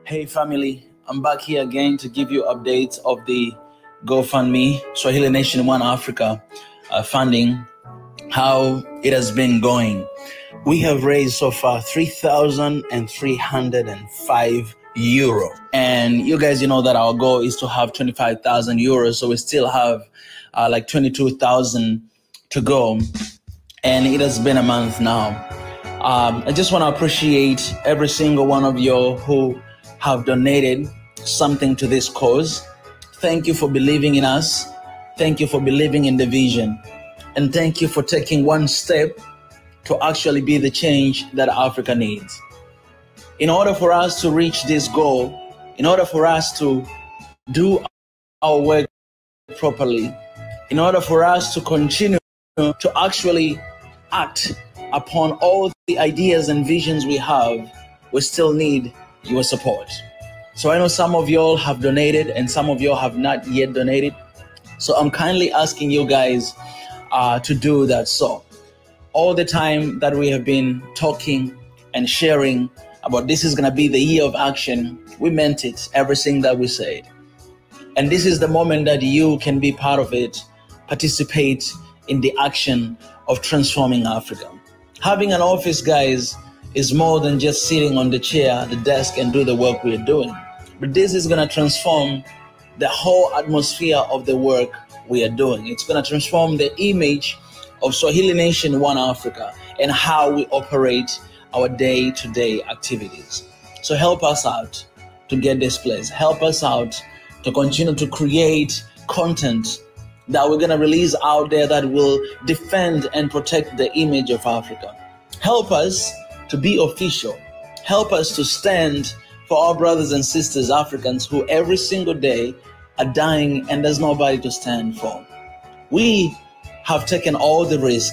Hey family, I'm back here again to give you updates of the GoFundMe Swahili Nation One Africa funding, how it has been going. We have raised so far 3,305 euro. And you guys, you know that our goal is to have 25,000 euros. So we still have like 22,000 to go. And it has been a month now. I just want to appreciate every single one of you who have donated something to this cause. Thank you for believing in us. Thank you for believing in the vision. And thank you for taking one step to actually be the change that Africa needs. In order for us to reach this goal, in order for us to do our work properly, in order for us to continue to actually act upon all the ideas and visions we have, we still need your support. So I know some of y'all have donated and some of y'all have not yet donated. So I'm kindly asking you guys to do that. So all the time that we have been talking and sharing about this is going to be the year of action, we meant it, everything that we said. And this is the moment that you can be part of it, participate in the action of transforming Africa. Having an office, guys, is more than just sitting on the chair, the desk, and do the work we're doing. But this is going to transform the whole atmosphere of the work we are doing. It's going to transform the image of Swahili Nation One Africa and how we operate our day-to-day activities. So help us out to get this place. Help us out to continue to create content that we're going to release out there that will defend and protect the image of Africa. Help us to be official. Help us to stand for our brothers and sisters, Africans, who every single day are dying and there's nobody to stand for. We have taken all the risk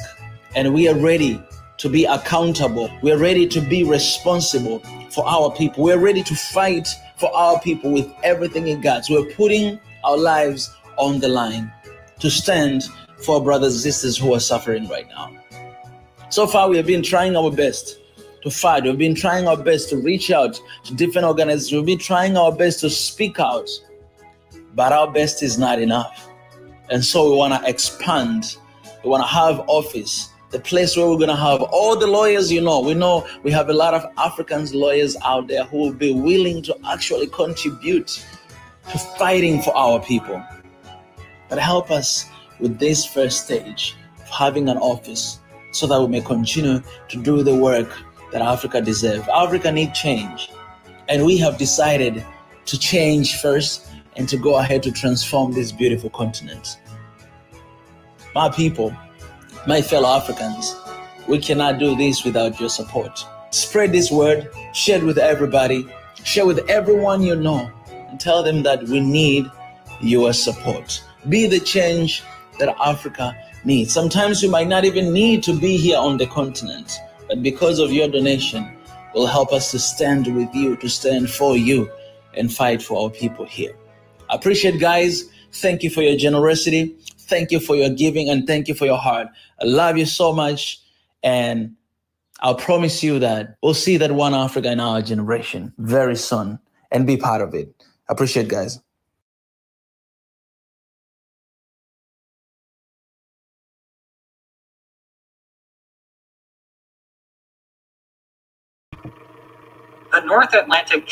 and we are ready to be accountable. We are ready to be responsible for our people. We are ready to fight for our people with everything it got. We're putting our lives on the line to stand for our brothers and sisters who are suffering right now. So far, we have been trying our best to fight. We've been trying our best to reach out to different organizations. We've been trying our best to speak out, but our best is not enough. And so we want to expand. We want to have office, the place where we're going to have all the lawyers. We know we have a lot of Africans lawyers out there who will be willing to actually contribute to fighting for our people. But help us with this first stage of having an office so that we may continue to do the work that Africa deserves. Africa needs change. And we have decided to change first and to go ahead to transform this beautiful continent. My people, my fellow Africans, we cannot do this without your support. Spread this word, share it with everybody, share with everyone you know, and tell them that we need your support. Be the change that Africa needs. Sometimes you might not even need to be here on the continent, but because of your donation, will help us to stand with you, to stand for you, and fight for our people here. I appreciate, guys. Thank you for your generosity. Thank you for your giving, and thank you for your heart. I love you so much, and I'll promise you that we'll see that one Africa in our generation very soon, and be part of it. I appreciate, guys. The North Atlantic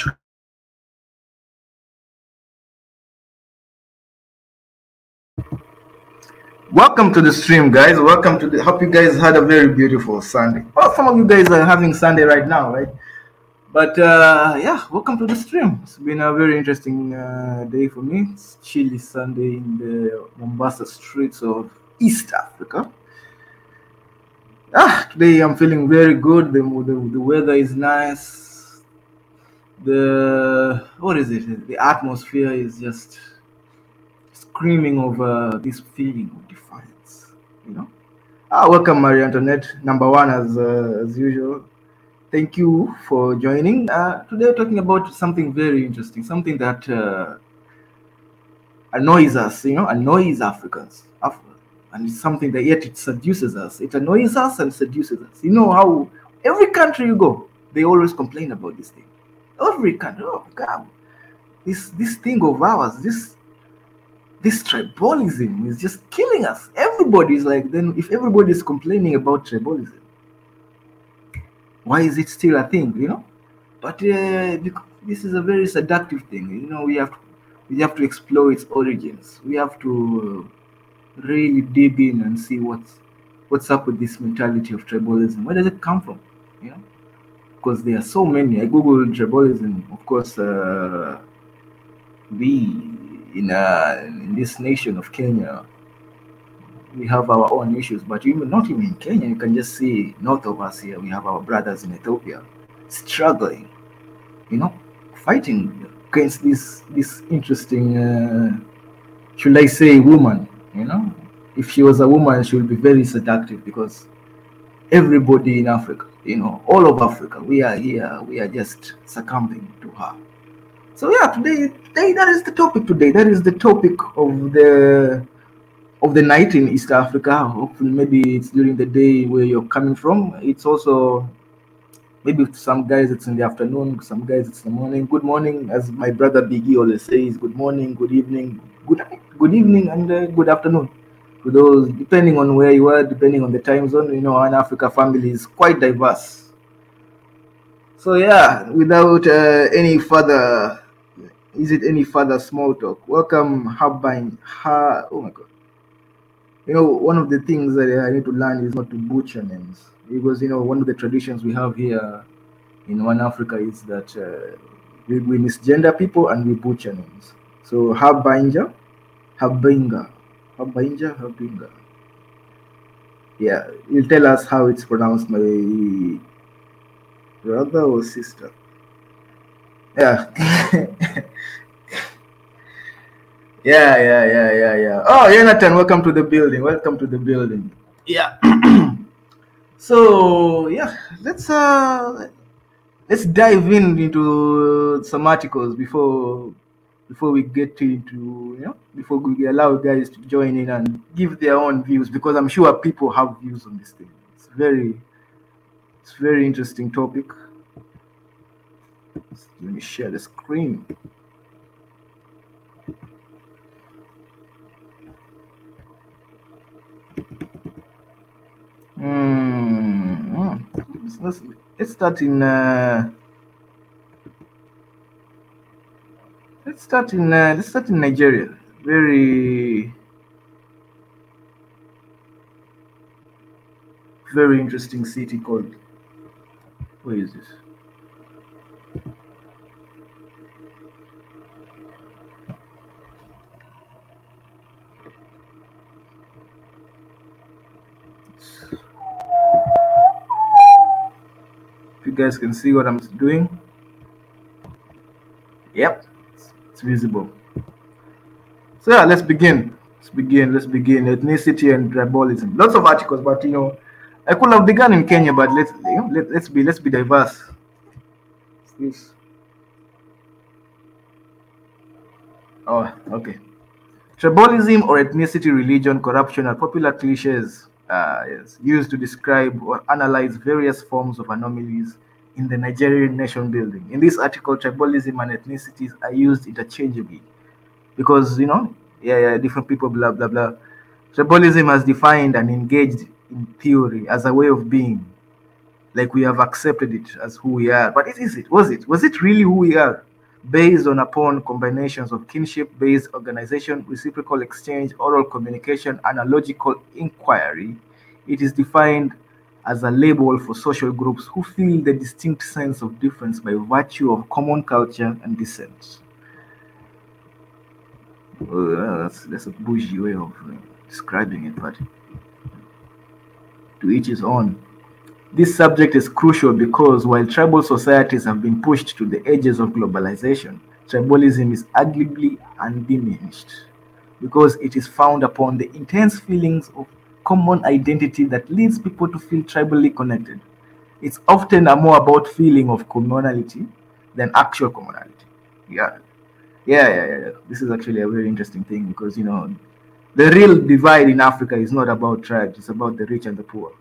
Welcome to the stream, guys. Welcome to the. Hope you guys had a very beautiful Sunday. Well, some of you guys are having Sunday right now, right? But yeah, welcome to the stream. It's been a very interesting day for me. It's chilly Sunday in the Mombasa streets of East Africa. Today I'm feeling very good. The weather is nice. The atmosphere is just screaming over this feeling of defiance. Welcome, Marie Antoinette, number one as usual. Thank you for joining. Today we're talking about something very interesting, something that annoys us, annoys Africans. And it's something that yet it seduces us. It annoys us and seduces us. You know how every country you go, they always complain about this thing. Every country. Oh God, this thing of ours, this tribalism is just killing us. Everybody's like, then if everybody's complaining about tribalism, why is it still a thing? But this is a very seductive thing. We have to explore its origins. We have to really dig in and see what's up with this mentality of tribalism. Where does it come from? Because there are so many. I googled tribalism. Of course, we in this nation of Kenya, we have our own issues. But not even in Kenya, you can just see north of us here. We have our brothers in Ethiopia struggling, fighting against this interesting, should I say, woman. If she was a woman, she would be very seductive, because everybody in Africa, all of Africa, we are here, we are just succumbing to her. So yeah, today that is the topic today. That is the topic of the night in East Africa. Hopefully, maybe it's during the day where you're coming from. It's also, maybe some guys it's in the afternoon, some guys it's in the morning. Good morning, as my brother Biggie always says. Good morning, good evening, good night, good evening, and good afternoon. To those, depending on where you are, depending on the time zone, an Africa family is quite diverse. So yeah, without any further small talk, welcome Habine. Oh my God. One of the things that I need to learn is not to butcher names, because one of the traditions we have here in One Africa is that we misgender people and we butcher names. So Habinja, Habinga. Yeah, you'll tell us how it's pronounced, my brother or sister. Yeah. Yeah. Oh, Jonathan, welcome to the building. Yeah. So yeah, let's dive into some articles before we get into, before we allow guys to join in and give their own views, because I'm sure people have views on this thing. It's very interesting topic. Let me share the screen. Let's start in Nigeria. Very interesting city called, where is this? If you guys can see what I'm doing. Yep, it's visible. So yeah, let's begin. Ethnicity and tribalism. Lots of articles, but I could have begun in Kenya, but let's be diverse. This. Oh, okay. Tribalism or ethnicity, religion, corruption are popular cliches used to describe or analyze various forms of anomalies in the Nigerian nation building. In this article, tribalism and ethnicities are used interchangeably because, different people, blah, blah, blah. Tribalism has defined and engaged in theory as a way of being, like we have accepted it as who we are. But was it really who we are? Based upon combinations of kinship-based organization, reciprocal exchange, oral communication, and logical inquiry, it is defined as a label for social groups who feel the distinct sense of difference by virtue of common culture and descent. Well, that's a bougie way of describing it, but to each his own. This subject is crucial because while tribal societies have been pushed to the edges of globalization, tribalism is arguably undiminished because it is founded upon the intense feelings of common identity that leads people to feel tribally connected. It's often more about feeling of commonality than actual commonality. Yeah. This is actually a very interesting thing because, the real divide in Africa is not about tribes, it's about the rich and the poor.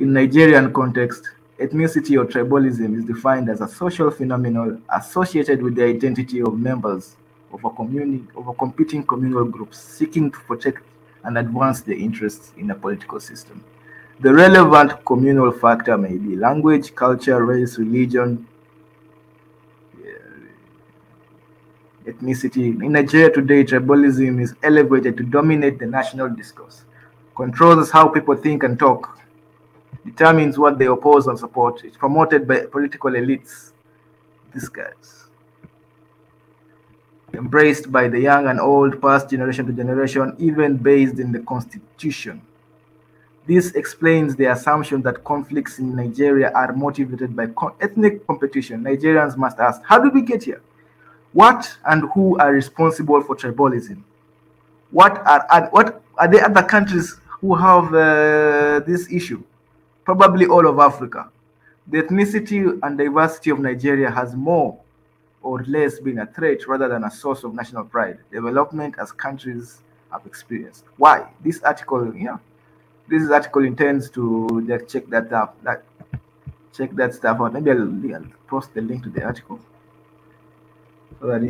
In Nigerian context, Ethnicity or tribalism is defined as a social phenomenon associated with the identity of members of a competing communal groups seeking to protect and advance their interests in a political system. The relevant communal factor may be language, culture, race, religion, ethnicity. In Nigeria today, tribalism is elevated to dominate the national discourse, controls how people think and talk, determines what they oppose and support. It's promoted by political elites, these guys. Embraced by the young and old, passed generation to generation, even based in the constitution. This explains the assumption that conflicts in Nigeria are motivated by ethnic competition. Nigerians must ask, how did we get here? What and who are responsible for tribalism? What are there other countries who have this issue? Probably all of Africa. The ethnicity and diversity of Nigeria has more or less been a threat rather than a source of national pride, development as countries have experienced. Why? This article intends to check that stuff out. Maybe I'll post the link to the article so that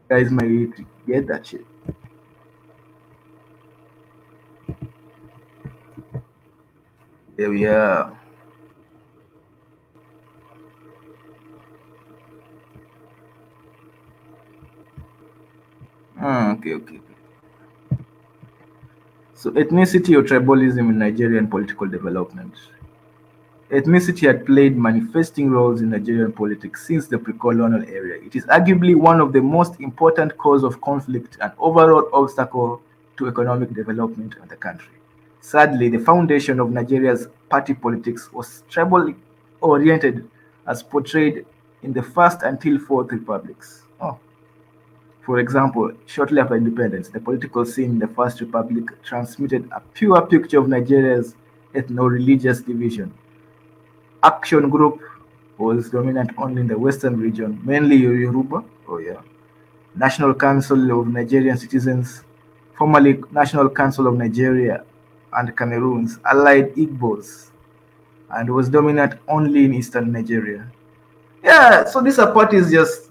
guys might get that shit. There we are. Okay. So ethnicity or tribalism in Nigerian political development. Ethnicity had played manifesting roles in Nigerian politics since the pre-colonial era. It is arguably one of the most important causes of conflict and overall obstacle to economic development of the country. Sadly, the foundation of Nigeria's party politics was tribally oriented as portrayed in the First until Fourth Republics. For example, shortly after independence, the political scene in the First Republic transmitted a pure picture of Nigeria's ethno-religious division. Action Group was dominant only in the western region, mainly Yoruba. National Council of Nigerian Citizens, formerly National Council of Nigeria and Cameroons, allied Igbos, and was dominant only in eastern Nigeria. Yeah, so these are parties this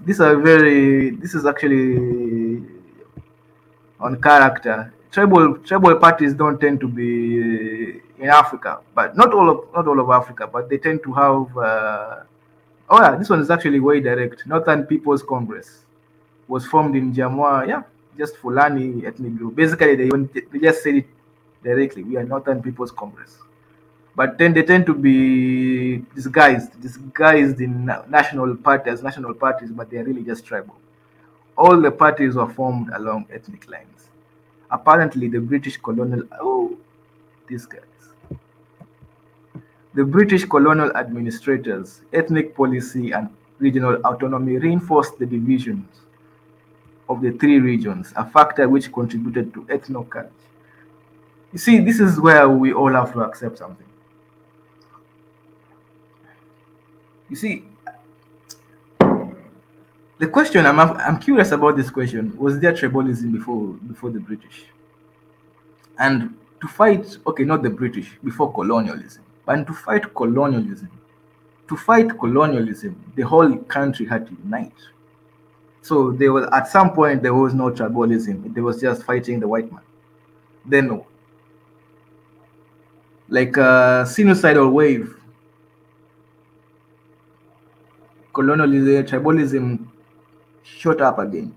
is actually on character. Tribal parties don't tend to be in Africa, but not all of Africa, but they tend to have this one is actually way direct. Northern People's Congress was formed in Jamwa, just Fulani ethnic group. Basically they just said it directly, we are Northern People's Congress. But then they tend to be disguised in national parties, but they are really just tribal. All the parties were formed along ethnic lines. Apparently, the British colonial administrators, ethnic policy, and regional autonomy reinforced the divisions of the three regions, a factor which contributed to ethnoculture. You see, this is where we all have to accept something. You see, the question I'm curious about this question: was there tribalism before the British? And to fight, not the British, before colonialism, but to fight colonialism, the whole country had to unite. So at some point there was no tribalism; there was just fighting the white man. Then, like a sinusoidal wave, tribalism shot up again,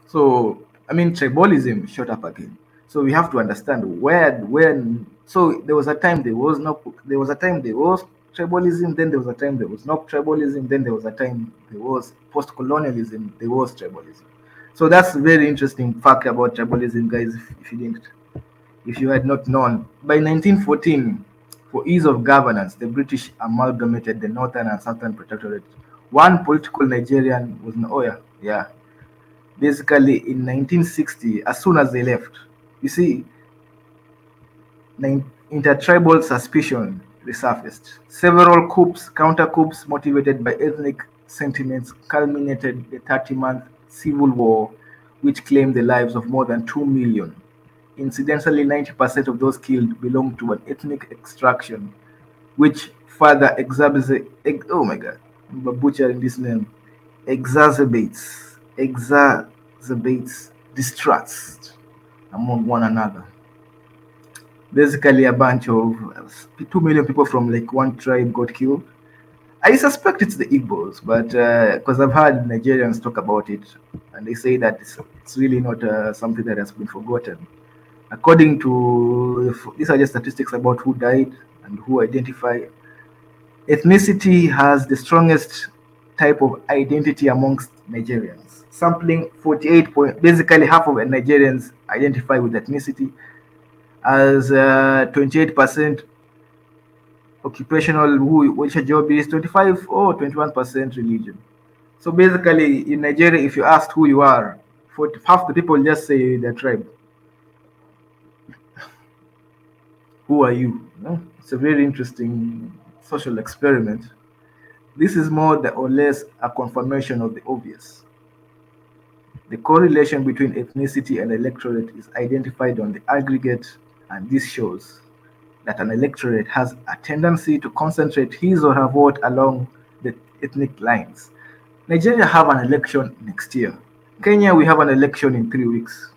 So tribalism shot up again. So we have to understand when. So there was a time there was tribalism, then there was a time there was not tribalism, then there was a time there was post-colonialism, there was tribalism. So that's a very interesting fact about tribalism, guys. If you had not known, by 1914. For ease of governance, the British amalgamated the Northern and Southern Protectorate. One political Nigerian was basically in 1960, as soon as they left. You see, intertribal suspicion resurfaced. Several counter coups motivated by ethnic sentiments culminated the 30-month civil war, which claimed the lives of more than 2 million. Incidentally, 90% of those killed belonged to an ethnic extraction which further oh my God, I'm butchering this name, exacerbates distrust among one another. Basically, a bunch of 2 million people from like one tribe got killed. I suspect it's the Igbos, but because I've heard Nigerians talk about it, and they say that it's really not something that has been forgotten. According to these are just statistics about who died and who identified. Ethnicity has the strongest type of identity amongst Nigerians. Sampling 48 point, basically half of Nigerians identify with ethnicity, as 28% occupational, which a job is 25 or 21% religion. So basically, in Nigeria, if you ask who you are, half the people just say their tribe. Who are you? It's a very interesting social experiment. This is more or less a confirmation of the obvious. The correlation between ethnicity and electorate is identified on the aggregate, and this shows that an electorate has a tendency to concentrate his or her vote along the ethnic lines. Nigeria have an election next year. Kenya, we have an election in 3 weeks.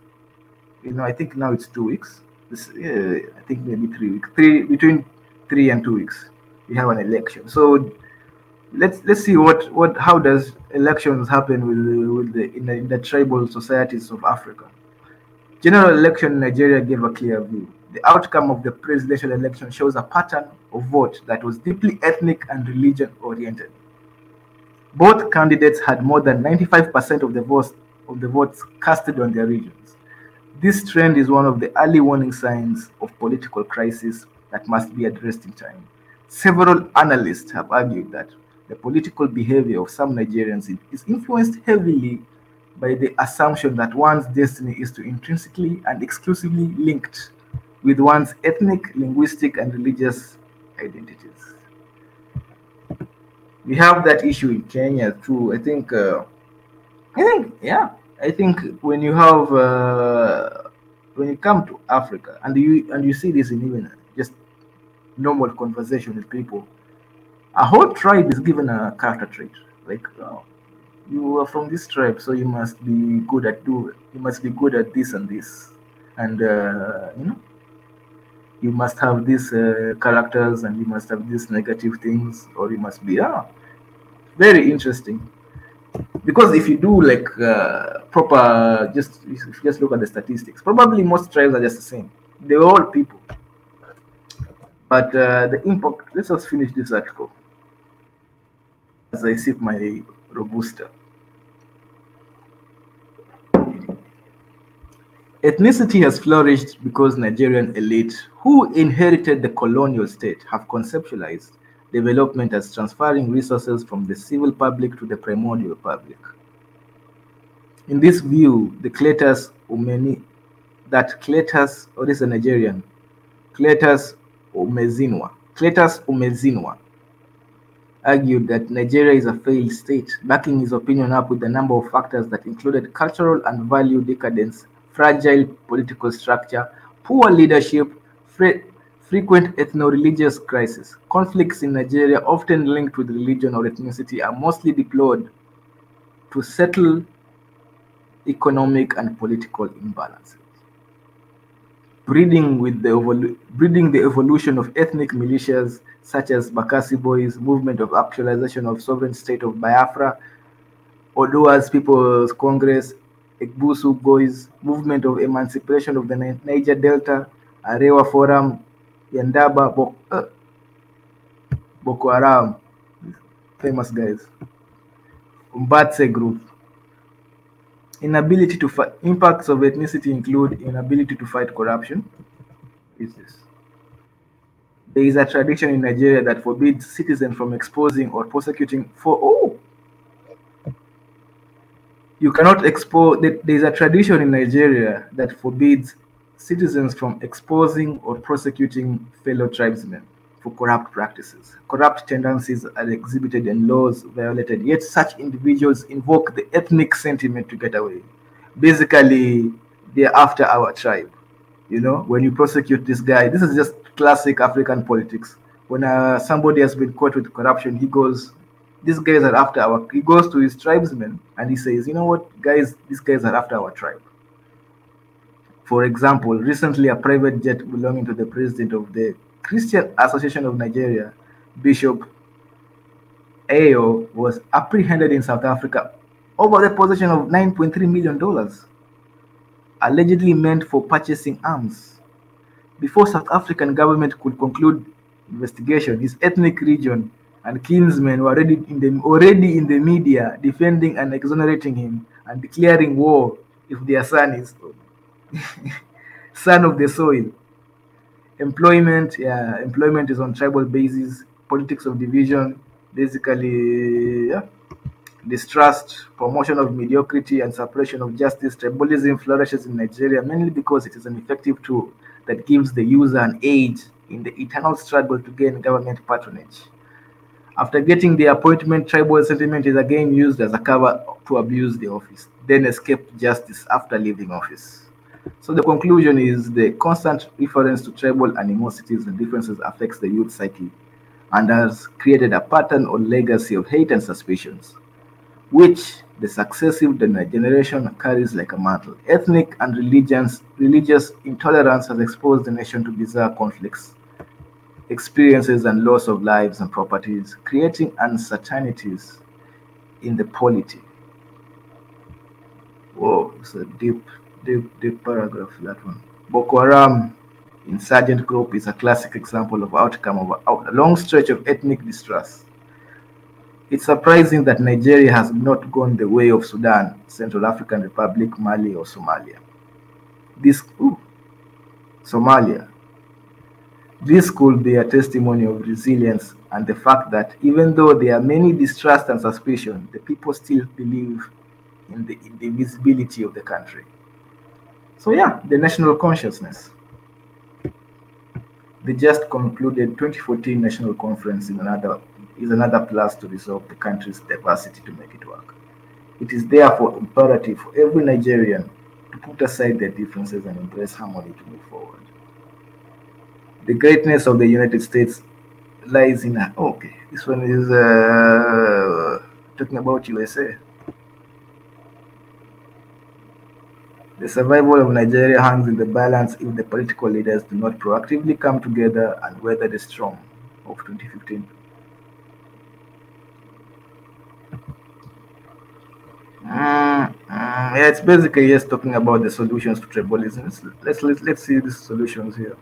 I think now it's 2 weeks. I think maybe 3 weeks. Between 3 and 2 weeks, we have an election. So let's see how does elections happen in the tribal societies of Africa. General election in Nigeria gave a clear view. The outcome of the presidential election shows a pattern of vote that was deeply ethnic and religion oriented. Both candidates had more than 95% of the votes casted on their regions. This trend is one of the early warning signs of political crisis that must be addressed in time. Several analysts have argued that the political behavior of some Nigerians is influenced heavily by the assumption that one's destiny is to intrinsically and exclusively linked with one's ethnic, linguistic, and religious identities. We have that issue in Kenya too. I think when you come to Africa and you see this in even just normal conversation with people, a whole tribe is given a character trait. Like you are from this tribe, so you must be good at this and this, and you must have these characters, and you must have these negative things, or you must be very interesting. Because if you do like proper, if you just look at the statistics, probably most tribes are just the same. They're all people. But the impact. Let's just finish this article as I sip my Robusta. Ethnicity has flourished because Nigerian elite, who inherited the colonial state, have conceptualized development as transferring resources from the civil public to the primordial public. In this view, the Cletus Umezinwa argued that Nigeria is a failed state, backing his opinion up with a number of factors that included cultural and value decadence, fragile political structure, poor leadership, frequent ethno-religious crises. Conflicts in Nigeria, often linked with religion or ethnicity, are mostly deployed to settle economic and political imbalances. Breeding the evolution of ethnic militias such as Bakassi Boys, movement of actualization of sovereign state of Biafra, Odua's People's Congress, Egbusu Boys, movement of emancipation of the Niger Delta, Arewa Forum, Yandaba, Boko Haram, famous guys, Umbatse group. Inability to fight. Impacts of ethnicity include inability to fight corruption. There is a tradition in Nigeria that forbids citizens from exposing or prosecuting you cannot expose. There is a tradition in Nigeria that forbids citizens from exposing or prosecuting fellow tribesmen for corrupt practices. Corrupt tendencies are exhibited and laws violated, yet such individuals invoke the ethnic sentiment to get away. Basically, they're after our tribe. When you prosecute this guy, this is just classic African politics. when somebody has been caught with corruption, he goes, these guys are after our, he goes to his tribesmen and he says, you know what, guys, these guys are after our tribe. For example, recently a private jet belonging to the president of the Christian Association of Nigeria, Bishop Ayo, was apprehended in South Africa over the possession of $9.3 million, allegedly meant for purchasing arms. Before South African government could conclude investigation, his ethnic region and kinsmen were already in the media defending and exonerating him and declaring war if their son is son of the soil. Employment is on tribal basis. Politics of division, basically, distrust, promotion of mediocrity, and suppression of justice. Tribalism flourishes in Nigeria mainly because it is an effective tool that gives the user an edge in the eternal struggle to gain government patronage. After getting the appointment, tribal sentiment is again used as a cover to abuse the office, then escape justice after leaving office. So the conclusion is the constant reference to tribal animosities and differences affects the youth psyche and has created a pattern or legacy of hate and suspicions, which the successive generation carries like a mantle. Ethnic and religious intolerance has exposed the nation to bizarre conflicts, experiences, and loss of lives and properties, creating uncertainties in the polity. Whoa, it's a deep paragraph, that one. Boko Haram insurgent group is a classic example of outcome of a long stretch of ethnic distrust. It's surprising that Nigeria has not gone the way of Sudan, Central African Republic, Mali, or Somalia. Somalia. This could be a testimony of resilience and the fact that even though there are many distrust and suspicion, the people still believe in the indivisibility of the country. So yeah, the national consciousness. The just concluded 2014 National Conference is another plus to resolve the country's diversity to make it work. It is therefore imperative for every Nigerian to put aside their differences and embrace harmony to move forward. The greatness of the United States lies in this one is talking about USA. The survival of Nigeria hangs in the balance if the political leaders do not proactively come together and weather the storm of 2015. Yeah, it's basically just talking about the solutions to tribalism. Let's see these solutions here.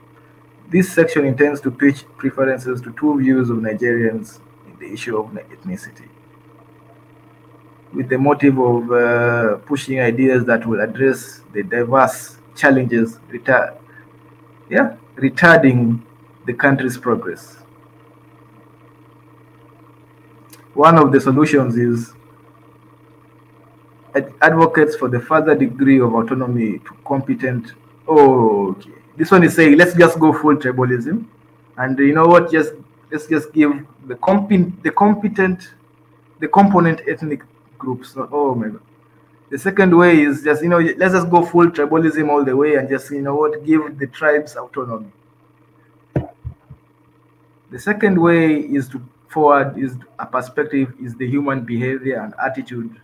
This section intends to pitch preferences to two views of Nigerians in the issue of ethnicity, with the motive of pushing ideas that will address the diverse challenges retarding the country's progress. One of the solutions is advocates for the further degree of autonomy to competent. This one is saying let's just go full tribalism, and you know what? Let's just give the component ethnic groups. Oh my God. The second way is just let's just go full tribalism all the way and just give the tribes autonomy. The second way is to forward is a perspective is the human behavior and attitude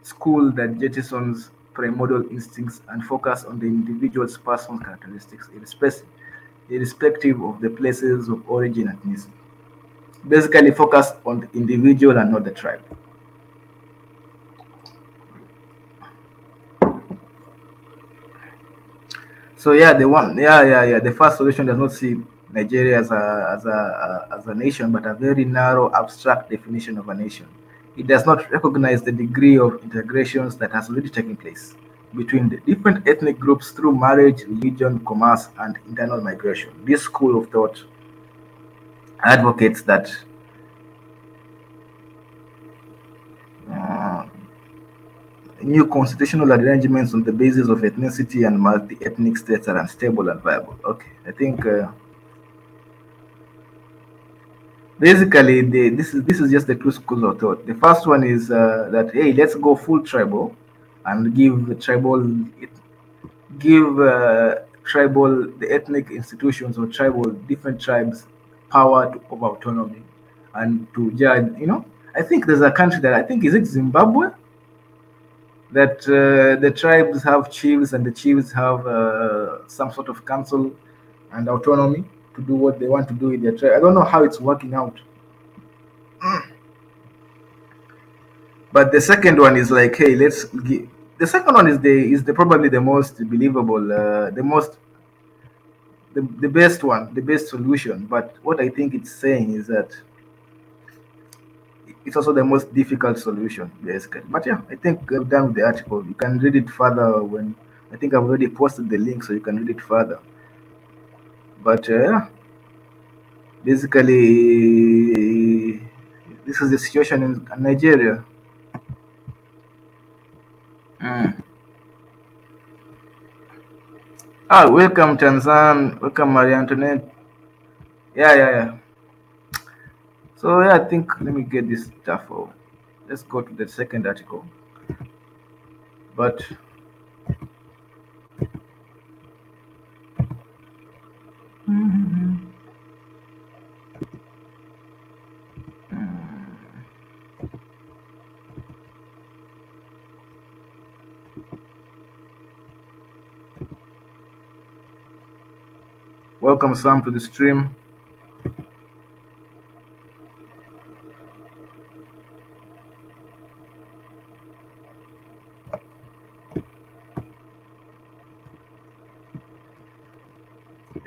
school that jettisons primordial instincts and focus on the individual's personal characteristics, irrespective of the places of origin and ethnicity. Basically, focus on the individual and not the tribe. So yeah, the first solution does not see Nigeria as a nation, but a very narrow, abstract definition of a nation. It does not recognize the degree of integrations that has already taken place between the different ethnic groups through marriage, religion, commerce, and internal migration. This school of thought advocates that new constitutional arrangements on the basis of ethnicity and multi-ethnic states are unstable and viable. Okay, I think basically this is just the two schools of thought. The first one is that hey, let's go full tribal and give the ethnic institutions or different tribes power of autonomy and to judge. I think there's a country that I think is it Zimbabwe that the tribes have chiefs and the chiefs have some sort of council and autonomy to do what they want to do with their tribe. I don't know how it's working out. But the second one is like, hey, let's give. The second one is the probably the most believable, the best one, the best solution. But what I think it's saying is that it's also the most difficult solution, basically. But yeah, I think I've done with the article. You can read it further when I think I've already posted the link, so you can read it further. But yeah, basically, this is the situation in Nigeria. Welcome Tanzania, welcome Maria Antoinette. Yeah. So yeah, I think let me get this stuff over. Let's go to the second article. But welcome Sam to the stream.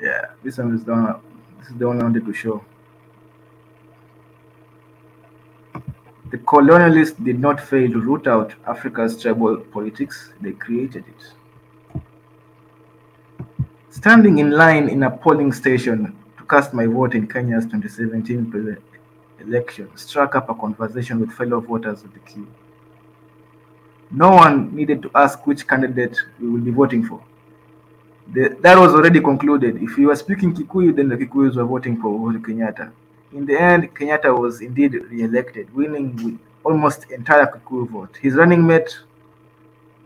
Yeah, this one is done. This is the one I wanted to show. The colonialists did not fail to root out Africa's tribal politics, they created it. Standing in line in a polling station to cast my vote in Kenya's 2017 election struck up a conversation with fellow voters at the queue. No one needed to ask which candidate we will be voting for. That was already concluded. If you were speaking Kikuyu, then the Kikuyus were voting for Uhuru Kenyatta. In the end, Kenyatta was indeed re-elected, winning with almost entire Kikuyu vote. His running mate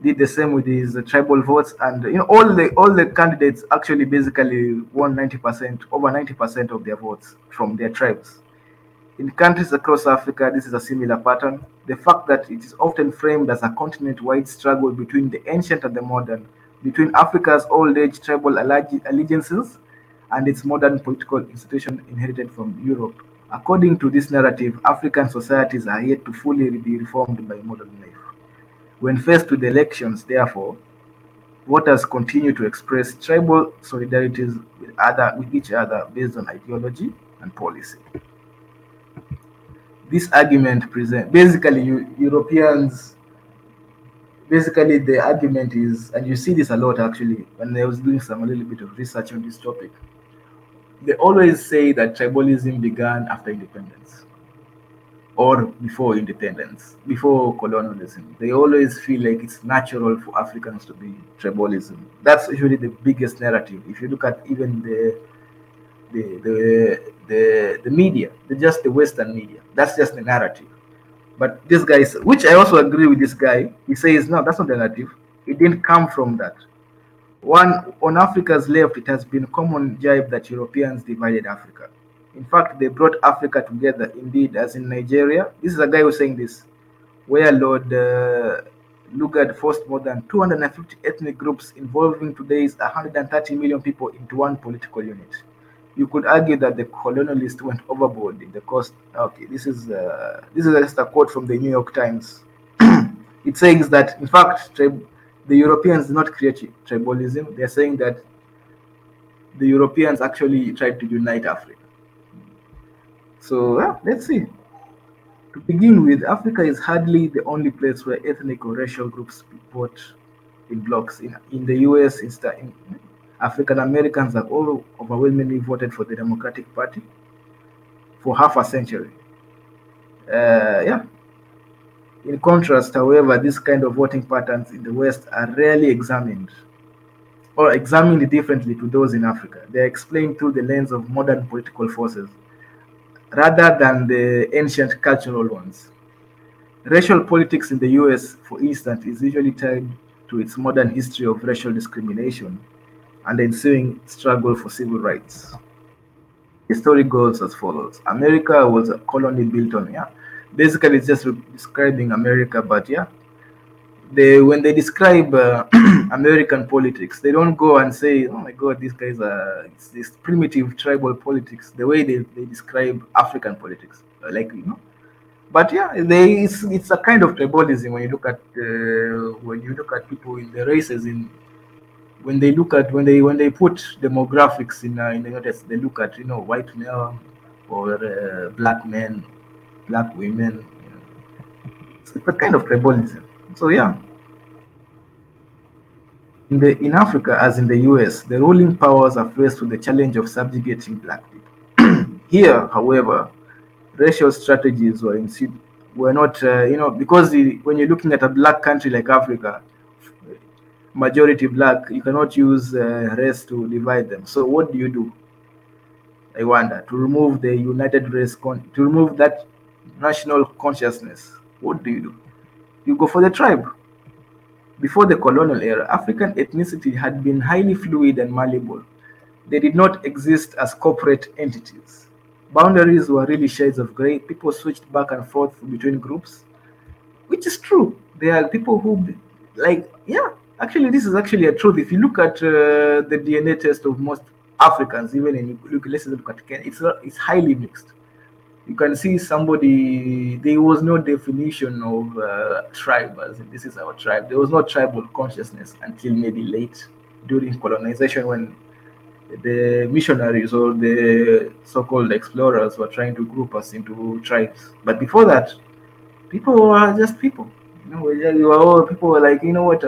did the same with his tribal votes, and all the candidates actually basically won 90%, over 90% of their votes from their tribes. In countries across Africa, this is a similar pattern. The fact that it is often framed as a continent-wide struggle between the ancient and the modern, between Africa's old-age tribal allegiances and its modern political institution inherited from Europe. According to this narrative, African societies are yet to fully be reformed by modern life. When faced with elections, therefore, voters continue to express tribal solidarities with each other based on ideology and policy. This argument presents basically Europeans. Basically, the argument is, and you see this a lot actually, when I was doing a little bit of research on this topic, they always say that tribalism began after independence or before independence, before colonialism. They always feel like it's natural for Africans to be tribalism. That's usually the biggest narrative. If you look at even the media, just the Western media, that's just the narrative. But this guy, which I also agree with this guy, he says, no, that's not the narrative. It didn't come from that. On Africa's left, it has been a common jibe that Europeans divided Africa. In fact, they brought Africa together, indeed, as in Nigeria. This is a guy who's saying this, where Lord Lugard forced more than 250 ethnic groups involving today's 130 million people into one political unit. You could argue that the colonialists went overboard in the cost. Okay, this is just a quote from the New York Times. It says that, in fact, the Europeans did not create tribalism. They're saying that the Europeans actually tried to unite Africa. So let's see. To begin with, Africa is hardly the only place where ethnic or racial groups vote in blocks. In the US, African Americans have all overwhelmingly voted for the Democratic Party for half a century. In contrast, however, this kind of voting patterns in the West are rarely examined or examined differently to those in Africa. They are explained through the lens of modern political forces rather than the ancient cultural ones. Racial politics in the US, for instance, is usually tied to its modern history of racial discrimination and the ensuing struggle for civil rights. The story goes as follows. America was a colony built on, basically it's just describing America, but when they describe American politics, they don't go and say, "Oh my God, these guys are it's this primitive tribal politics." The way they describe African politics, But it's a kind of tribalism when you look at people in the races when they put demographics in the notice, they look at white male or black men, black women. It's a kind of tribalism. So in Africa, as in the US, the ruling powers are faced with the challenge of subjugating black people. Here, however, racial strategies were not, because when you're looking at a black country like Africa, majority black, you cannot use race to divide them. So what do you do? I wonder, to remove the united race, to remove that national consciousness, what do? You go for the tribe. Before the colonial era, African ethnicity had been highly fluid and malleable. They did not exist as corporate entities. Boundaries were really shades of gray. People switched back and forth between groups, which is true. There are people who, actually, this is actually a truth. If you look at the DNA test of most Africans, even in let's look at Kenya, it's highly mixed. You can see somebody. There was no definition of tribe as in this is our tribe. There was no tribal consciousness until maybe late during colonization, when the missionaries or the so-called explorers were trying to group us into tribes. But before that, people were just people. People were like, what,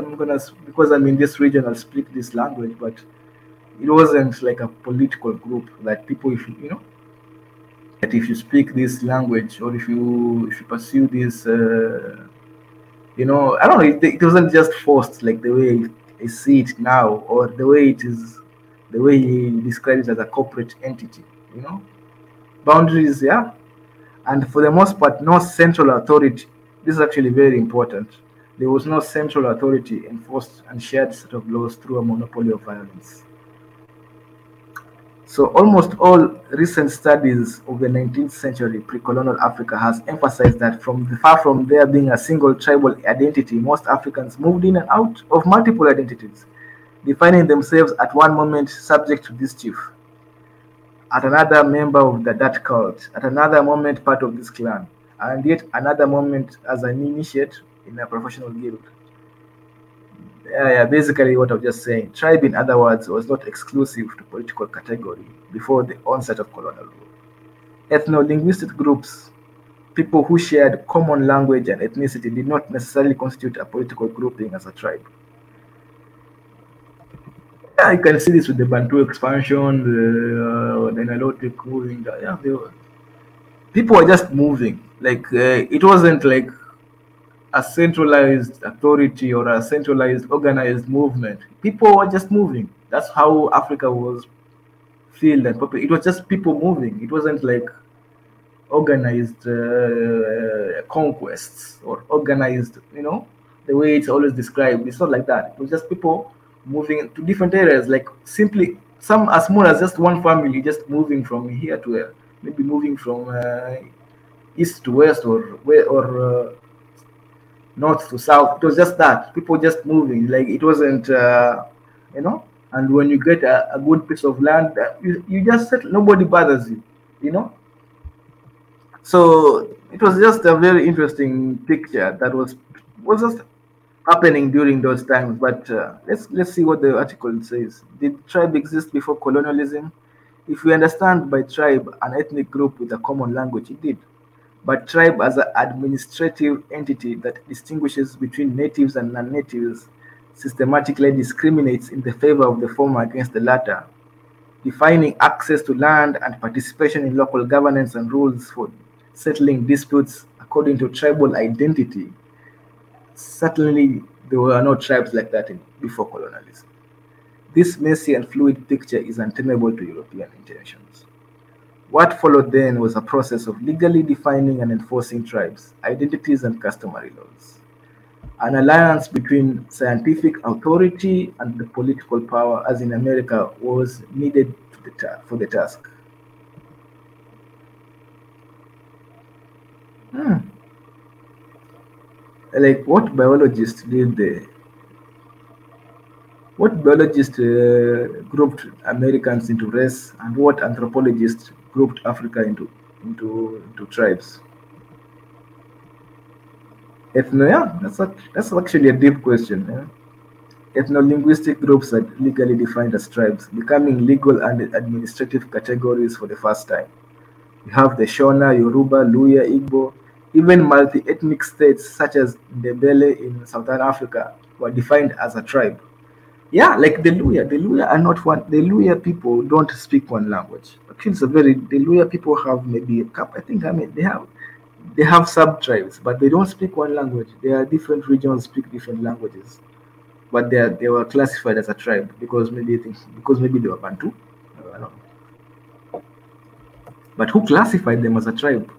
because I'm in this region, I'll speak this language. But it wasn't like a political group that people, that if you speak this language or if you pursue this, I don't know, it wasn't just forced like the way I see it now, or the way it is, the way he describes it as a corporate entity, boundaries, and for the most part, no central authority. This is actually very important. There was no central authority enforced and shared set of laws through a monopoly of violence. So almost all recent studies of the 19th century pre-colonial Africa has emphasized that far from there being a single tribal identity, most Africans moved in and out of multiple identities, defining themselves at one moment subject to this chief, at another member of that cult, at another moment part of this clan, and yet another moment as an initiate in a professional guild. Basically what I'm just saying. Tribe, in other words, was not exclusive to political category before the onset of colonial rule. Ethno-linguistic groups, people who shared common language and ethnicity, did not necessarily constitute a political grouping as a tribe. You can see this with the Bantu expansion, the Nilotic moving. People were just moving. It wasn't like a centralized authority or a centralized organized movement. People were just moving. That's how Africa was filled and popular. It was just people moving. It wasn't like organized conquests or organized, the way it's always described. It's not like that. It was just people moving to different areas, like simply some as small as just one family just moving from here to there, maybe moving from east to west or north to south. It was just that people just moving. Like it wasn't, And when you get a good piece of land, you just settle. Nobody bothers you, So it was just a very interesting picture that was just happening during those times. But let's see what the article says. Did tribe exist before colonialism? If we understand by tribe an ethnic group with a common language, it did. But tribe as an administrative entity that distinguishes between natives and non-natives systematically discriminates in the favor of the former against the latter, defining access to land and participation in local governance and rules for settling disputes according to tribal identity. Certainly, there were no tribes like that before colonialism. This messy and fluid picture is untenable to European intentions. What followed then was a process of legally defining and enforcing tribes, identities, and customary laws. An alliance between scientific authority and the political power, as in America, was needed for the task. Hmm. Like what biologist did the what biologist grouped Americans into race, and what anthropologist grouped Africa into tribes? Yeah, that's actually a deep question. Yeah? Ethno-linguistic groups are legally defined as tribes, becoming legal and administrative categories for the first time. You have the Shona, Yoruba, Luya, Igbo, even multi-ethnic states such as Ndebele in Southern Africa were defined as a tribe. Yeah, like the Luya. The Luya are not one. The Luya people don't speak one language. Actually, it's a very. The Luya people have maybe a couple. I mean, they have sub tribes, but they don't speak one language. There are different regions speak different languages, but they were classified as a tribe because maybe they were Bantu. I don't know. But who classified them as a tribe?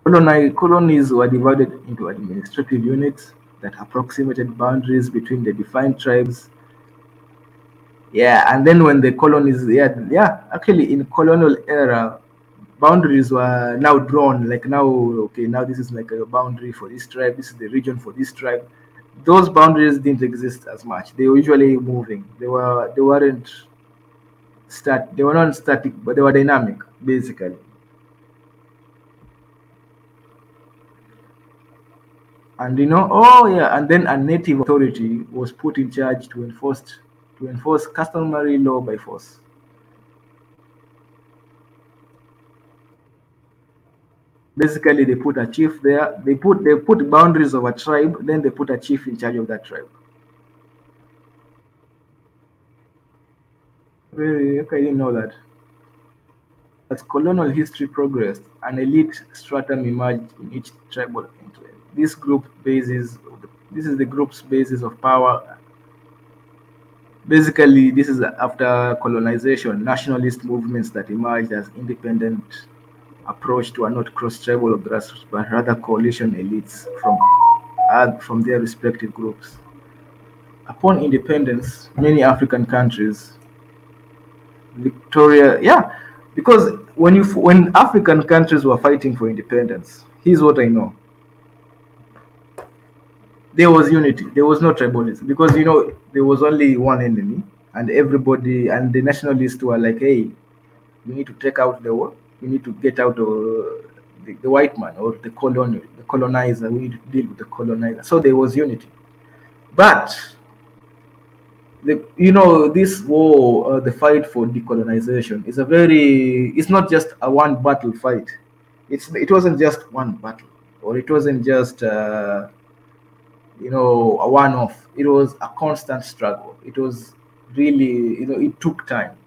Colonies were divided into administrative units that approximated boundaries between the defined tribes. Yeah, and then when the colonies, actually in colonial era, boundaries were now drawn. Like now, okay, now this is like a boundary for this tribe. This is the region for this tribe. Those boundaries didn't exist as much. They were usually moving. They were not static, but they were dynamic, basically. And and then a native authority was put in charge to enforce customary law by force. Basically, they put a chief there. They put boundaries of a tribe. Then they put a chief in charge of that tribe. Very okay, I didn't know that. As colonial history progressed, an elite stratum emerged in each tribal enclave. This is the group's basis of power. Basically, this is after colonization, nationalist movements that emerged as independent approach to are not cross-tribal or grassroots, but rather coalition elites from their respective groups. Upon independence, many African countries, Victoria, yeah, because when African countries were fighting for independence, here's what I know: there was unity. There was no tribalism because there was only one enemy, and everybody and the nationalists were like, "Hey, we need to take out the war. We need to get out of the white man or the colonizer. We need to deal with the colonizer." So there was unity. But this war, the fight for decolonization, it's not just a one battle fight. It wasn't just one battle, or it wasn't just a one-off. It was a constant struggle. It was really, it took time.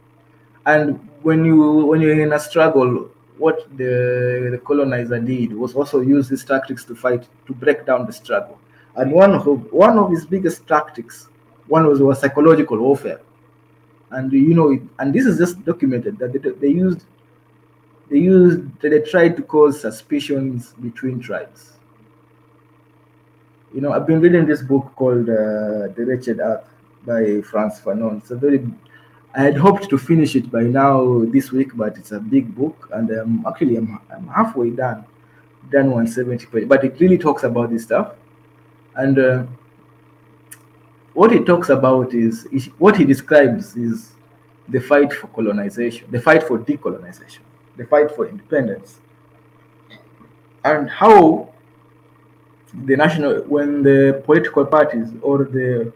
And when you're in a struggle, what the colonizer did was also use these tactics to break down the struggle. And one of his biggest tactics, one was psychological warfare. And and this is just documented that they tried to cause suspicions between tribes. I've been reading this book called The Wretched Earth by Franz Fanon. I had hoped to finish it by now this week, but it's a big book, and I'm halfway done 170 pages. But it really talks about this stuff, and what he talks about is what he describes is the fight for colonization, the fight for decolonization, the fight for independence, and how when the political parties or the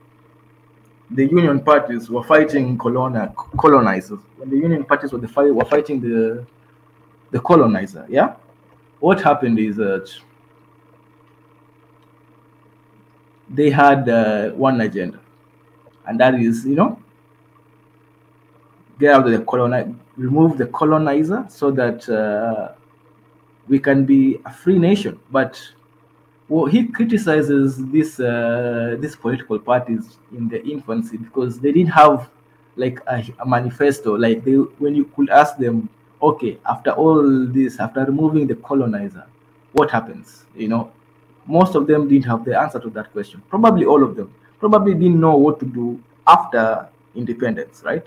union parties were fighting colonizers, when the union parties were fighting the colonizer, yeah, what happened is that they had one agenda, and that is, get out of remove the colonizer so that we can be a free nation. But he criticizes these political parties in the infancy because they didn't have like a manifesto. Like when you could ask them, okay, after all this, after removing the colonizer, what happens? Most of them didn't have the answer to that question. Probably all of them probably didn't know what to do after independence, right?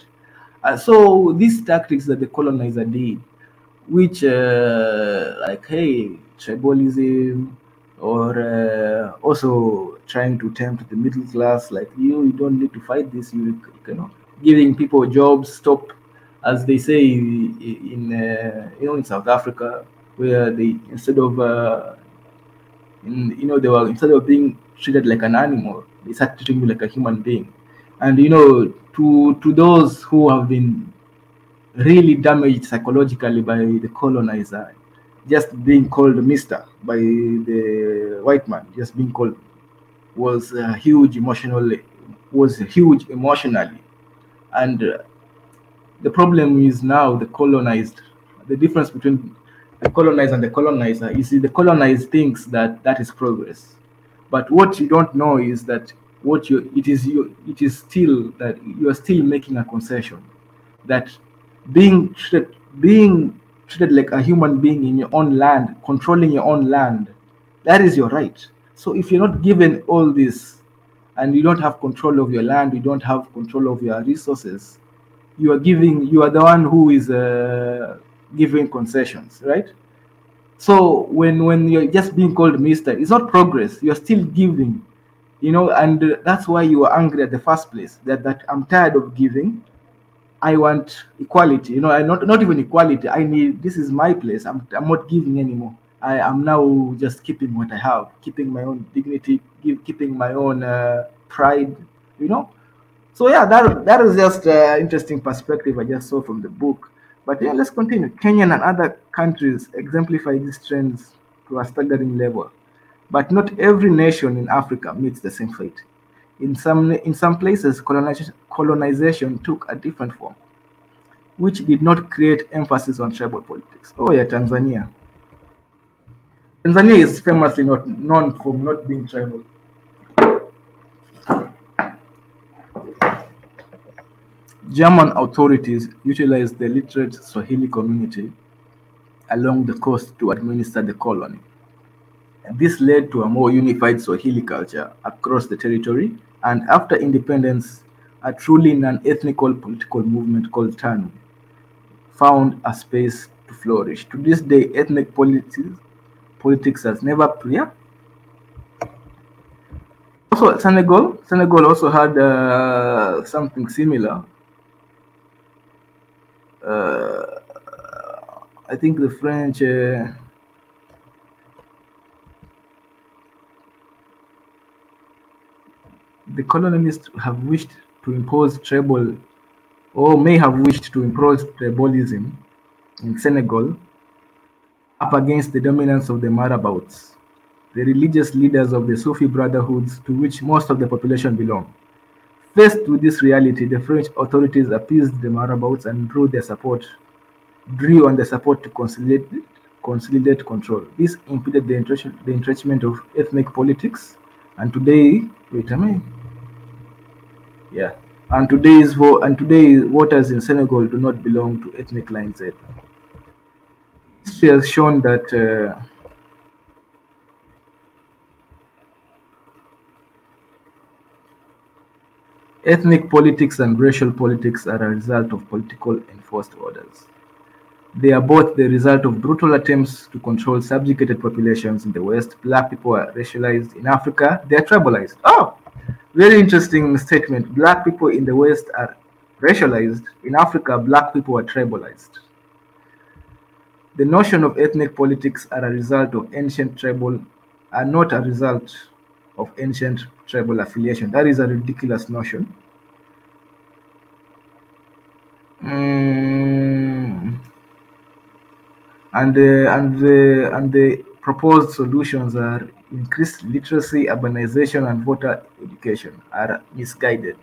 So these tactics that the colonizer did which like, hey, tribalism, or also trying to tempt the middle class, like, you don't need to fight this, you know, giving people jobs, stop, as they say in in South Africa, where they, instead of they were, instead of being treated like an animal, they start treating you like a human being. And to those who have been really damaged psychologically by the colonizer, just being called Mister by the white man, just being called, was huge emotionally. And the problem is now the colonized. The difference between the colonized and the colonizer is, the colonized thinks that that is progress, but what you don't know is that it is still that you are still making a concession, that being treated like a human being in your own land, controlling your own land, that is your right. So if you're not given all this, and you don't have control of your land, you don't have control of your resources, you are the one who is giving concessions, right? So when you're just being called Mister, it's not progress, you're still giving, and that's why you are angry at the first place, that I'm tired of giving, I want equality. I not even equality. I need, this is my place. I'm not giving anymore. I am now just keeping what I have, keeping my own dignity, keeping my own pride. You know. So yeah, that is just interesting perspective I just saw from the book. But yeah, let's continue. Kenya and other countries exemplify these trends to a staggering level. But not every nation in Africa meets the same fate. In some places, colonization took a different form, which did not create emphasis on tribal politics. Oh yeah, Tanzania. Tanzania is famously not known for not being tribal. German authorities utilized the literate Swahili community along the coast to administer the colony. And this led to a more unified Swahili culture across the territory, and after independence, a truly non-ethnical political movement called TANU found a space to flourish. To this day, ethnic politics has never yeah. Also, Senegal also had something similar. I think the French. The colonists have wished to impose tribal, or may have wished to impose tribalism in Senegal up against the dominance of the marabouts, the religious leaders of the Sufi brotherhoods to which most of the population belong. Faced with this reality, the French authorities appeased the marabouts and drew on the support to consolidate control. This impeded the entrenchment of ethnic politics, and today, today's voters in Senegal do not belong to ethnic lines yet. History has shown that ethnic politics and racial politics are a result of political enforced orders. They are both the result of brutal attempts to control subjugated populations in the West. Black people are racialized. In Africa, they are tribalized. Oh, very interesting statement. Black people in the West are racialized. In Africa, black people are tribalized. The notion of ethnic politics are not a result of ancient tribal affiliation. That is a ridiculous notion. And the proposed solutions are increased literacy, urbanization, and voter education are misguided,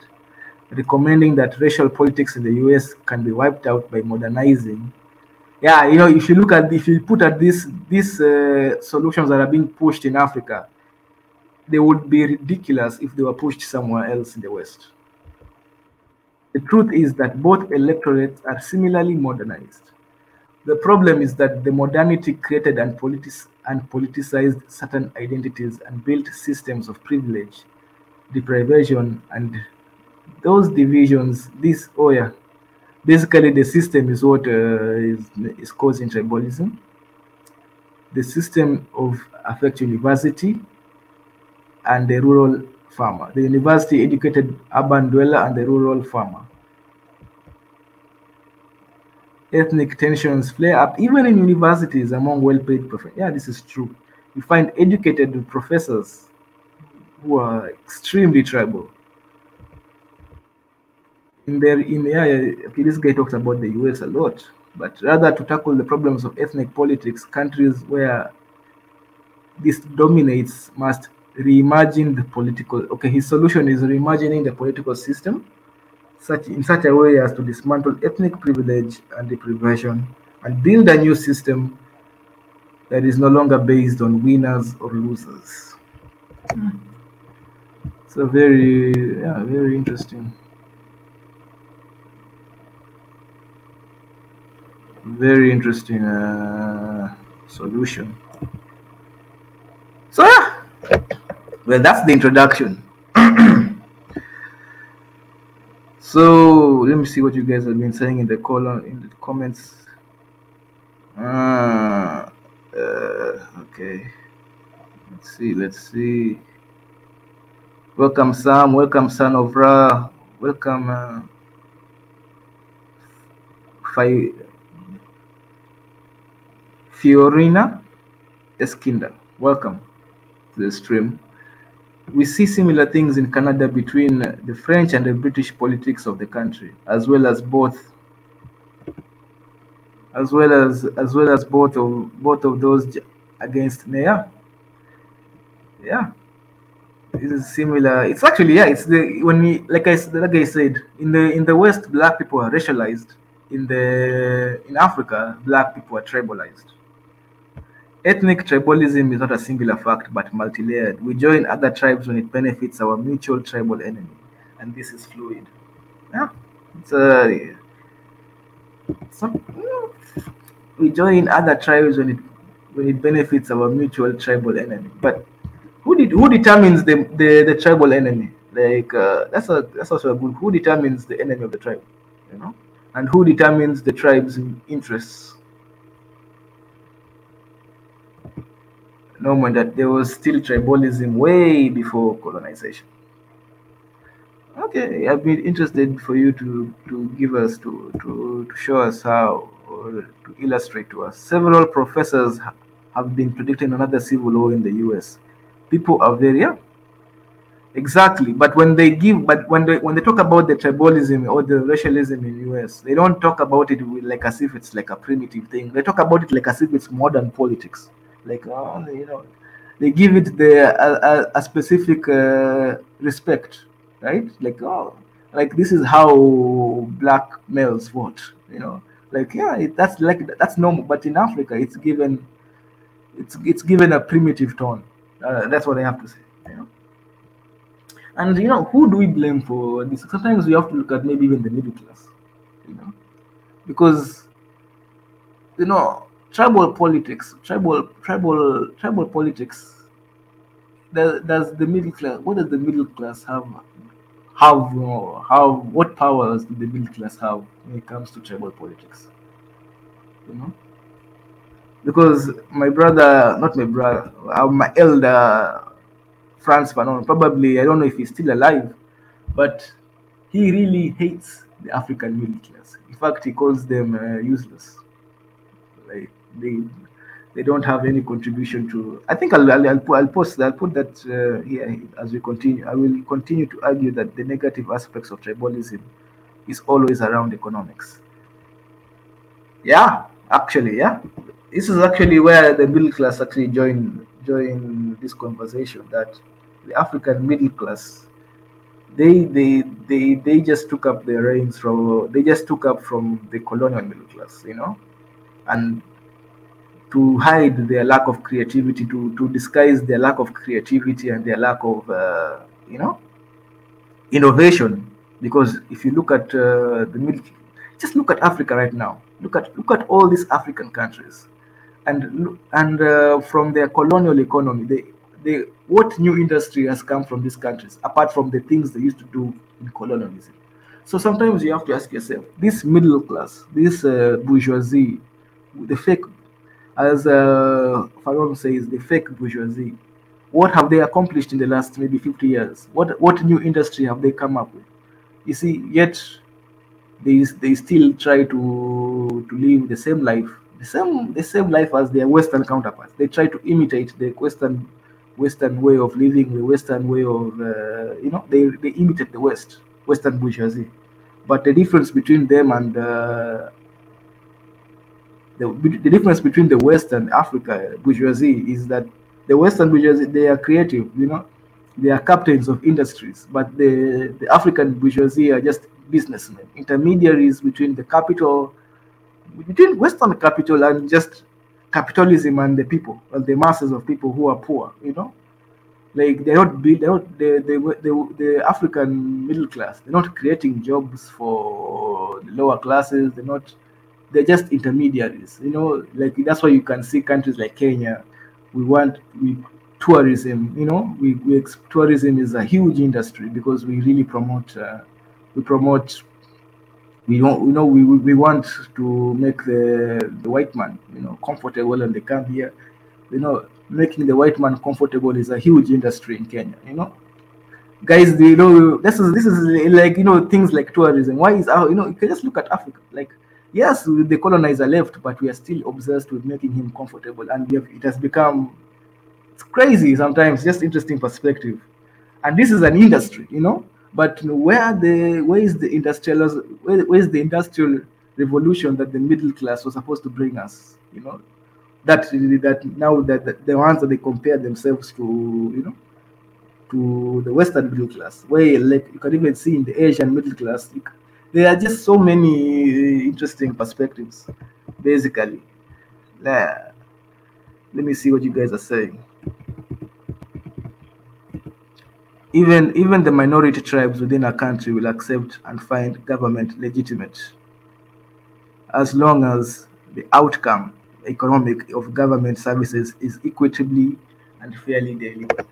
recommending that racial politics in the US can be wiped out by modernizing. Yeah, if you put at these solutions that are being pushed in Africa, they would be ridiculous if they were pushed somewhere else in the West. The truth is that both electorates are similarly modernized. The problem is that the modernity created and politicized certain identities and built systems of privilege, deprivation, and those divisions, Basically, the system is what is causing tribalism. The system of affect university and the rural farmer. The university educated urban dweller and the rural farmer. Ethnic tensions flare up even in universities among well-paid professors. Yeah, this is true. You find educated professors who are extremely tribal. Okay, this guy talks about the US a lot, but rather to tackle the problems of ethnic politics, countries where this dominates must reimagine the political. Okay, his solution is reimagining the political system in such a way as to dismantle ethnic privilege and deprivation and build a new system that is no longer based on winners or losers. So very interesting. Very interesting solution. So yeah, well, that's the introduction. So let me see what you guys have been saying in the comments. Okay, let's see. Welcome Sam, welcome Son of Ra, welcome Fiorina Eskinda, welcome to the stream. We see similar things in Canada between the French and the British politics of the country, as well as both of those against Nea. Yeah, it is similar. It's actually it's the like I said, in the West, black people are racialized. In Africa, black people are tribalized. Ethnic tribalism is not a singular fact, but multi-layered. We join other tribes when it benefits our mutual tribal enemy, and this is fluid. Yeah, we join other tribes when it benefits our mutual tribal enemy. But who determines the tribal enemy? Like that's also a good. Who determines the enemy of the tribe? You know, and who determines the tribe's interests? Knowing that there was still tribalism way before colonization. Okay, I've been interested for you to give us to show us how, or to illustrate to us. Several professors have been predicting another civil war in the US. People are very exactly, but when they talk about the tribalism or the racialism in US, they don't talk about it like as if it's like a primitive thing. They talk about it like as if it's modern politics. Like they give it a specific respect, right? Like this is how black males vote, like that's normal. But in Africa, it's given a primitive tone. That's what I have to say. And who do we blame for this? Sometimes we have to look at maybe even the middle class, because tribal politics. Does the middle class? What does the middle class have? What powers do the middle class have when it comes to tribal politics? Because my elder Franz Fanon, probably, I don't know if he's still alive, but he really hates the African middle class. In fact, he calls them useless. Like they don't have any contribution to. I think I'll put that here as we continue. I will continue to argue that the negative aspects of tribalism is always around economics. Yeah, actually, yeah. This is actually where the middle class actually join this conversation, that the African middle class, they just took up the reins from the colonial middle class, and to hide their lack of creativity, to disguise their lack of creativity and their lack of innovation. Because if you look at just look at Africa right now. Look at all these African countries, and from their colonial economy, what new industry has come from these countries apart from the things they used to do in colonialism? So sometimes you have to ask yourself, this middle class, this bourgeoisie, the fake, as Faron says, the fake bourgeoisie, what have they accomplished in the last maybe 50 years? What new industry have they come up with? You see, yet they still try to live the same life, the same life as their Western counterparts. They try to imitate the Western way of living, the Western way of they imitate the Western bourgeoisie. But the difference between them and the difference between the West and Africa bourgeoisie is that the Western bourgeoisie, they are creative, they are captains of industries, but the African bourgeoisie are just businessmen, intermediaries between the capital, between Western capital and just capitalism and the people, and the masses of people who are poor, like they're not the African middle class. They're not creating jobs for the lower classes. They're just intermediaries. Like that's why you can see countries like Kenya. Tourism. Tourism is a huge industry because we really promote. We promote. We don't. We want to make the white man comfortable when they come here. Making the white man comfortable is a huge industry in Kenya. Guys, this is like things like tourism. Why is you can just look at Africa. Like, yes, the colonizer left, but we are still obsessed with making him comfortable, and it has become, it's crazy sometimes. Just interesting perspective, and this is an industry, But where is the industrial revolution that the middle class was supposed to bring us? That now that the ones that they compare themselves to, to the Western middle class, where like you can even see in the Asian middle class, there are just so many interesting perspectives. Basically, let me see what you guys are saying. Even the minority tribes within a country will accept and find government legitimate as long as the outcome economic of government services is equitably and fairly delivered.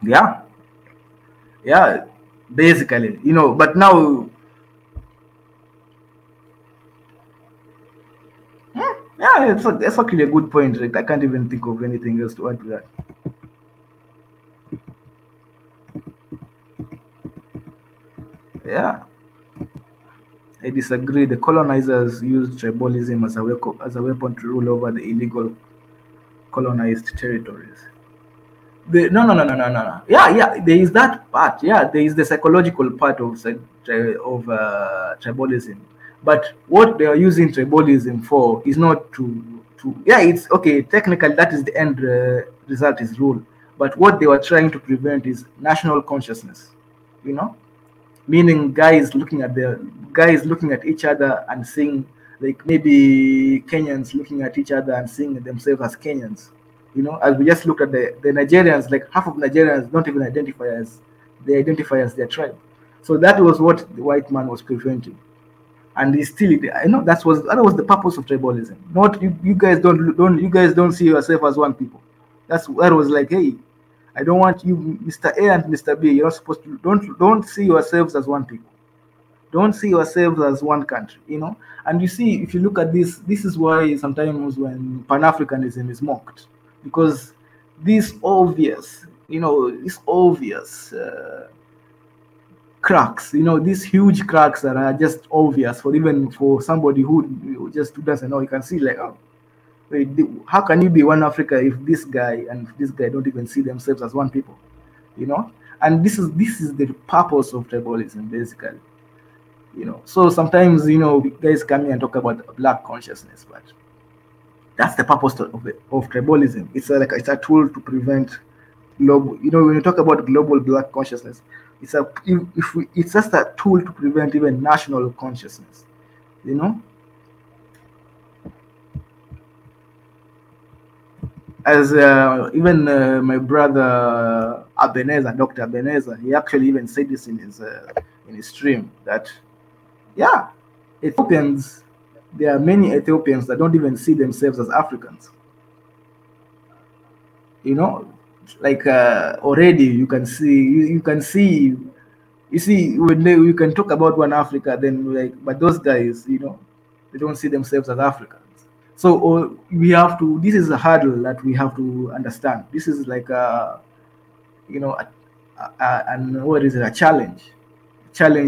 Yeah, basically, but now, yeah, it's actually a good point. Like, I can't even think of anything else to add to that. Yeah, I disagree. The colonizers used tribalism as a weapon to rule over the illegal colonized territories. No. Yeah. There is that part. Yeah, there is the psychological part of tribalism. But what they are using tribalism for is not to. Yeah, it's okay. Technically, that is the end result is rule. But what they were trying to prevent is national consciousness. Meaning guys looking at each other and seeing, like, maybe Kenyans looking at each other and seeing themselves as Kenyans. As we just looked at the Nigerians, like half of Nigerians don't even identify as their tribe. So that was what the white man was preventing, and he still, that was the purpose of tribalism. Not you guys don't see yourself as one people. That was like, hey, I don't want you, Mr. A and Mr. B. You're not supposed to don't see yourselves as one people. Don't see yourselves as one country. And you see, if you look at this is why sometimes when Pan-Africanism is mocked, because these obvious cracks, these huge cracks that are just obvious for somebody who just doesn't know. You can see, like, oh, wait, how can you be one Africa if this guy and this guy don't even see themselves as one people? And this is the purpose of tribalism, basically. So sometimes guys come here and talk about black consciousness, but that's the purpose of tribalism. It's a tool to prevent global. When you talk about global black consciousness, it's just a tool to prevent even national consciousness. As even my brother Dr. Ebenezer, he actually even said this in his stream that, yeah, Ethiopians, there are many Ethiopians that don't even see themselves as Africans. Like already you can see You see, when we can talk about one Africa, then like, but those guys, you know, they don't see themselves as Africans. So we have to. This is a hurdle that we have to understand. This is like a, you know, and what is it? A challenge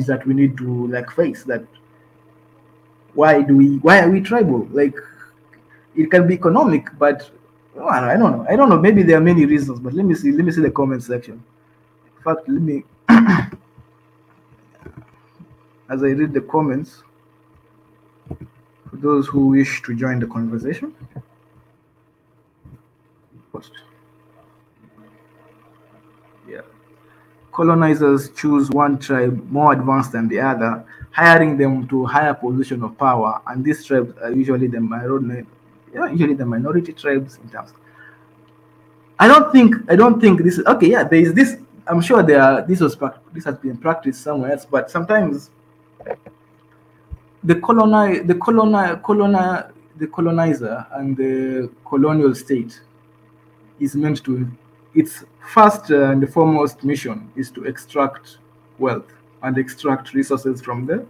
that we need to like face. That why are we tribal? Like, it can be economic, but oh, I don't know. I don't know. Maybe there are many reasons, but let me see. Let me see the comment section. In fact, let me. As I read the comments, for those who wish to join the conversation, post. Yeah. Colonizers choose one tribe more advanced than the other, hiring them to a higher position of power, and these tribes are usually the minority tribes in terms. I don't think this is okay. Yeah, there is this. I'm sure this has been practiced somewhere else, but sometimes the colonizer and the colonial state is meant to, its first and foremost mission is to extract wealth and extract resources from here.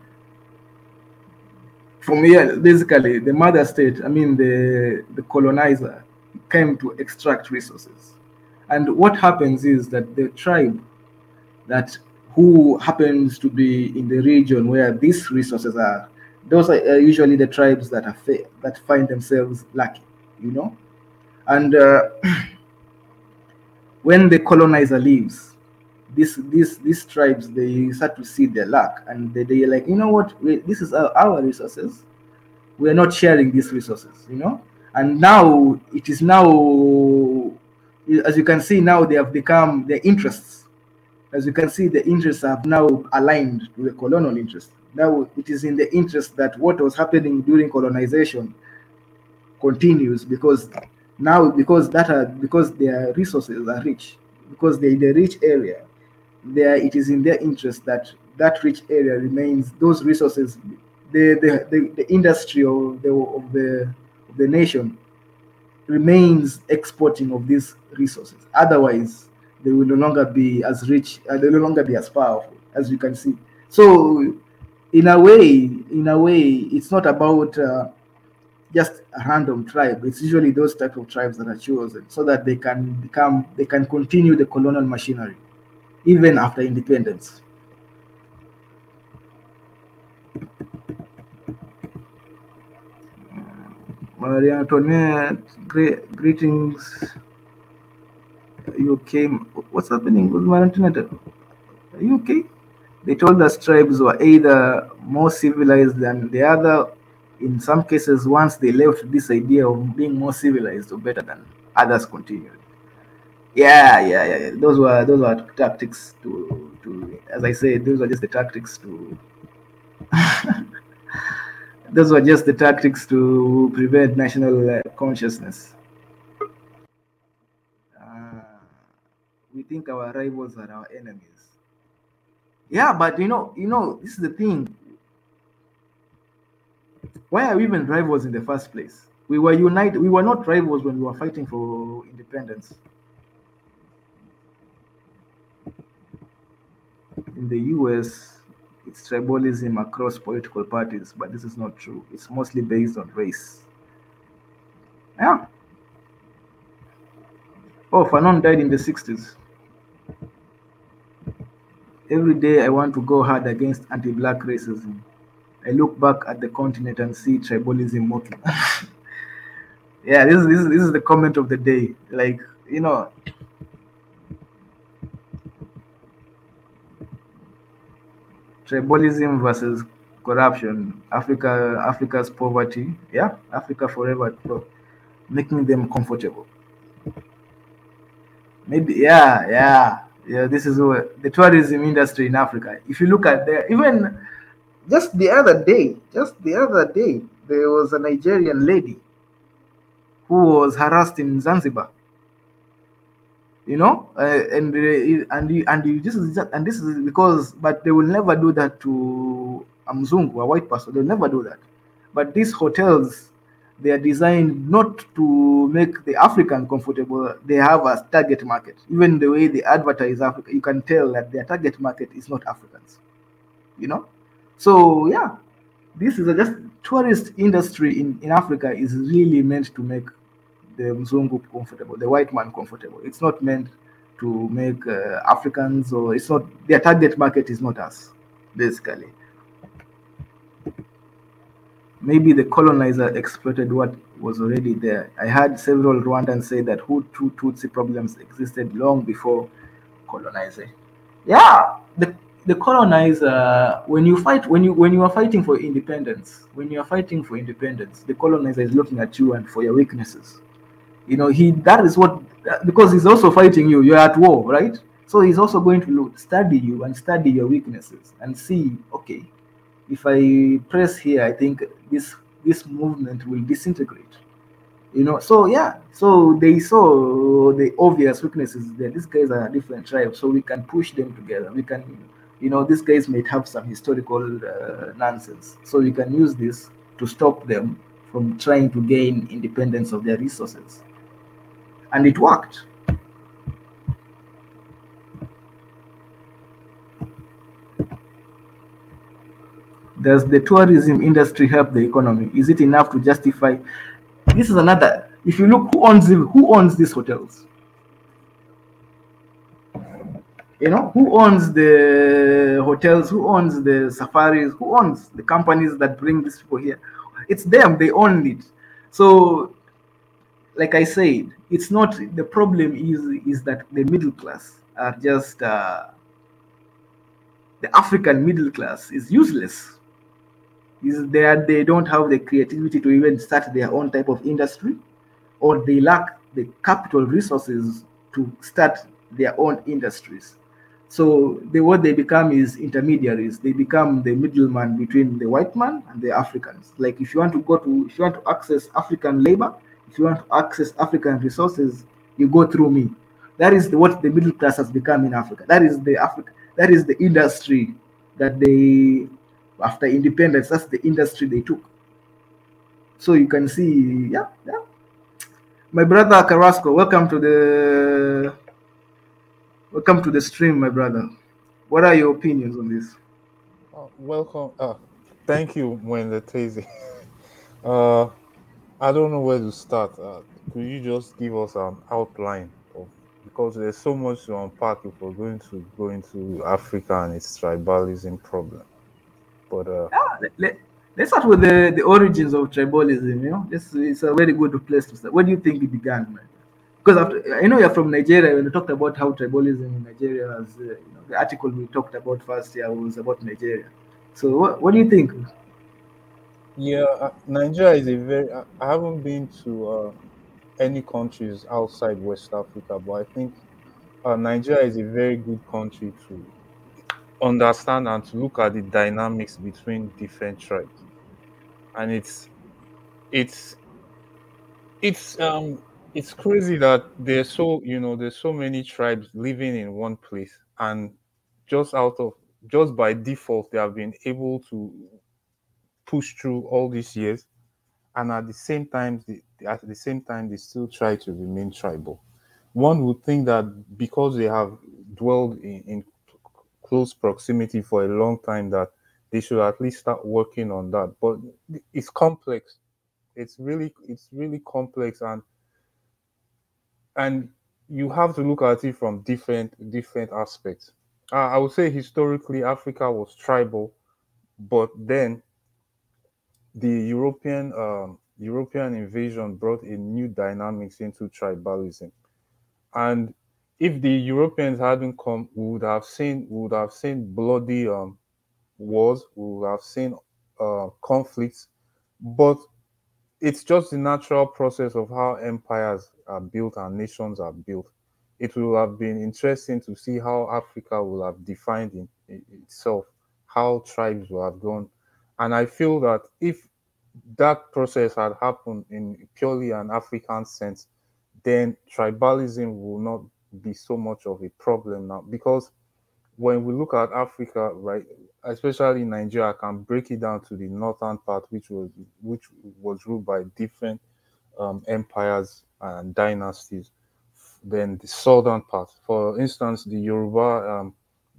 Basically, the mother state, I mean the colonizer, came to extract resources. And what happens is that the tribe who happens to be in the region where these resources are, those are usually the tribes that find themselves lucky, you know. And when the colonizer leaves, these tribes, they start to see their luck, and they're like, you know what, this is our resources. We are not sharing these resources, you know. And now it is now, as you can see, now they have become their interests. As you can see, the interests have now aligned to the colonial interest. Now it is in the interest that what was happening during colonization continues, because now because their resources are rich, because they're in the rich area, it is in their interest that rich area remains. Those resources, the industry of the nation remains exporting of these resources. Otherwise, they will no longer be as rich, they will no longer be as powerful, as you can see. So in a way, it's not about just a random tribe. It's usually those type of tribes that are chosen so that they can continue the colonial machinery even after independence. Maria Antoinette, greetings. You came. What's happening with Maria Antoinette? Are you okay? They told us tribes were either more civilized than the other. In some cases, once they left this idea of being more civilized or better than others, continued. Yeah. Those were tactics to, as I said, those were just the tactics to. Those were just the tactics to prevent national consciousness. We think our rivals are our enemies. Yeah, but you know, this is the thing. Why are we even rivals in the first place? We were united. We were not rivals when we were fighting for independence. In the US, it's tribalism across political parties, but this is not true. It's mostly based on race. Yeah. Oh, Fanon died in the 60s. Every day I want to go hard against anti-black racism. I look back at the continent and see tribalism mocking. Yeah, this is the comment of the day. Like, you know, tribalism versus corruption, Africa's poverty. Yeah, Africa forever, making them comfortable. Maybe, yeah. This is the tourism industry in Africa. If you look at even just the other day, there was a Nigerian lady who was harassed in Zanzibar. You know, this is because, but they will never do that to a Mzungu, a white person. They'll never do that. But these hotels They are designed not to make the African comfortable. They have a target market. Even the way they advertise Africa, you can tell that their target market is not Africans. You know, so yeah, this is a just tourist industry in Africa is really meant to make the Mzungu comfortable, the white man comfortable. It's not meant to make Africans, or it's not their target market is not us, basically. Maybe the colonizer exploited what was already there. I heard several Rwandans say that Hutu Tutsi problems existed long before colonizing. Yeah, the colonizer, when you fight, when you are fighting for independence, when you are fighting for independence, the colonizer is looking at you and for your weaknesses. You know, that is what, because he's also fighting you. You're at war, right? So he's also going to study you and study your weaknesses and see, okay, if I press here, I think this movement will disintegrate. You know, so yeah, so they saw the obvious weaknesses there. These guys are different tribes, so we can push them together. We can, you know, these guys might have some historical nonsense, so we can use this to stop them from trying to gain independence of their resources. And it worked. Does the tourism industry help the economy? Is it enough to justify? This is another. If you look, who owns these hotels? You know, who owns the hotels? Who owns the safaris? Who owns the companies that bring these people here? It's them. They own it. So, like I said, it's not the problem. Is that the middle class are just the African middle class is useless. Is that they don't have the creativity to even start their own type of industry, or they lack the capital resources to start their own industries. So what they become is intermediaries. They become the middleman between the white man and the Africans. Like if you want to access African labor, if you want to access African resources, you go through me. That is what the middle class has become in Africa. That is the industry that they, after independence, that's the industry they took. So you can see, yeah. My brother Carrasco, welcome to the stream, my brother. What are your opinions on this? Welcome. Thank you, Mwende Tezi. I don't know where to start. Could you just give us an outline of, because there's so much to unpack if we're going to go into Africa and its tribalism problem. But let's start with the origins of tribalism. You know, it's a very good place to start. Where do you think it began, man? Because I know you're from Nigeria. When we talked about how tribalism in Nigeria has, the article we talked about first year was about Nigeria. So what do you think? yeah, Nigeria is a very. I haven't been to any countries outside West Africa, but I think Nigeria is a very good country to understand and to look at the dynamics between different tribes, and it's it's um it's crazy that there's so many tribes living in one place, and just out of just by default they have been able to push through all these years, and at the same time they still try to remain tribal. One would think that because they have dwelled in close proximity for a long time, that they should at least start working on that, but it's complex. It's really complex, and you have to look at it from different aspects. I would say historically Africa was tribal, but then the European invasion brought a new dynamics into tribalism. And if the Europeans hadn't come, we would have seen bloody wars, we would have seen conflicts. But it's just the natural process of how empires are built and nations are built. It will have been interesting to see how Africa will have defined in itself, how tribes will have gone. And I feel that if that process had happened in purely an African sense, then tribalism will not be so much of a problem now. Because when we look at Africa, right, especially Nigeria, can break it down to the northern part, which was ruled by different empires and dynasties. Then the southern part, for instance, the Yoruba,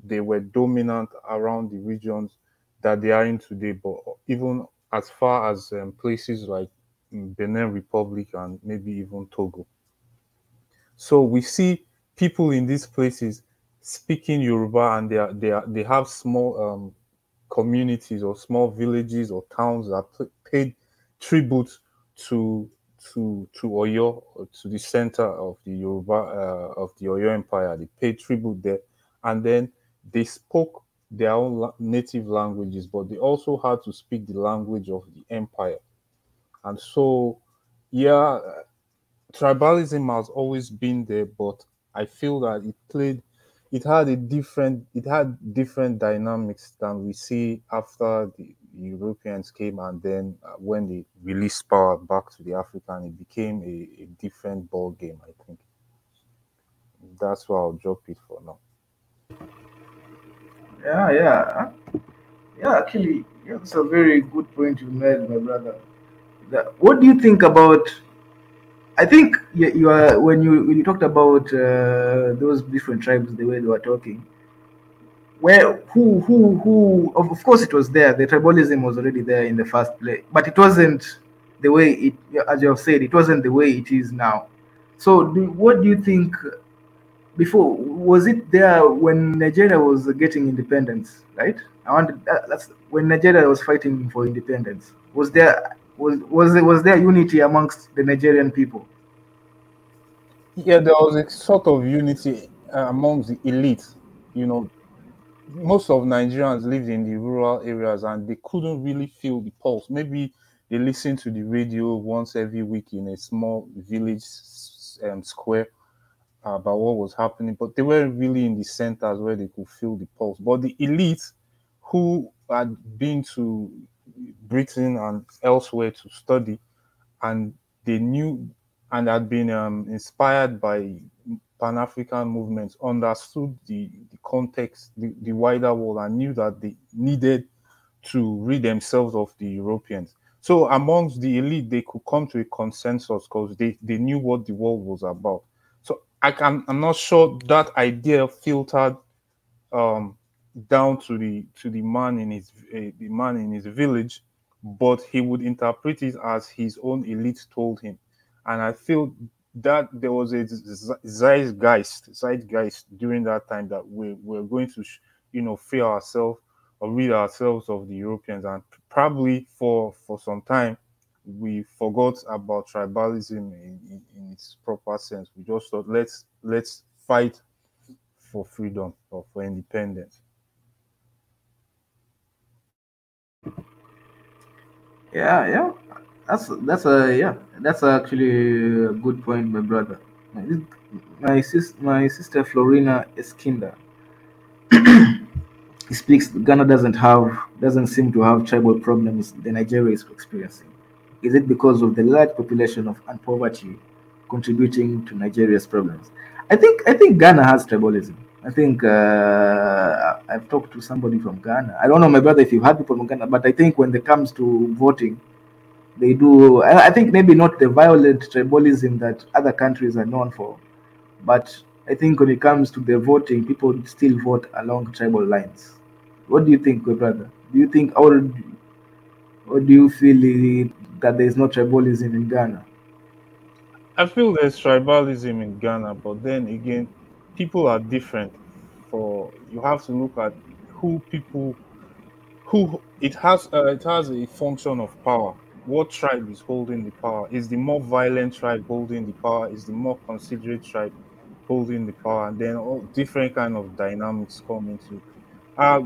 they were dominant around the regions that they are in today, but even as far as places like Benin Republic and maybe even Togo. So we see people in these places speaking Yoruba, and they have small communities or small villages or towns that paid tribute to to Oyo, or to the center of the Yoruba of the Oyo Empire. They paid tribute there, and then they spoke their own native languages, but they also had to speak the language of the empire. And so, yeah, tribalism has always been there, but I feel that it had different dynamics than we see after the Europeans came, and then when they released power back to the African, it became a different ball game. I think that's why I'll drop it for now. Yeah, yeah, yeah. Actually, yeah, that's a very good point you made, my brother. What do you think about? I think you are when you talked about those different tribes, the way they were talking. Where of course it was there. The tribalism was already there in the first place, but it wasn't the way it, as you have said, it wasn't the way it is now. So, what do you think? Before, was it there when Nigeria was getting independence, right? I want that's when Nigeria was fighting for independence. Was there unity amongst the Nigerian people? Yeah, there was a sort of unity amongst the elite. You know, most of Nigerians lived in the rural areas and they couldn't really feel the pulse. Maybe they listened to the radio once every week in a small village square about what was happening, but they weren't really in the centers where they could feel the pulse. But the elite who had been to Britain and elsewhere to study, and they knew and had been inspired by Pan African movements, understood the context, the wider world, and knew that they needed to rid themselves of the Europeans. So, amongst the elite, they could come to a consensus because they knew what the world was about. So, I'm not sure that idea filtered um, down to the man in his village, but he would interpret it as his own elite told him, and I feel that there was a zeitgeist during that time that we're going to free ourselves or rid ourselves of the Europeans, and probably for some time we forgot about tribalism in its proper sense. We just thought let's fight for freedom or for independence. Yeah, yeah. That's actually a good point, my brother. My sister Florina Eskinda, he speaks. Ghana doesn't seem to have tribal problems the Nigeria is experiencing. Is it because of the large population and poverty contributing to Nigeria's problems? I think Ghana has tribalism. I think I've talked to somebody from Ghana. I don't know, my brother, if you've had people from Ghana, but I think when it comes to voting, they do. I think maybe not the violent tribalism that other countries are known for, but I think when it comes to the voting, people still vote along tribal lines. What do you think, my brother? Do you think, or do you feel that there is no tribalism in Ghana? I feel there's tribalism in Ghana, but then again, people are different. For you have to look at who people who it has a function of power. What tribe is holding the power? Is the more violent tribe holding the power? Is the more considerate tribe holding the power? And then all different kind of dynamics come into.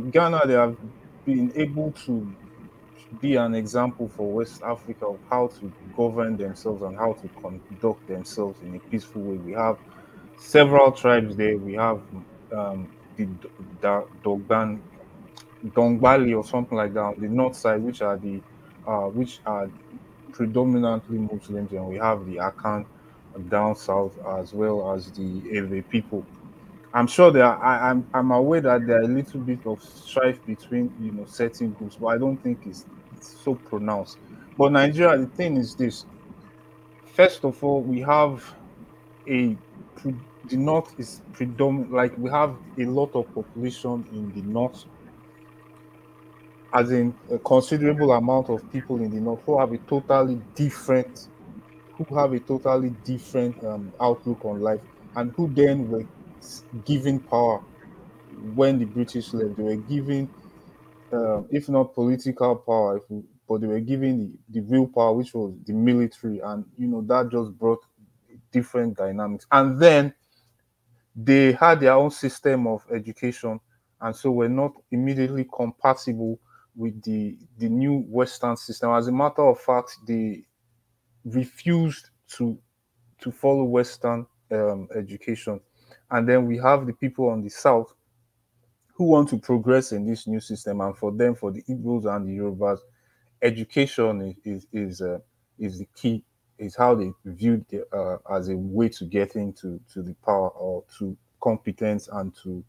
Ghana, they have been able to be an example for West Africa of how to govern themselves and how to conduct themselves in a peaceful way. We have several tribes there. We have the Dogban, Dongbali or something like that on the north side, which are predominantly Muslims, and we have the Akan down south as well as the Ewe people. I'm sure I'm aware that there are a little bit of strife between certain groups, but I don't think it's so pronounced. But Nigeria, the thing is this: first of all, we have a the north is predominant. Like we have a lot of population in the north, as in a considerable amount of people in the north who have a totally different outlook on life, and who then were given power when the British left. They were given, if not political power, but they were given the real power, which was the military, and that just brought different dynamics. And then they had their own system of education, and so were not immediately compatible with the new Western system. As a matter of fact, they refused to follow Western education. And then we have the people on the south who want to progress in this new system, and for them, for the Igbos and the Yorubas, education is the key. Is how they viewed as a way to get into the power, or to competence, and to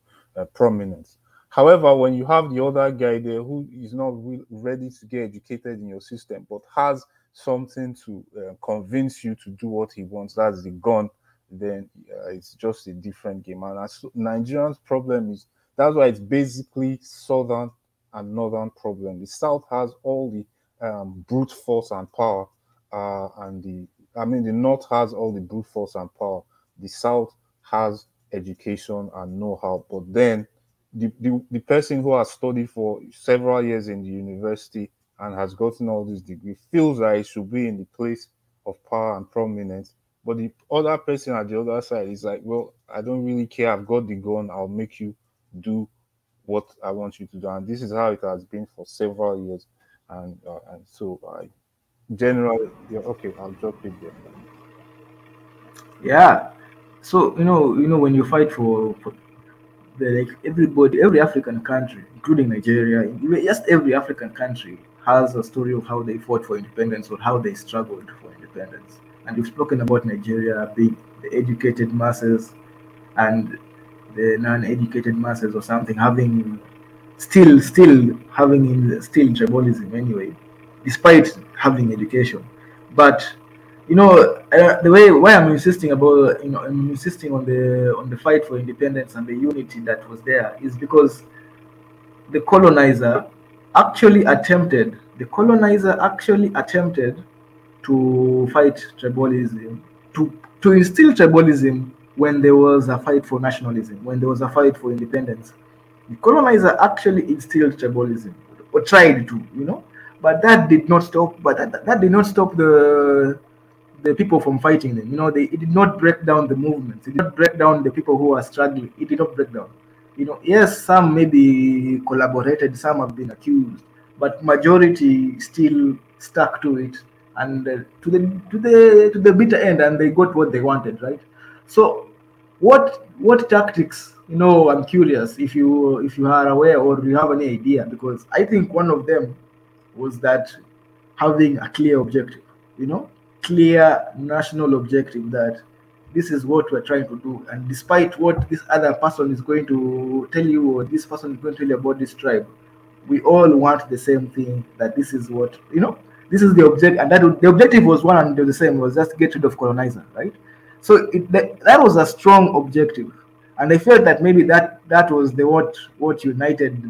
prominence. However, when you have the other guy there who is not ready to get educated in your system, but has something to convince you to do what he wants, that's the gun, then it's just a different game. And Nigerians' problem is, that's why it's basically southern and northern problem. The south has all the brute force and power, the north has all the brute force and power. The south has education and know-how, but then the person who has studied for several years in the university and has gotten all this degree feels like he should be in the place of power and prominence. But the other person at the other side is like, well, I don't really care. I've got the gun. I'll make you do what I want you to do. And this is how it has been for several years. And so I generally, yeah, okay, I'll drop it there. Yeah. So when you fight for like everybody, every African country, including Nigeria, just every African country has a story of how they fought for independence or how they struggled for independence. And you've spoken about Nigeria being the educated masses and the non-educated masses or something having still tribalism anyway, despite having education. But the way why I'm insisting about I'm insisting on the fight for independence and the unity that was there is because the colonizer actually attempted to fight tribalism, to instill tribalism when there was a fight for nationalism, when there was a fight for independence. The colonizer actually instilled tribalism, or tried to, but that did not stop. But that did not stop the people from fighting them. It did not break down the movement. It did not break down the people who are struggling. It did not break down. Yes, some maybe collaborated, some have been accused, but majority still stuck to it, and to the bitter end, and they got what they wanted, right? So, what tactics? I'm curious if you are aware or you have any idea, because I think one of them was that having a clear objective, clear national objective, that this is what we're trying to do, and despite what this other person is going to tell you, or this person is going to tell you about this tribe, we all want the same thing, that this is what this is the object, and the objective was one and the same, was just get rid of colonizer, right? So that was a strong objective, and I felt that maybe that was what united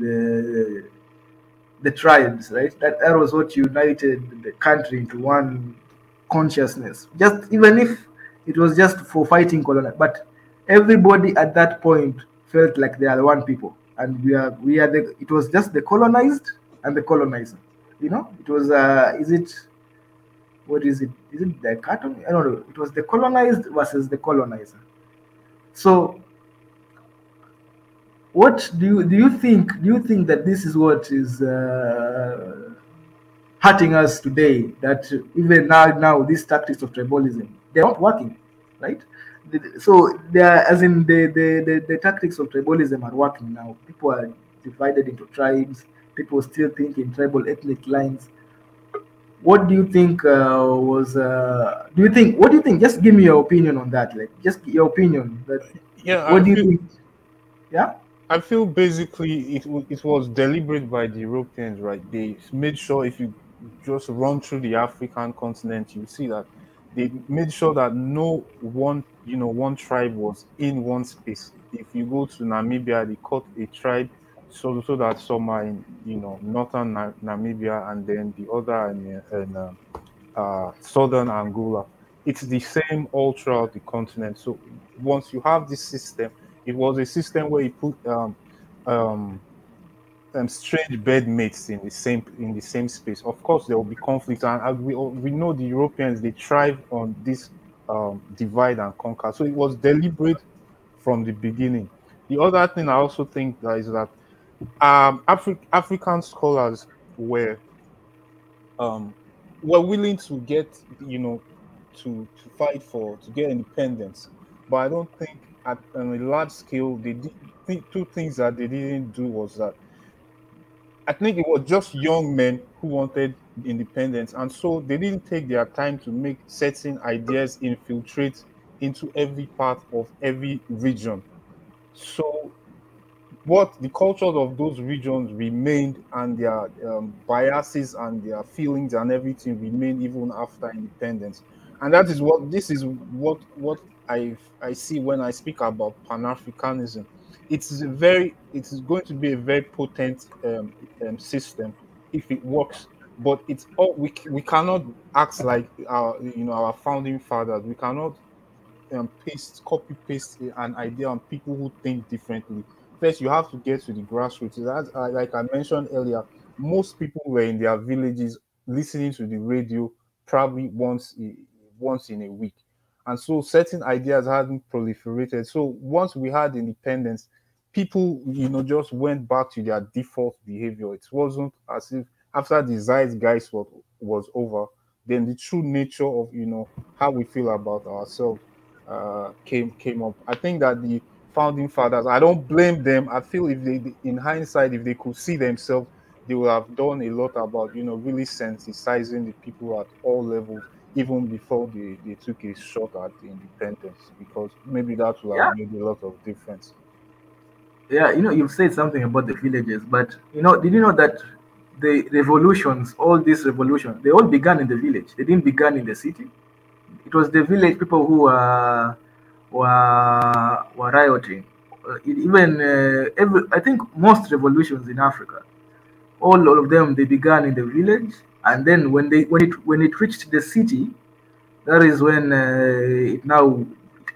the tribes, right? That was what united the country into one consciousness. Just even if it was just for fighting colonial, but everybody at that point felt like they are one people, and we are it was just the colonized and the colonizer. It was what is it? Is it the carton? I don't know. It was the colonized versus the colonizer. So what do you think? Do you think that this is what is hurting us today? That even now these tactics of tribalism, they're not working, right? So they are, as in the tactics of tribalism are working now. People are divided into tribes. People still think in tribal ethnic lines. What do you think was? Do you think? What do you think? Just give me your opinion on that. Like, just your opinion. That Yeah, what do you think? Yeah. I feel basically it was deliberate by the Europeans, right? They made sure if you just run through the African continent, you see that they made sure that no one, one tribe was in one space. If you go to Namibia, they cut a tribe so that some are in, northern Namibia, and then the other in southern Angola. It's the same all throughout the continent. So once you have this system, it was a system where you put um, strange bedmates in the same space. Of course, there will be conflict, and we know the Europeans, they thrive on this divide and conquer. So it was deliberate from the beginning. The other thing I also think that is that African scholars were um, were willing to get, to fight to get independence, but I don't think at on a large scale they did. Two things that they didn't do was that I think it was just young men who wanted independence, and so they didn't take their time to make certain ideas infiltrate into every part of every region. So what the cultures of those regions remained, and their biases and their feelings and everything remained even after independence. And that is what I see when I speak about Pan-Africanism. It is going to be a very potent system if it works, but it's all we cannot act like our founding fathers. We cannot copy paste an idea on people who think differently. First, you have to get to the grassroots. Like I mentioned earlier, most people were in their villages listening to the radio probably once in a week, and so certain ideas hadn't proliferated. So once we had independence, people just went back to their default behavior. It wasn't as if after the zeitgeist was over, then the true nature of how we feel about ourselves came up. I think that the founding fathers, I don't blame them. I feel if in hindsight, if they could see themselves, they would have done a lot about really sensitizing the people at all levels, even before they took a shot at the independence, because maybe that would have Yeah. made a lot of difference. Yeah, you've said something about the villages, but did you know that the revolutions, all these revolutions, they all began in the village. They didn't begin in the city. It was the village people who were rioting. Even I think most revolutions in Africa, all of them, they began in the village, and then when it reached the city, that is when it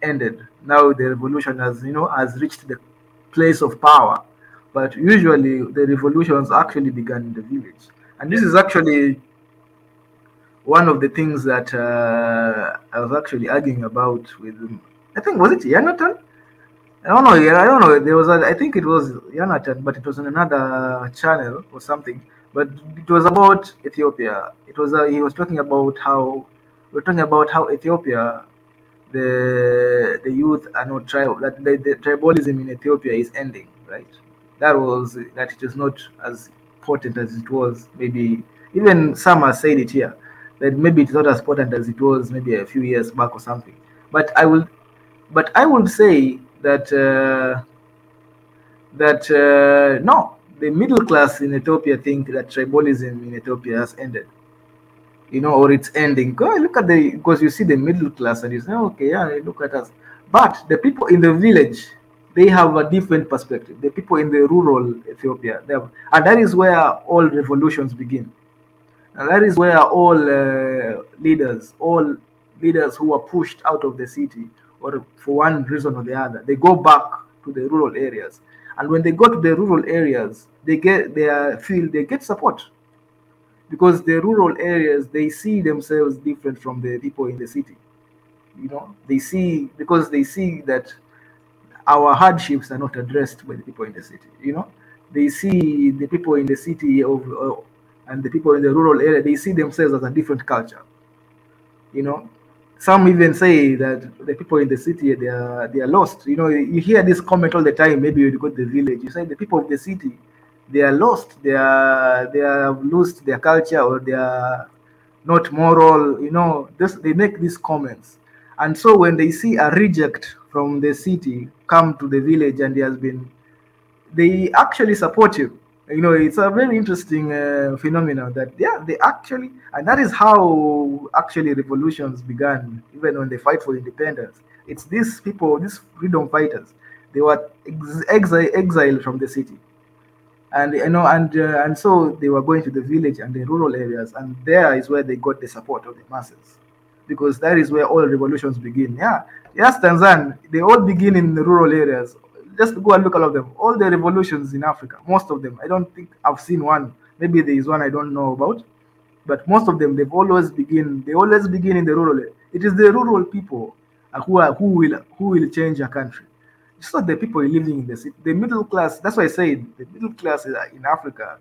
ended. Now the revolution has reached the place of power, but usually the revolutions actually began in the village, and this is actually one of the things that I was actually arguing about with, I think, was it Yanatan? I don't know. Yeah, I don't know. I think it was Yanatan, but it was on another channel or something. But it was about Ethiopia. He was talking about how Ethiopia, the youth are not tribal. That the tribalism in Ethiopia is ending, right? That it is not as potent as it was. Maybe even some have said it here that maybe it's not as potent as it was maybe a few years back or something. But I would say that no, the middle class in Ethiopia think that tribalism in Ethiopia has ended, or it's ending. Go look at because you see the middle class and you say, okay, yeah, look at us. But the people in the village, they have a different perspective. The people in the rural Ethiopia, and that is where all revolutions begin. And that is where all leaders who are pushed out of the city, or for one reason or the other, they go back to the rural areas. And when they go to the rural areas, they get support, because the rural areas, they see themselves different from the people in the city. They see that our hardships are not addressed by the people in the city. They see the people in the city and the people in the rural area. They see themselves as a different culture. You know, some even say that the people in the city, they are lost. You hear this comment all the time. Maybe you go to the village, you say the people of the city, they are lost. They have lost their culture, or they are not moral. They make these comments, and so when they see a reject from the city come to the village, and they actually support you. It's a very interesting phenomenon that, yeah, they actually, and that is how actually revolutions began, even when they fight for independence. It's these people, these freedom fighters, they were exiled from the city, and and so they were going to the village and the rural areas, and there is where they got the support of the masses, because that is where all revolutions begin. Yeah, yes, Tanzania, they all begin in the rural areas. Just go and look at all of them. All the revolutions in Africa, most of them, I don't think I've seen one. Maybe there is one I don't know about, but most of them, they always begin in the rural area. It is the rural people who will change a country. It's not the people living in the city. The middle class. That's why I say the middle class in Africa are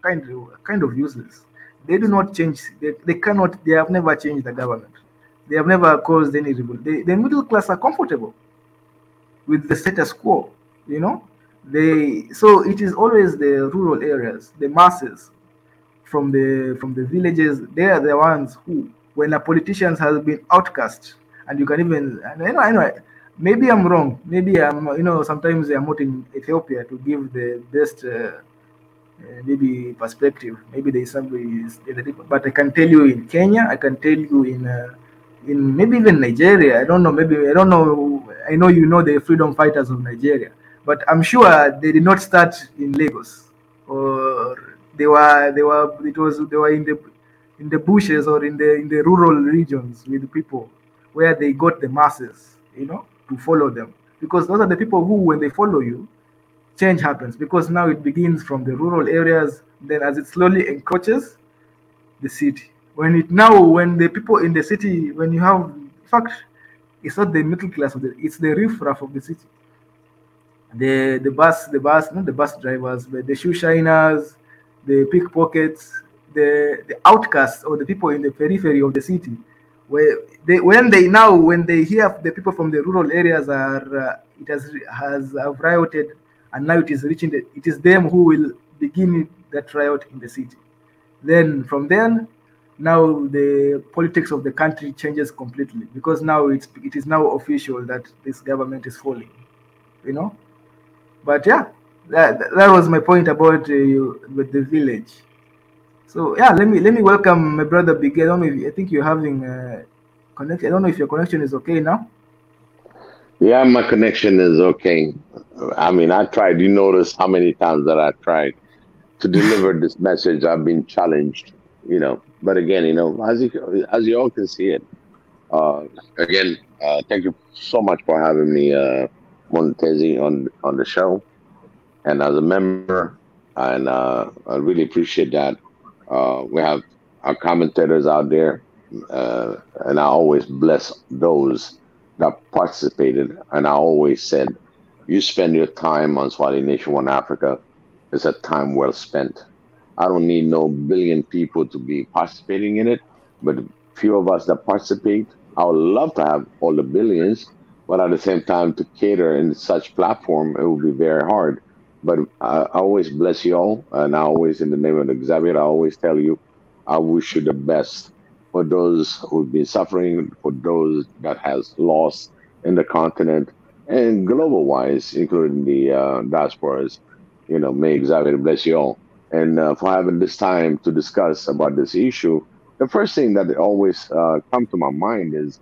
kind of useless. They do not change. They cannot. They have never changed the government. They have never caused any revolt. The middle class are comfortable with the status quo. So it is always the rural areas, the masses from the villages. They are the ones who, when a politician has been outcast, and you can even, and I know, maybe I'm wrong. Maybe sometimes I'm not in Ethiopia to give the best maybe perspective. Maybe there is somebody, but I can tell you in Kenya. I can tell you in maybe even Nigeria. I don't know. Maybe I don't know. I know the freedom fighters of Nigeria, but I'm sure they did not start in Lagos, or they were in the bushes, or in the rural regions with the people, where they got the masses, to follow them, because those are the people who, when they follow you, change happens, because now it begins from the rural areas, then as it slowly encroaches the city. When the people in the city, when you have, in fact, it's not the middle class it's the riffraff of the city. Not the bus drivers, but the shoe shiners, the pickpockets, the outcasts, or the people in the periphery of the city, where when they hear the people from the rural areas have rioted, and now it is them who will begin that riot in the city. Then from then, now the politics of the country changes completely, because now it is now official that this government is falling. you know but yeah, that was my point about with the village. So yeah, let me welcome my brother Big. I don't know if I think you're having connection. I don't know if your connection is okay now. Yeah, my connection is okay. I mean, I tried. You notice how many times that I tried to deliver this message. I've been challenged, But again, as you all can see it. Uh, Again, thank you so much for having me, Montezi, on the show, and as a member, and I really appreciate that. We have our commentators out there, uh, and I always bless those that participated. And I always said, you spend your time on Swahili Nation One Africa, it's a time well spent. I don't need no billion people to be participating in it, but few of us that participate, I would love to have all the billions, but at the same time, to cater in such platform, it will be very hard. But I always bless you all, and I always, in the name of Xavier, I always tell you, I wish you the best for those who've been suffering, for those that has lost in the continent and global wise, including the diasporas. May Xavier bless you all. And for having this time to discuss about this issue, the first thing that always come to my mind is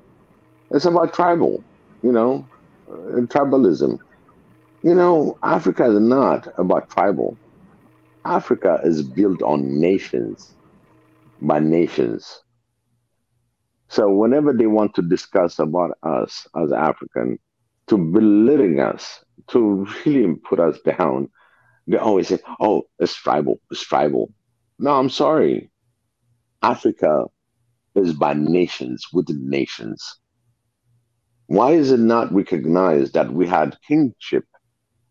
it's about tribal, and tribalism. Africa is not about tribal. Africa is built on nations, by nations. So whenever they want to discuss about us as African, to belittling us, to really put us down, they always say, "Oh, it's tribal. It's tribal." No, I'm sorry. Africa is by nations, within nations. Why is it not recognized that we had kingship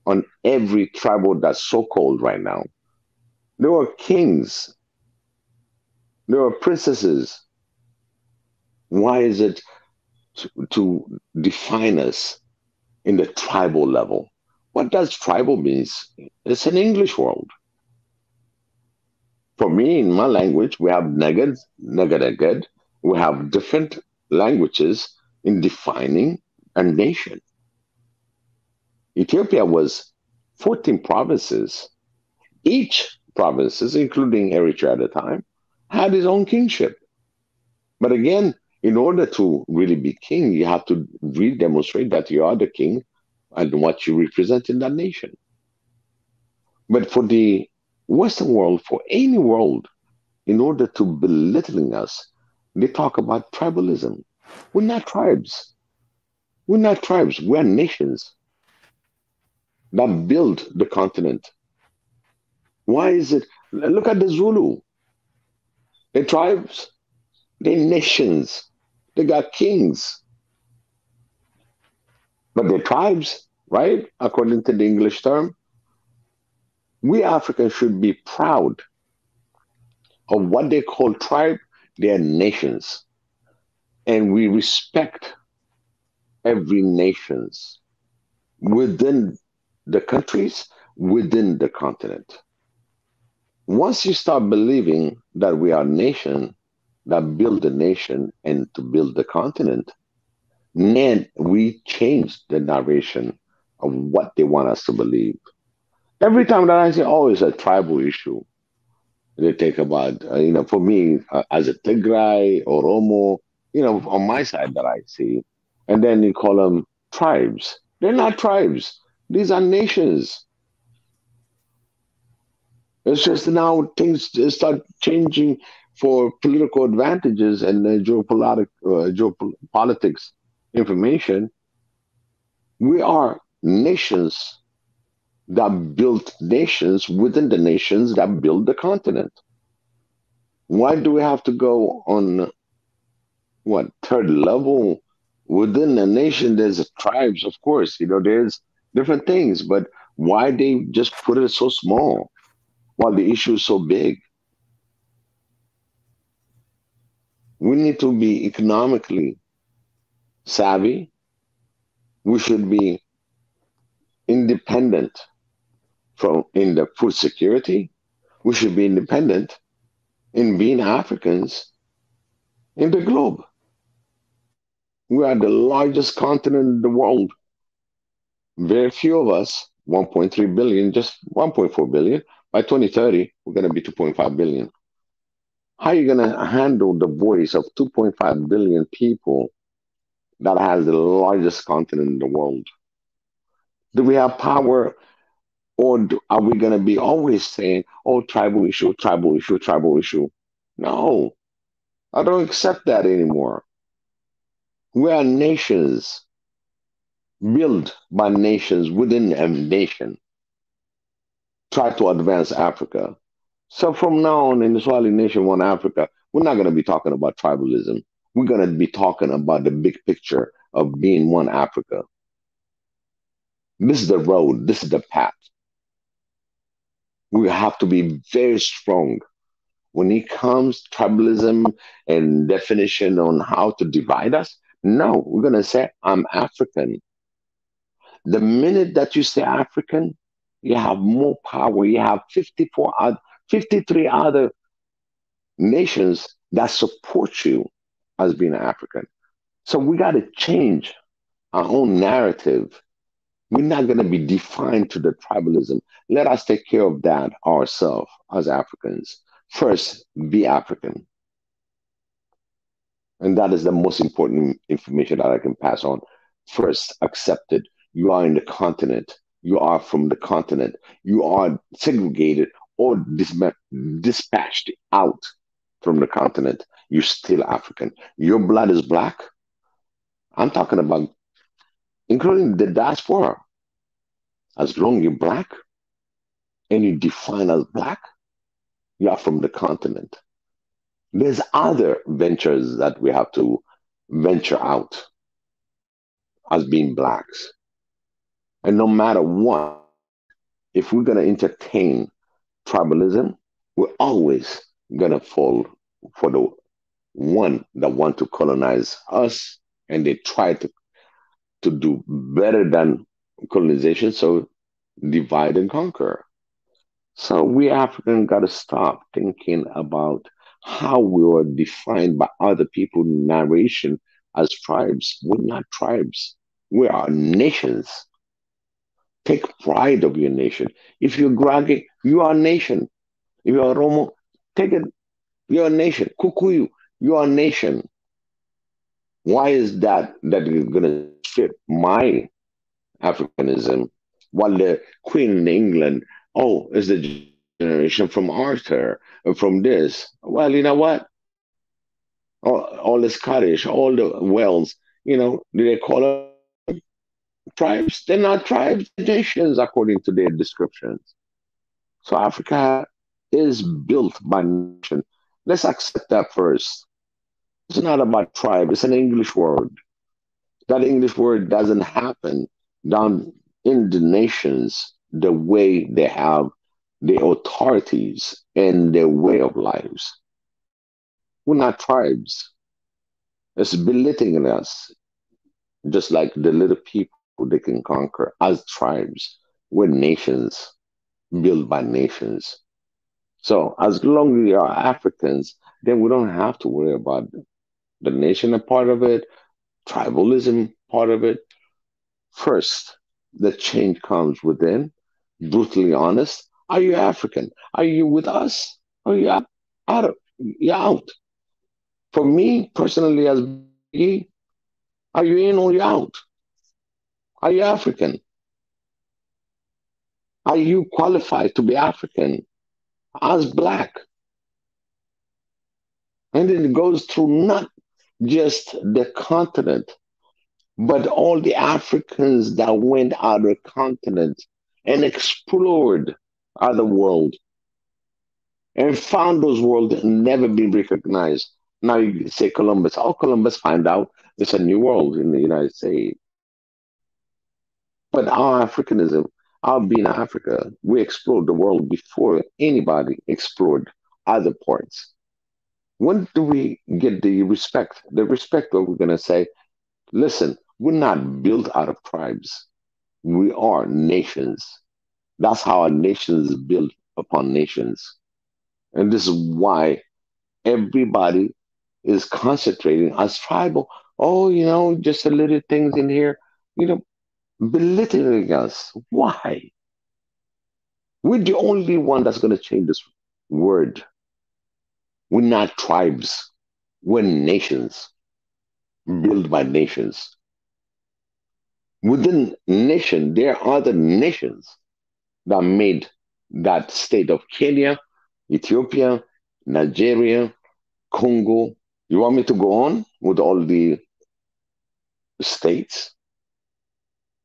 on every tribal that's so called right now? There were kings, there were princesses. Why is it to define us in the tribal level? What does tribal means? It's an English word. For me, in my language, we have neged, neged. We have different languages in defining a nation. Ethiopia was 14 provinces. Each provinces, including Eritrea at the time, had his own kingship. But again, in order to really be king, you have to really demonstrate that you are the king and what you represent in that nation. But for the Western world, for any world, in order to belittling us, they talk about tribalism. We're not tribes. We're not tribes. We're nations that build the continent. Why is it? Look at the Zulu. They're tribes. They're nations. They got kings. But they're tribes, right? According to the English term. We Africans should be proud of what they call tribe. They're nations. And we respect every nations within the countries, within the continent. Once you start believing that we are a nation that build the nation and to build the continent, then we change the narration of what they want us to believe. Every time that I say, oh, it's a tribal issue, they think about, for me, as a Tigray or Oromo, on my side that I see, and then you call them tribes. They're not tribes. These are nations. It's just now things start changing for political advantages and geopolitics information. We are nations that build nations within the nations that build the continent. Why do we have to go on what third level within a nation? There's tribes, of course. There's different things, but why they just put it so small while the issue is so big? We need to be economically savvy. We should be independent from in the food security. We should be independent in being Africans in the globe. We are the largest continent in the world. Very few of us, 1.3 billion, just 1.4 billion. By 2030, we're going to be 2.5 billion. How are you going to handle the voice of 2.5 billion people that has the largest continent in the world? Do we have power, or are we going to be always saying, oh, tribal issue, tribal issue, tribal issue? No, I don't accept that anymore. We are nations, built by nations within a nation, try to advance Africa. So from now on in the Swahili Nation One Africa, we're not going to be talking about tribalism. We're going to be talking about the big picture of being one Africa. This is the road. This is the path. We have to be very strong when it comes to tribalism and definition on how to divide us. No, we're going to say, I'm African. The minute that you say African, you have more power. You have 53 other nations that support you as being African. So we got to change our own narrative. We're not going to be defined to the tribalism. Let us take care of that ourselves as Africans. First, be African. And that is the most important information that I can pass on. First, accept it. You are in the continent. You are from the continent. You are segregated or dispatched out from the continent. You're still African. Your blood is black. I'm talking about including the diaspora. As long as you're black and you define as black, you are from the continent. There's other ventures that we have to venture out as being blacks. And no matter what, if we're going to entertain tribalism, we're always going to fall for the one that want to colonize us, and they try to do better than colonization, so divide and conquer. So we Africans got to stop thinking about how we were defined by other people's narration as tribes. We're not tribes. We are nations. Take pride of your nation. If you're Grage, you are a nation. If you're Romo, take it, you're a nation. Kukuyu, you are a nation. Why is that you're going to strip my Africanism while the Queen in England, oh, is the generation from Arthur, from this? Well, you know what? All the Scottish, all the Wales, do they call them tribes? They're not tribes, they're nations according to their descriptions. So Africa is built by nation. Let's accept that first. It's not about tribe, it's an English word. That English word doesn't happen down in the nations the way they have the authorities and their way of lives. We're not tribes. It's belittling us, just like the little people they can conquer as tribes. We're nations built by nations. So as long as we are Africans, then we don't have to worry about the nation a part of it, tribalism part of it. First, the change comes within. Brutally honest. Are you African? Are you with us? Are you out of? You're out. For me personally, as B, are you in or you out? Are you African? Are you qualified to be African as black? And then it goes through not just the continent, but all the Africans that went out of the continent and explored other world and found those worlds that never been recognized. Now you say Columbus. Oh, Columbus find out it's a new world in the United States. But our Africanism, our being Africa, we explored the world before anybody explored other parts. When do we get the respect? The respect where we're going to say, listen, we're not built out of tribes. We are nations. That's how a nation is built upon nations. And this is why everybody is concentrating as tribal. Oh, just a little things in here, belittling us. Why? We're the only one that's going to change this word. We're not tribes. We're nations, built by nations. Within nation, there are other nations that made that state of Kenya, Ethiopia, Nigeria, Congo. You want me to go on with all the states?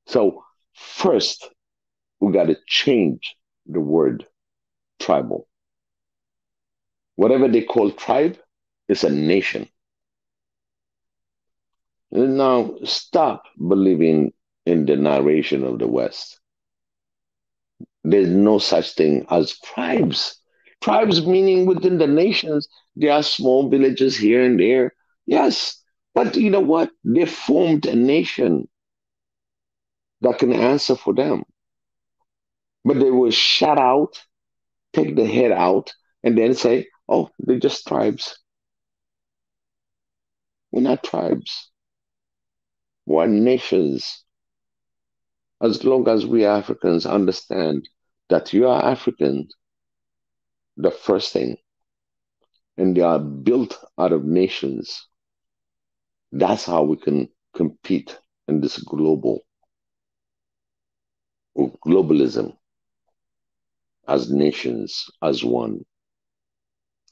So first, we got to change the word tribal. Whatever they call tribe is a nation. And now stop believing in the narration of the West. There's no such thing as tribes. Tribes meaning within the nations, there are small villages here and there. Yes, but you know what? They formed a nation that can answer for them. But they will shut out, take the head out, and then say, oh, they're just tribes. We're not tribes. We're nations. As long as we Africans understand that you are African, the first thing, and they are built out of nations, that's how we can compete in this globalism as nations, as one.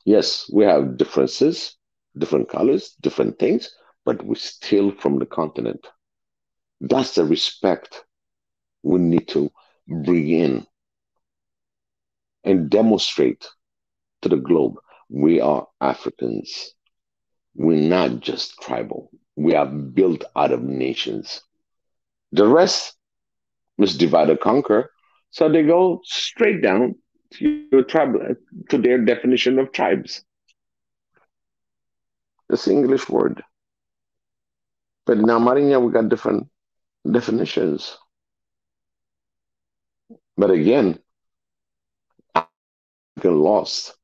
Yes, we have differences, different colors, different things, but we're still from the continent. That's the respect we need to bring in and demonstrate to the globe. We are Africans. We're not just tribal. We are built out of nations. The rest is divide and conquer. So they go straight down to their definition of tribes. It's an English word. But in Amarinya, we got different definitions. But again, Africa lost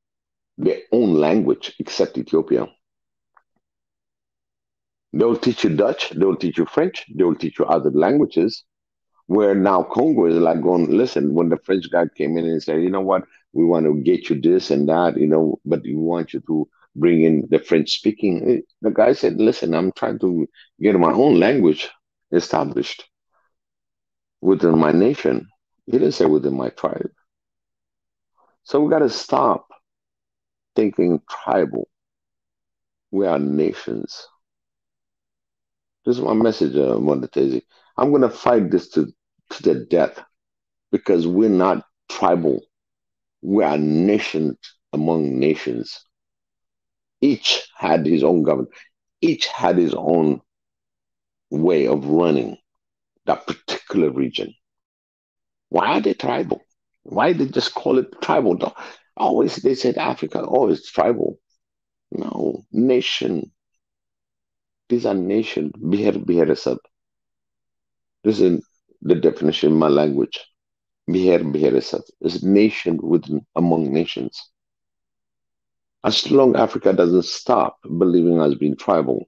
their own language except Ethiopia. They will teach you Dutch, they will teach you French, they will teach you other languages, Where now Congo is like going, listen, when the French guy came in and said, you know what, we want to get you this and that, but we want you to bring in the French speaking. The guy said, listen, I'm trying to get my own language established within my nation. He didn't say within my tribe. So we got to stop thinking tribal. We are nations. This is my message, Mondatezi. I'm going to fight this to the death because we're not tribal. We are nations among nations. Each had his own government. Each had his own way of running that particular region. Why are they tribal? Why they just call it tribal? No, always they said Africa, oh, it's tribal. No, nation. These are nations. Biher sab. This is the definition in my language. Biher sab. It's nation within among nations. As long Africa doesn't stop believing us being tribal,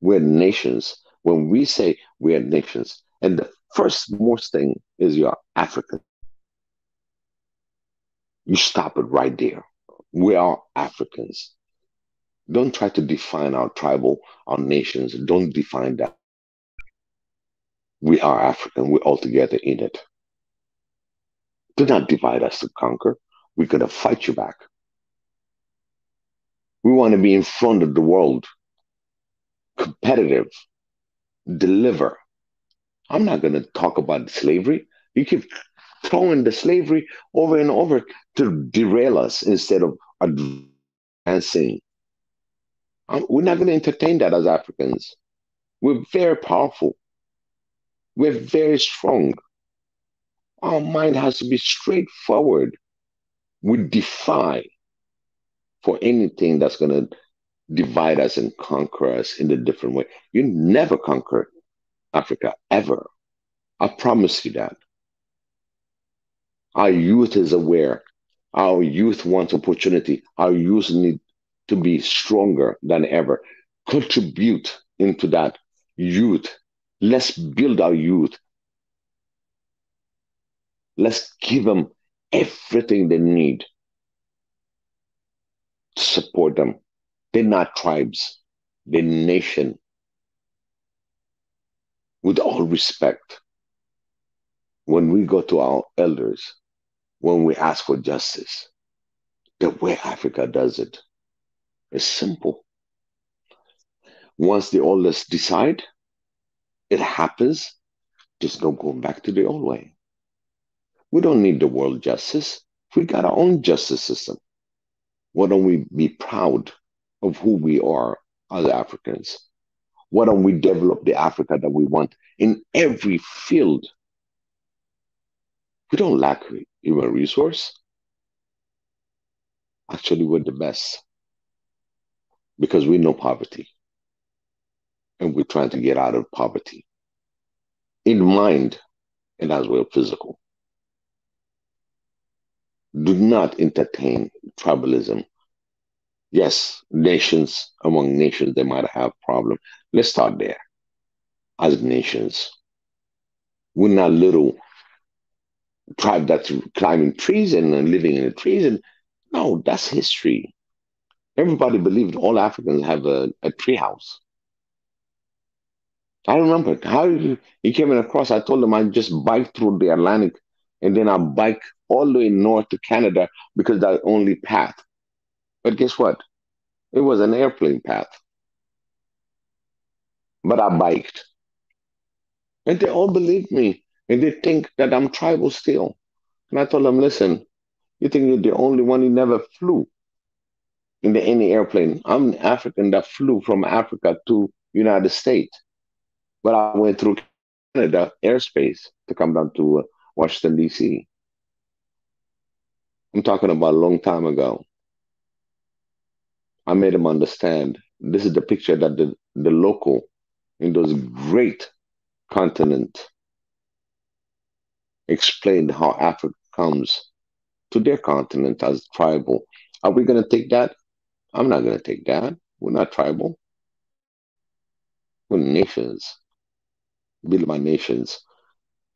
we're nations. When we say we are nations, and the first most thing is you're African, you stop it right there. We are Africans. Don't try to define our tribal, our nations. Don't define that. We are African. We're all together in it. Do not divide us to conquer. We're going to fight you back. We want to be in front of the world, competitive, deliver. I'm not going to talk about slavery. You keep throwing the slavery over and over to derail us instead of advancing. We're not going to entertain that as Africans. We're very powerful. We're very strong. Our mind has to be straightforward. We defy for anything that's going to divide us and conquer us in a different way. You never conquer Africa, ever. I promise you that. Our youth is aware. Our youth wants opportunity. Our youth need to be stronger than ever. Contribute into that youth. Let's build our youth. Let's give them everything they need to support them. They're not tribes. They're nation. With all respect, when we go to our elders, when we ask for justice, the way Africa does it is simple. Once the elders decide, it happens. There's no going back to the old way. We don't need the world justice. We got our own justice system. Why don't we be proud of who we are as Africans? Why don't we develop the Africa that we want in every field? We don't lack human resource. Actually, we're the best because we know poverty and we're trying to get out of poverty in mind and as well physical. Do not entertain tribalism. Yes, nations among nations, they might have problems. Let's start there. As nations, we're not little tribe that's climbing trees and living in the trees. And no, that's history. Everybody believed all Africans have a tree house. I remember how he came in across. I told him I'd just bike through the Atlantic and then I bike all the way north to Canada because that's the only path. But guess what? It was an airplane path. But I biked. And they all believed me. And they think that I'm tribal still. And I told them, listen, you think you're the only one who never flew in any airplane. I'm an African that flew from Africa to United States. But I went through Canada airspace to come down to Washington, D.C. I'm talking about a long time ago. I made them understand this is the picture that the local in those great continent explained how Africa comes to their continent as tribal. Are we going to take that? I'm not going to take that. We're not tribal. We're nations. Build my nations.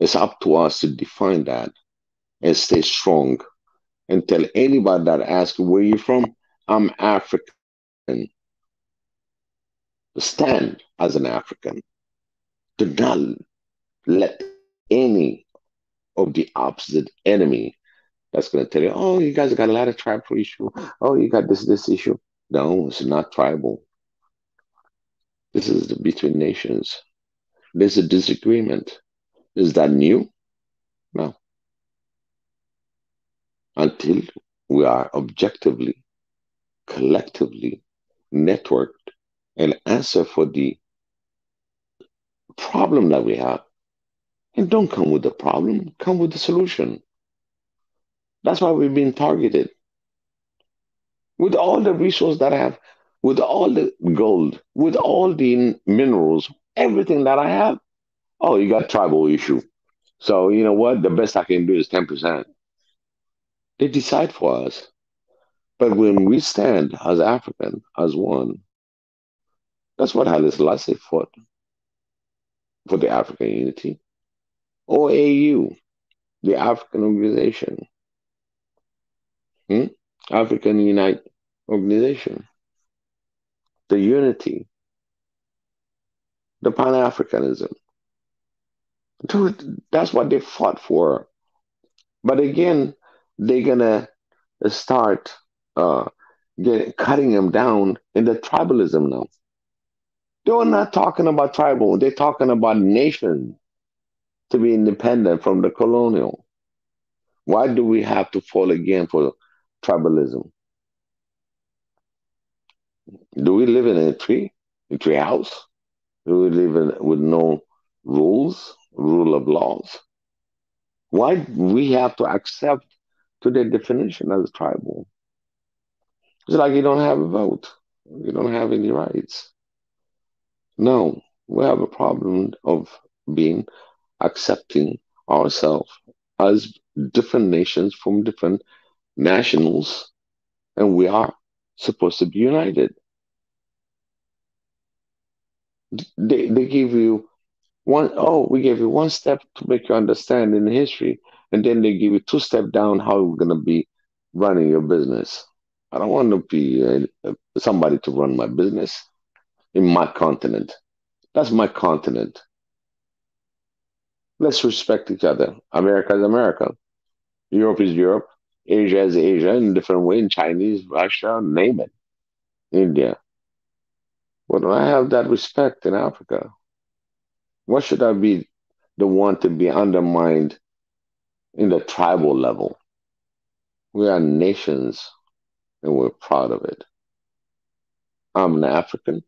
It's up to us to define that and stay strong and tell anybody that asks where you from, I'm African. Stand as an African. Do not let any of the opposite enemy that's going to tell you, oh, you guys got a lot of tribal issue. Oh, you got this issue. No, it's not tribal. This is between nations. There's a disagreement. Is that new? No. Until we are objectively, collectively networked and answer for the problem that we have. And don't come with the problem, come with the solution. That's why we've been targeted. With all the resources that I have, with all the gold, with all the minerals, everything that I have, oh, you got tribal issue. So you know what? The best I can do is 10%. They decide for us. But when we stand as African, as one, that's what Haile Selassie fought for the African unity. OAU, the African organization, hmm? African Unite organization, the unity, the Pan Africanism. Dude, that's what they fought for. But again, they're gonna start uh, cutting them down in the tribalism now. They're not talking about tribal. They're talking about nation to be independent from the colonial. Why do we have to fall again for tribalism? Do we live in a tree house? Do we live with no rule of laws? Why we have to accept to their definition as tribal? It's like you don't have a vote. You don't have any rights. No, we have a problem of being accepting ourselves as different nations from different nationals, and we are supposed to be united. They give you we gave you one step to make you understand in history, and then they give you two steps down how we're going to be running your business. I don't want to be somebody to run my business in my continent. That's my continent. Let's respect each other. America is America. Europe is Europe. Asia is Asia in a different way. In Chinese, Russia, name it. India. But when I have that respect in Africa, why should I be the one to be undermined in the tribal level? We are nations and we're proud of it. I'm an African,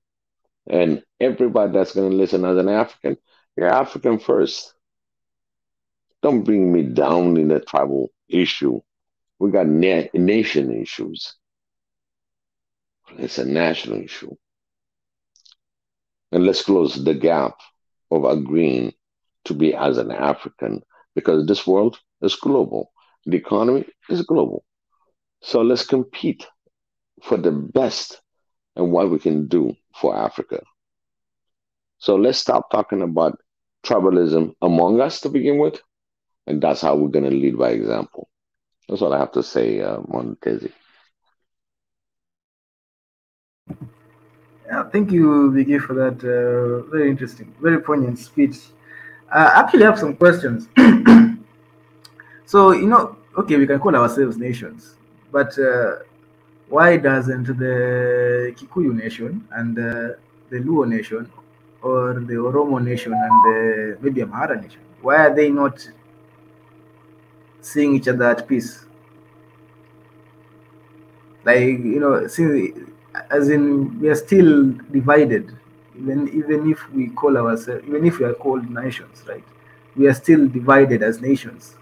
and everybody that's going to listen as an African, you're African first. Don't bring me down in the tribal issue. We got nation issues. It's a national issue. And let's close the gap of agreeing to be as an African because this world is global. The economy is global. So let's compete for the best and what we can do for Africa. So let's stop talking about tribalism among us to begin with, and that's how we're going to lead by example. That's what I have to say, Montezi. Yeah, thank you, Vicky, for that very interesting, very poignant speech. I actually have some questions. So, okay, we can call ourselves nations, but why doesn't the Kikuyu nation and the Luo nation or the Oromo nation and the maybe Amhara nation, why are they not seeing each other at peace? Like, as in we are still divided, even if we call ourselves, even if we are called nations, right? We are still divided as nations,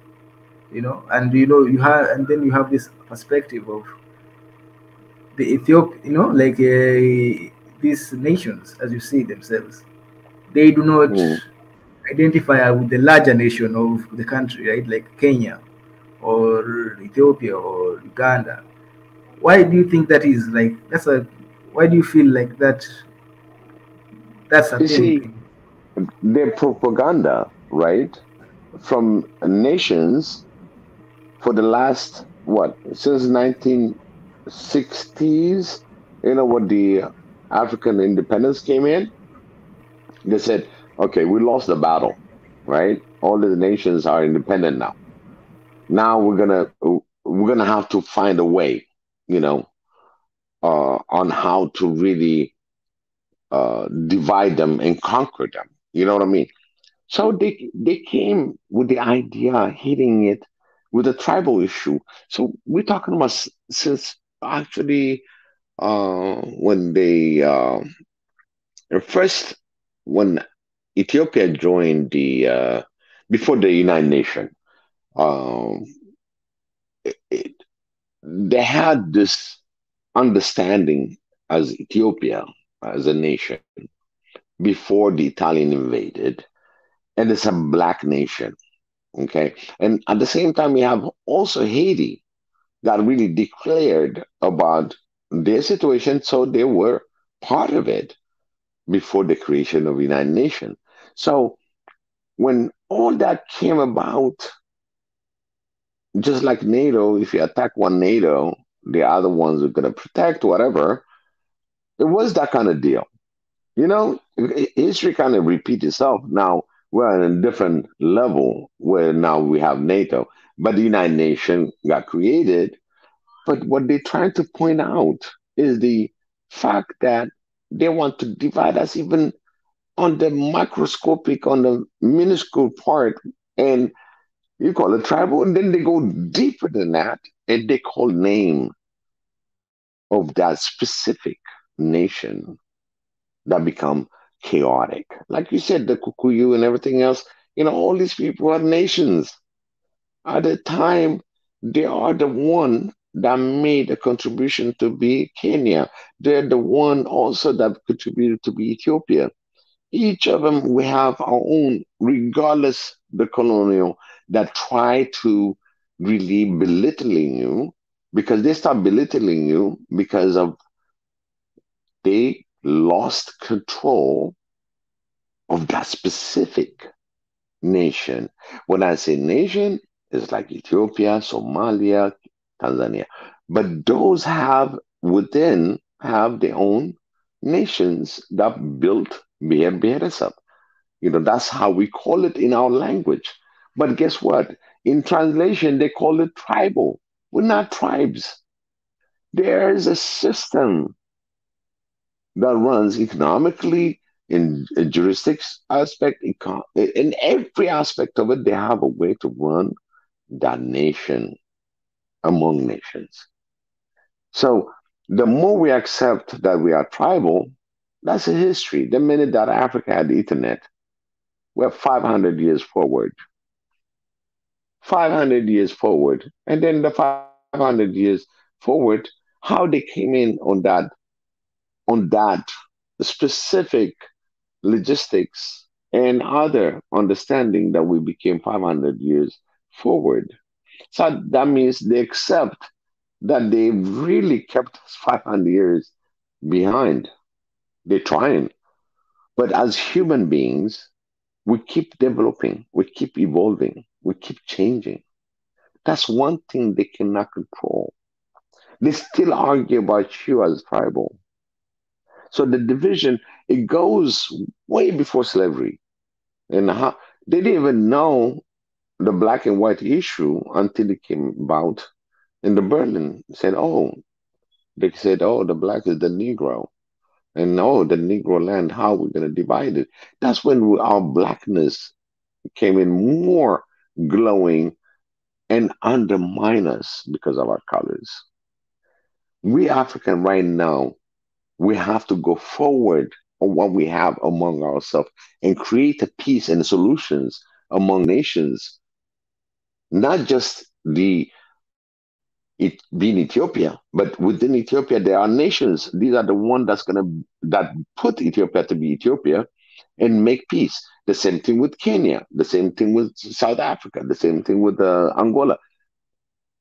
and you have, and then you have this perspective of the Ethiopia, like these nations, as you see themselves, they do not identify with the larger nation of the country, right? Like Kenya or Ethiopia or Uganda. Why do you think that is? Like why do you feel like that? That's a You thing. see, their propaganda, right? from nations for the last what since 1960s. When the African independence came in, they said, "Okay, we lost the battle, right? All the nations are independent now. Now we're gonna have to find a way, you know, on how to really divide them and conquer them. You know what I mean?" So they came with the idea, hitting it with a tribal issue. So we're talking about since actually when they first when Ethiopia joined the before the United Nations, um, it, they had this understanding as Ethiopia as a nation before the Italian invaded, and it's a black nation. Okay, and at the same time, we have also Haiti that really declared about their situation, so they were part of it before the creation of the United Nations. So when all that came about, just like NATO, if you attack one NATO, the other ones are going to protect whatever. It was that kind of deal. History kind of repeats itself. Now we're on a different level where now we have NATO, but the United Nations got created. But what they're trying to point out is the fact that they want to divide us even on the microscopic, on the minuscule part, and you call it tribal, and then they go deeper than that, and they call name of that specific nation that become chaotic. Like you said, the Kikuyu and everything else, all these people are nations. At the time, they are the one that made a contribution to be Kenya. They're the one also that contributed to be Ethiopia. Each of them, we have our own, regardless the colonial, that try to really belittling you because they start belittling you because of they lost control of that specific nation. When I say nation, it's like Ethiopia, Somalia, Tanzania. But those have their own nations that built Beheresab. That's how we call it in our language. But guess what? In translation, they call it tribal. We're not tribes. There is a system that runs economically, in a jurisdiction aspect, in every aspect of it, they have a way to run that nation among nations. So the more we accept that we are tribal, that's a history. The minute that Africa had the internet, we're 500 years forward. 500 years forward. And then the 500 years forward, how they came in on that specific logistics and other understanding that we became 500 years forward. So that means they accept that they really kept us 500 years behind. They're trying. But as human beings, we keep developing, we keep evolving, we keep changing. That's one thing they cannot control. They still argue about you as tribal. So the division, it goes way before slavery. And they didn't even know the black and white issue until it came about in the Berlin. They said, oh, the black is the Negro. And oh, the Negro land, how we're going to divide it. That's when our blackness came in more glowing and undermine us because of our colors. We African right now, we have to go forward on what we have among ourselves and create a peace and solutions among nations, not just it being Ethiopia, but within Ethiopia there are nations. These are the one that put Ethiopia to be Ethiopia and make peace. The same thing with Kenya, the same thing with South Africa, the same thing with Angola.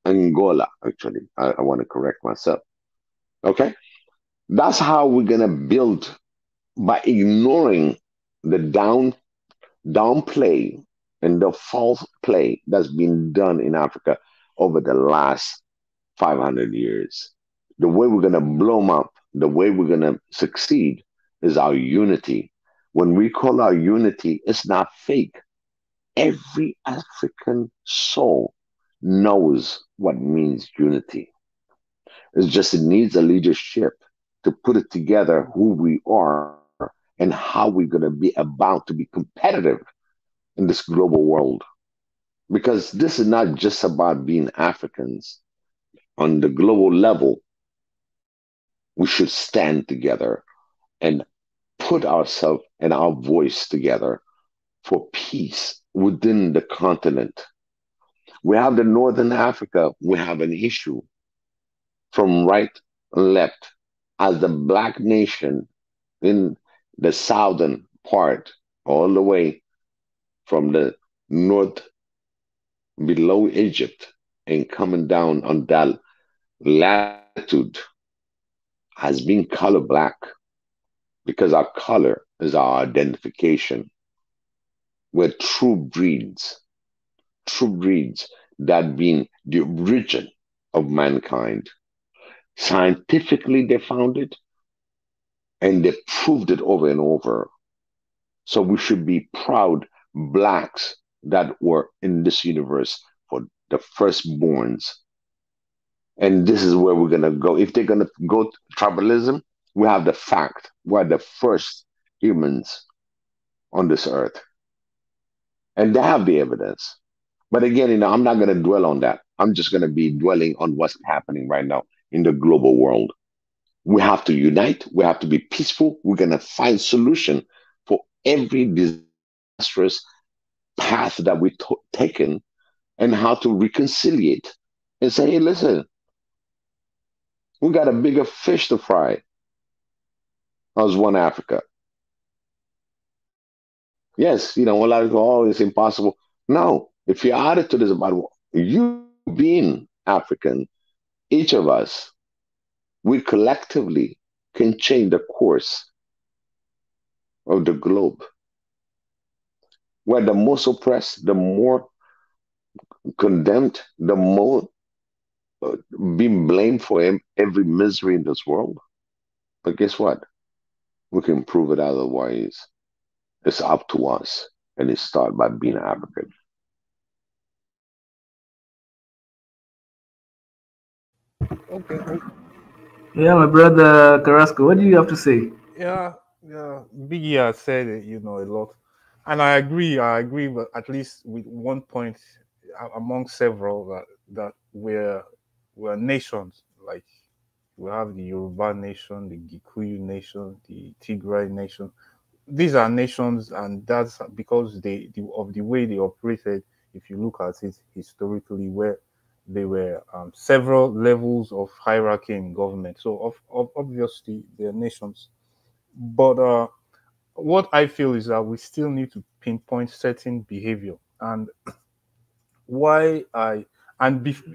Angola, actually, I want to correct myself. Okay, that's how we're gonna build by ignoring the downplay and the false play that's been done in Africa over the last 500 years. The way we're going to blow them up, the way we're going to succeed is our unity. When we call our unity, it's not fake. Every African soul knows what means unity. It's just it needs a leadership to put it together who we are and how we're going to be about to be competitive in this global world. Because this is not just about being Africans. On the global level, we should stand together and put ourselves and our voice together for peace within the continent. We have the Northern Africa, we have an issue from right and left as the black nation in the southern part, all the way from the north below Egypt and coming down on that latitude has been color black because our color is our identification. We're true breeds that being the origin of mankind. Scientifically, they found it and they proved it over and over. So we should be proud blacks that were in this universe for the firstborns. And this is where we're going to go. If they're going to go tribalism, we have the fact. We're the first humans on this earth. And they have the evidence. But again, I'm not going to dwell on that. I'm just going to be dwelling on what's happening right now in the global world. We have to unite. We have to be peaceful. We're going to find solution for every disastrous path that we've taken and how to reconciliate and say, hey, listen, we got a bigger fish to fry. How's one Africa? Yes, a lot of people, oh, it's impossible. No, if your attitude is about you being African, each of us, we collectively can change the course of the globe. Where the most oppressed, the more condemned, the more being blamed for every misery in this world. But guess what? We can prove it otherwise. It's up to us, and it starts by being African. Okay. Yeah, my brother Carrasco, what do you have to say? Yeah, yeah. Biggie has said it, a lot, and I agree. I agree, but at least with one point among several that we're nations. Like we have the Yoruba nation, the Gikuyu nation, the Tigray nation. These are nations, and that's because of the way they operated. If you look at it historically, where there were several levels of hierarchy in government. So obviously they're nations, but what I feel is that we still need to pinpoint certain behavior and why I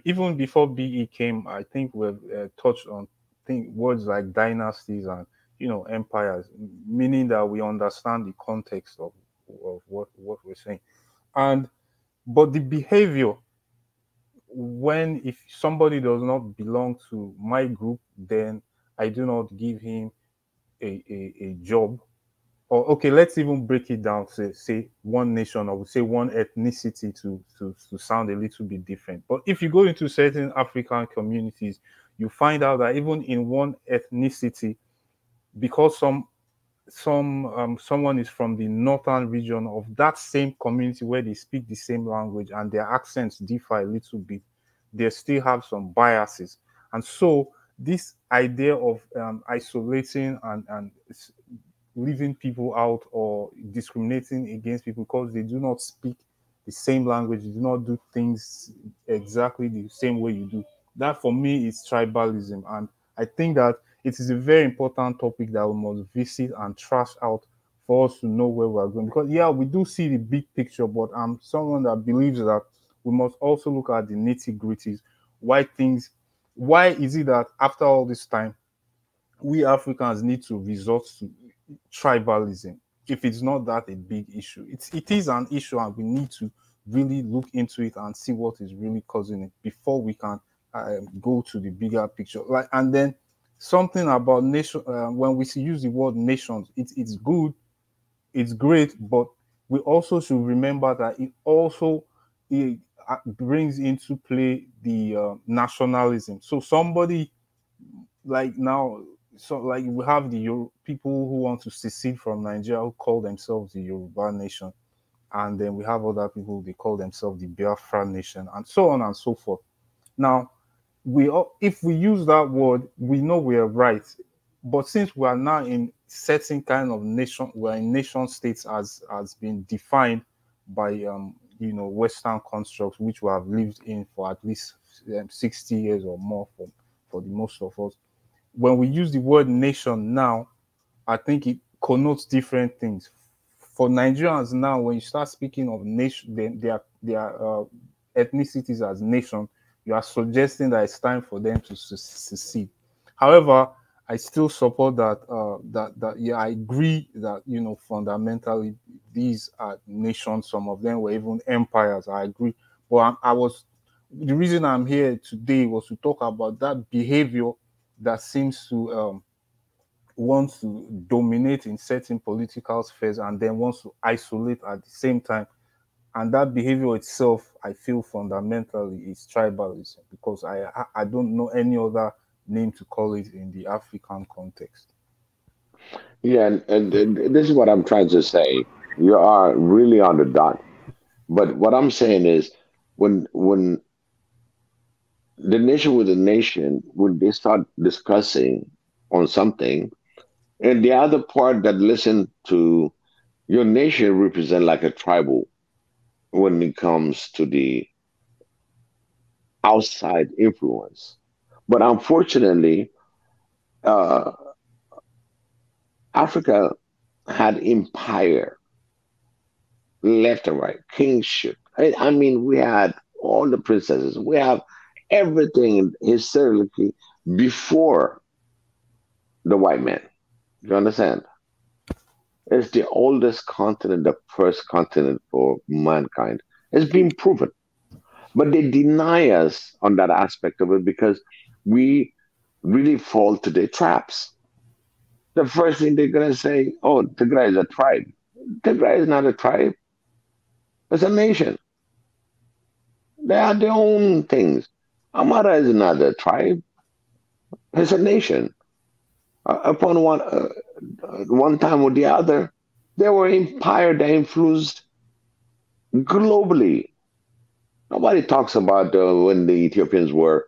even before BE came, I think we've touched on words like dynasties and empires, meaning that we understand the context of what we're saying, and but the behavior when if somebody does not belong to my group, then I do not give him a job. Or okay, let's even break it down to say one nation, or we say one ethnicity to sound a little bit different. But if you go into certain African communities, you find out that even in one ethnicity, because someone is from the northern region of that same community where they speak the same language and their accents differ a little bit, they still have some biases. And so this idea of isolating and leaving people out or discriminating against people because they do not speak the same language, they do not do things exactly the same way you do. That for me is tribalism. And I think that it is a very important topic that we must visit and trash out for us to know where we are going. Because yeah, we do see the big picture, but I'm someone that believes that we must also look at the nitty-gritties. Why is it that after all this time, we Africans need to resort to tribalism? if it's not that a big issue. It is an issue, and we need to really look into it and see what is really causing it before we can go to the bigger picture. Like, and then something about nation. When we use the word nations, it's good, it's great, but we also should remember that it also brings into play the nationalism. So somebody like now, so like we have the people who want to secede from Nigeria who call themselves the Yoruba nation, and then we have other people, they call themselves the Biafra nation, and so on and so forth. Now, if we use that word, we know we are right. But since we are now in certain kind of nation, we're in nation states as been defined by Western constructs, which we have lived in for at least 60 years or more for the most of us. When we use the word nation now, I think it connotes different things. For Nigerians now, when you start speaking of nation, their ethnicities as nation, you are suggesting that it's time for them to secede. However, I still support that yeah, I agree that fundamentally these are nations. Some of them were even empires. I agree, but the reason I'm here today was to talk about that behavior that seems to want to dominate in certain political spheres and then wants to isolate at the same time. And that behavior itself, I feel fundamentally is tribalism, because I don't know any other name to call it in the African context. Yeah, and this is what I'm trying to say. You are really on the dot. But what I'm saying is, when the nation with the nation, when they start discussing on something, and the other part that listen to your nation represent like a tribal when it comes to the outside influence. But unfortunately, uh, Africa had empire left and right, kingship. I mean, we had all the princesses. We have everything historically before the white man. You understand? It's the oldest continent, the first continent for mankind. It's been proven. But they deny us on that aspect of it because we really fall to their traps. The first thing they're going to say, oh, Tigray is a tribe. Tigray is not a tribe, it's a nation. They have their own things. Amara is not a tribe, it's a nation. Upon one time or the other, they were empire that influenced globally. Nobody talks about when the Ethiopians were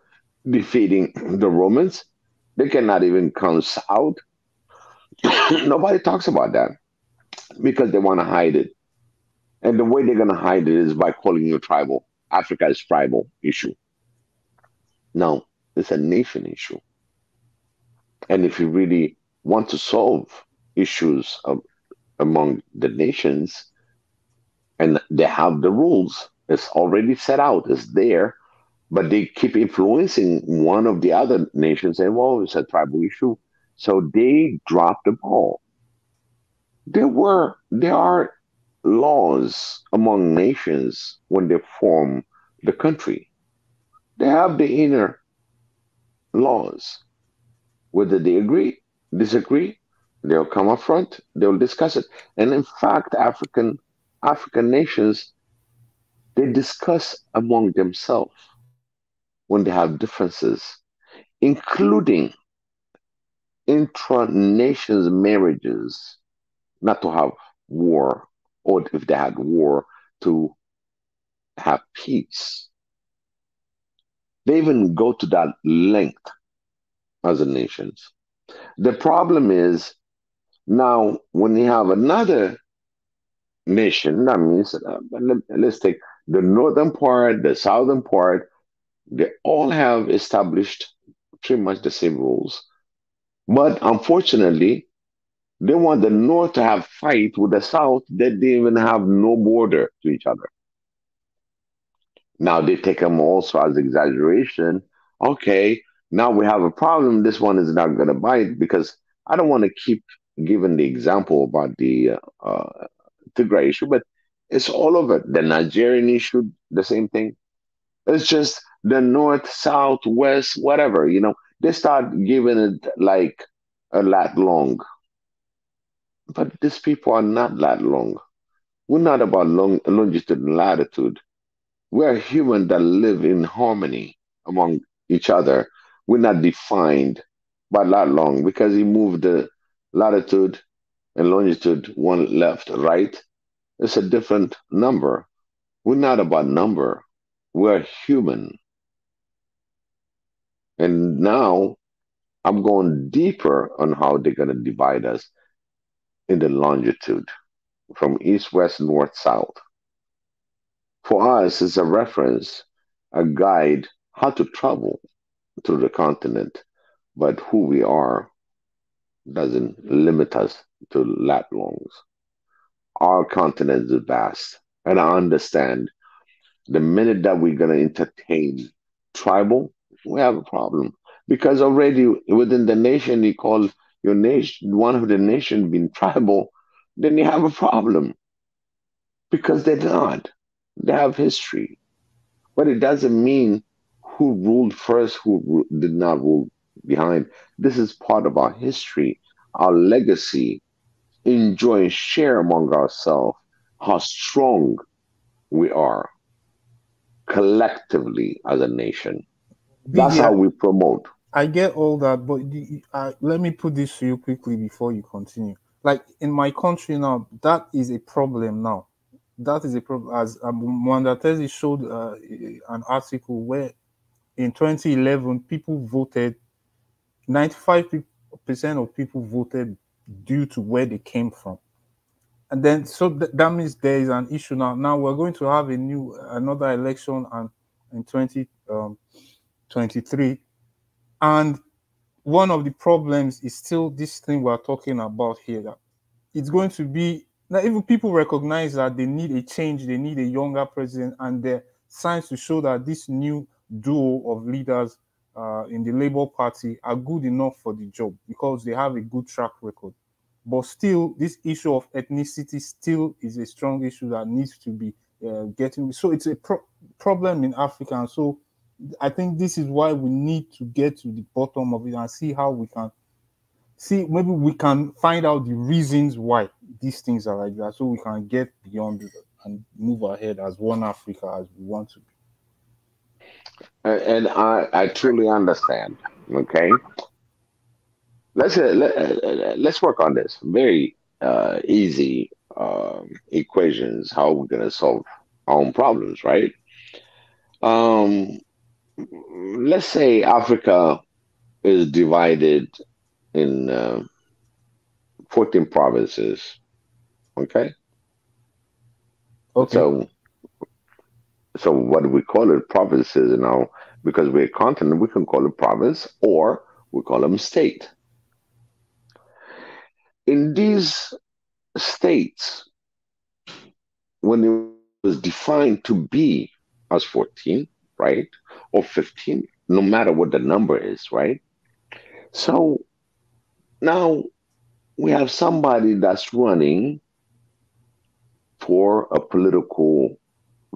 defeating the Romans. They cannot even come south. Nobody talks about that because they want to hide it. And the way they're going to hide it is by calling you tribal. Africa is tribal issue. No, it's a nation issue. And if you really want to solve issues among the nations, and they have the rules, it's already set out, it's there, but they keep influencing one of the other nations, saying, well, it's a tribal issue. So they drop the ball. There are laws among nations when they form the country. They have the inner laws. Whether they agree, disagree, they'll come up front, they'll discuss it. And in fact, African nations, they discuss among themselves when they have differences, including intra-nations marriages, not to have war, or if they had war, to have peace. They even go to that length as a nation. The problem is now when you have another nation, that means let's take the northern part, the southern part, they all have established pretty much the same rules. But unfortunately, they want the north to have fight with the south that they even have no border to each other. Now they take them also as exaggeration. Okay, now we have a problem. This one is not going to bite because I don't want to keep given the example about the Tigray issue, but it's all over. The Nigerian issue, the same thing. It's just the north, south, west, whatever, they start giving it like a lat long. But these people are not lat long. We're not about longitude and latitude. We're human that live in harmony among each other. We're not defined by lat long because he moved the latitude and longitude one left, right. It's a different number. We're not about number. We're human. And now I'm going deeper on how they're going to divide us in the longitude from east, west, north, south. For us, it's a reference, a guide, how to travel to the continent, but who we are doesn't limit us to lat longs. Our continent is vast, and I understand the minute that we're going to entertain tribal, we have a problem because already within the nation, you call your nation one of the nation being tribal, then you have a problem because they're not. They have history, but it doesn't mean who ruled first, who did not rule behind. This is part of our history, our legacy. Enjoy and share among ourselves how strong we are collectively as a nation. That's Biggie, how we promote. I get all that, but let me put this to you quickly before you continue. Like in my country now, that is a problem now. That is a problem. As Mwanda Tezi showed an article where in 2011, people voted, 95% of people voted due to where they came from. And then, so that means there is an issue now. Now we're going to have another election and in 2023. And one of the problems is still this thing we're talking about here, that it's going to be, now even people recognize that they need a change, they need a younger president, and there are signs to show that this new duo of leaders in the Labour Party are good enough for the job because they have a good track record. But still, this issue of ethnicity still is a strong issue that needs to be getting. So it's a problem in Africa. And so I think this is why we need to get to the bottom of it and see how we can maybe we can find out the reasons why these things are like that, so we can get beyond it and move ahead as one Africa as we want to be. And I truly understand. Okay, let's work on this very easy equations. How we're gonna solve our own problems, right? Um, let's say Africa is divided in 14 provinces. Okay. Okay. So what do we call it? Provinces now, because we're a continent, we can call it province or we call them state. In these states, when it was defined to be as 14, right, or 15, no matter what the number is, right? So now we have somebody that's running for a political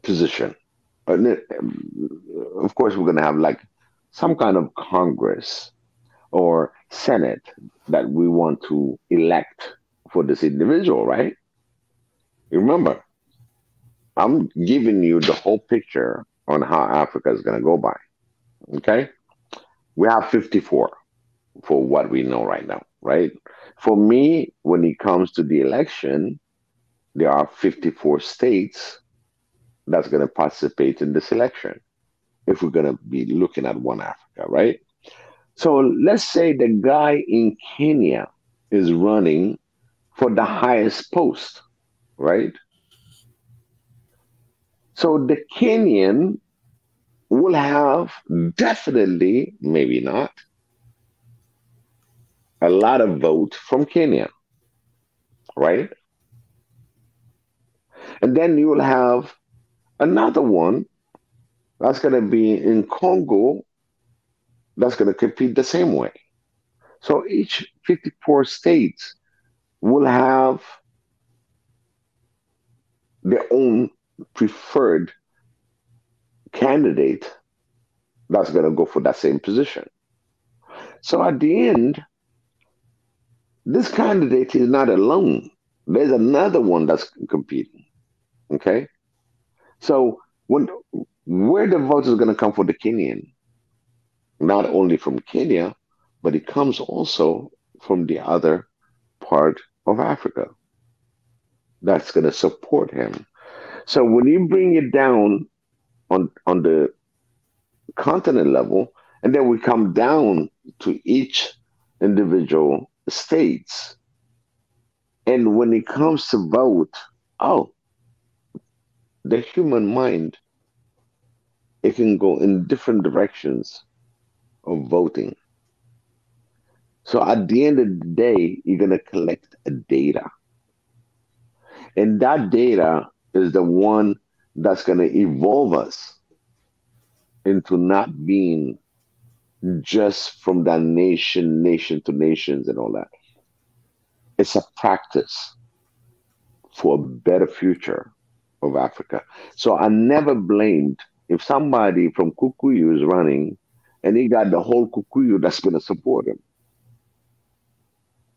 position. Of course, we're going to have like some kind of Congress or Senate that we want to elect for this individual, right? Remember, I'm giving you the whole picture on how Africa is going to go by. Okay? We have 54 for what we know right now, right? For me, when it comes to the election, there are 54 states that's going to participate in this election if we're going to be looking at one Africa, right? So let's say the guy in Kenya is running for the highest post, right? So the Kenyan will have definitely, maybe not, a lot of votes from Kenya, right? And then you will have another one that's going to be in Congo that's going to compete the same way. So each 54 states will have their own preferred candidate that's going to go for that same position. So at the end, this candidate is not alone. There's another one that's competing. Okay? So where the vote is going to come for the Kenyan, not only from Kenya, but it comes also from the other part of Africa that's going to support him. So when you bring it down on the continent level, and then we come down to each individual states, and when it comes to vote, oh, the human mind, it can go in different directions of voting. So at the end of the day, you're going to collect a data. And that data is the one that's going to evolve us into not being just from that nation to nations and all that. It's a practice for a better future of Africa. So I never blamed if somebody from Kikuyu is running and he got the whole Kikuyu that's going to support him.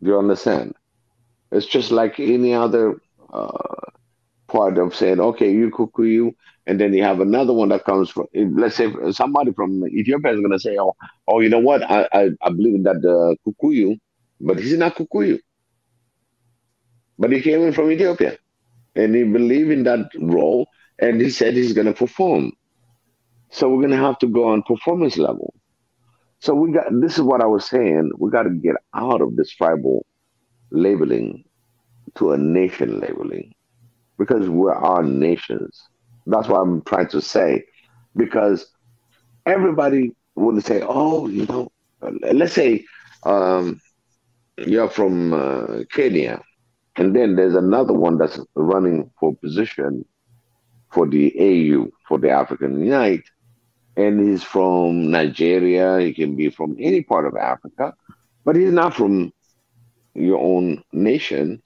Do you understand? It's just like any other part of saying, okay, you Kikuyu, and then you have another one that comes from, let's say somebody from Ethiopia is going to say, oh, you know what? I believe in that Kikuyu, but he's not Kikuyu. But he came in from Ethiopia, and he believed in that role, and he said he's going to perform. So we're going to have to go on performance level. So this is what I was saying, we got to get out of this tribal labeling to a nation labeling, because we are nations. That's what I'm trying to say, because everybody would say, oh, you know, let's say you're from Kenya, and then there's another one that's running for position for the AU, for the African Unite, and he's from Nigeria, he can be from any part of Africa, but he's not from your own nation,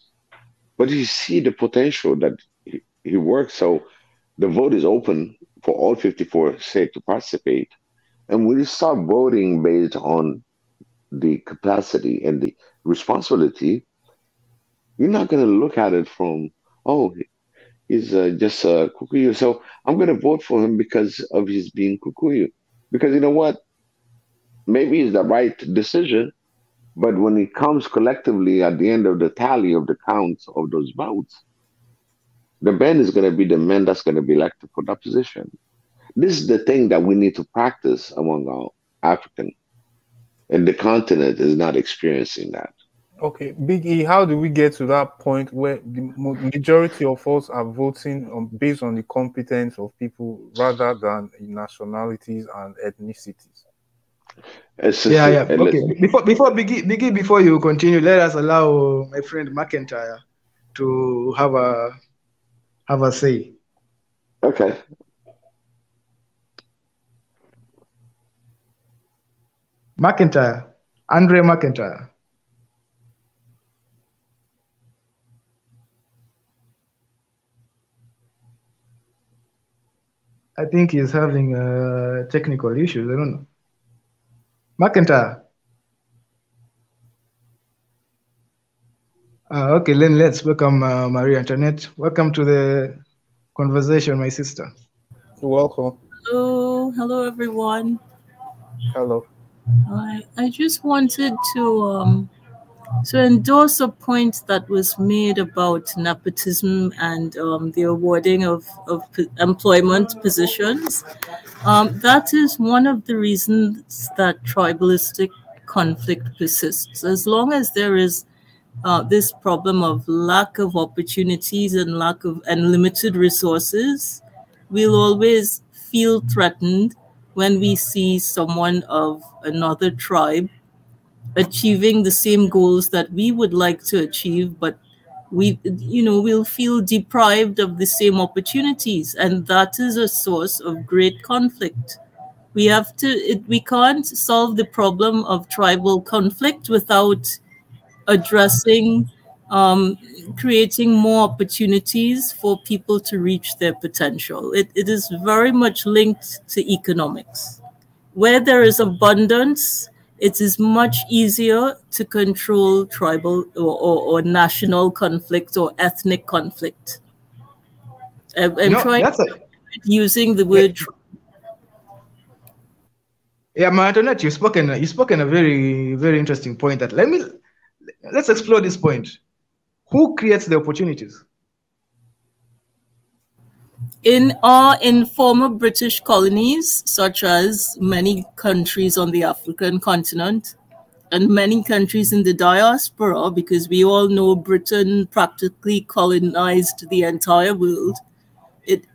but you see the potential that he works. So the vote is open for all 54 states to participate. And when you start voting based on the capacity and the responsibility, you're not going to look at it from, oh, he's just a Kikuyu, so I'm going to vote for him because of his being Kikuyu. Because you know what? Maybe it's the right decision, but when it comes collectively at the end of the tally of the counts of those votes, the man is going to be the man that's going to be elected for that position. This is the thing that we need to practice among our African, and the continent is not experiencing that. Okay, Big E, how do we get to that point where the majority of us are voting based on the competence of people rather than nationalities and ethnicities? Yeah. Okay. Before Biggie, before you continue, let us allow my friend McIntyre to have a say. Okay. Andre McIntyre. I think he's having technical issues. I don't know. McIntyre. Okay, then let's welcome Maria Antoinette. Welcome to the conversation, my sister. You're welcome. Hello everyone. Hello. I just wanted to endorse a point that was made about nepotism and the awarding of employment positions. That is one of the reasons that tribalistic conflict persists. As long as there is this problem of lack of opportunities and limited resources, we'll always feel threatened when we see someone of another tribe achieving the same goals that we would like to achieve, but we'll feel deprived of the same opportunities, and that is a source of great conflict. We can't solve the problem of tribal conflict without addressing creating more opportunities for people to reach their potential. It is very much linked to economics. Where there is abundance, it is much easier to control tribal or national conflict or ethnic conflict. I'm trying using the word. Yeah, Antoinette, you've spoken a very, very interesting point. That let's explore this point. Who creates the opportunities? In former British colonies, such as many countries on the African continent and many countries in the diaspora, because we all know Britain practically colonized the entire world, it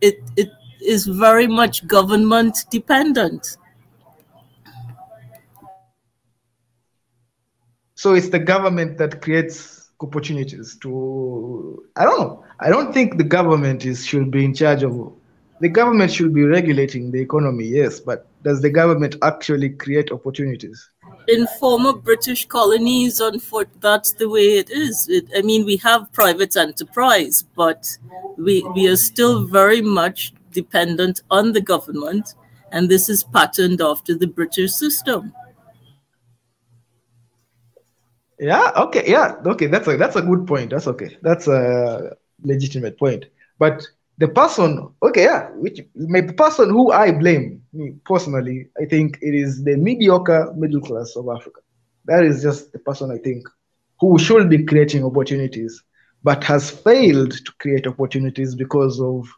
is very much government dependent. So it's the government that creates opportunities to, I don't know. I don't think the government should be in charge of, the government should be regulating the economy, yes, but does the government actually create opportunities? In former British colonies, that's the way it is. I mean, we have private enterprise, but we are still very much dependent on the government, and this is patterned after the British system. Yeah. Okay. Yeah. Okay. That's a good point. That's okay. That's a legitimate point. But the person, okay, yeah, the person who I blame, me personally, I think it is the mediocre middle class of Africa. That is just the person I think who should be creating opportunities, but has failed to create opportunities because of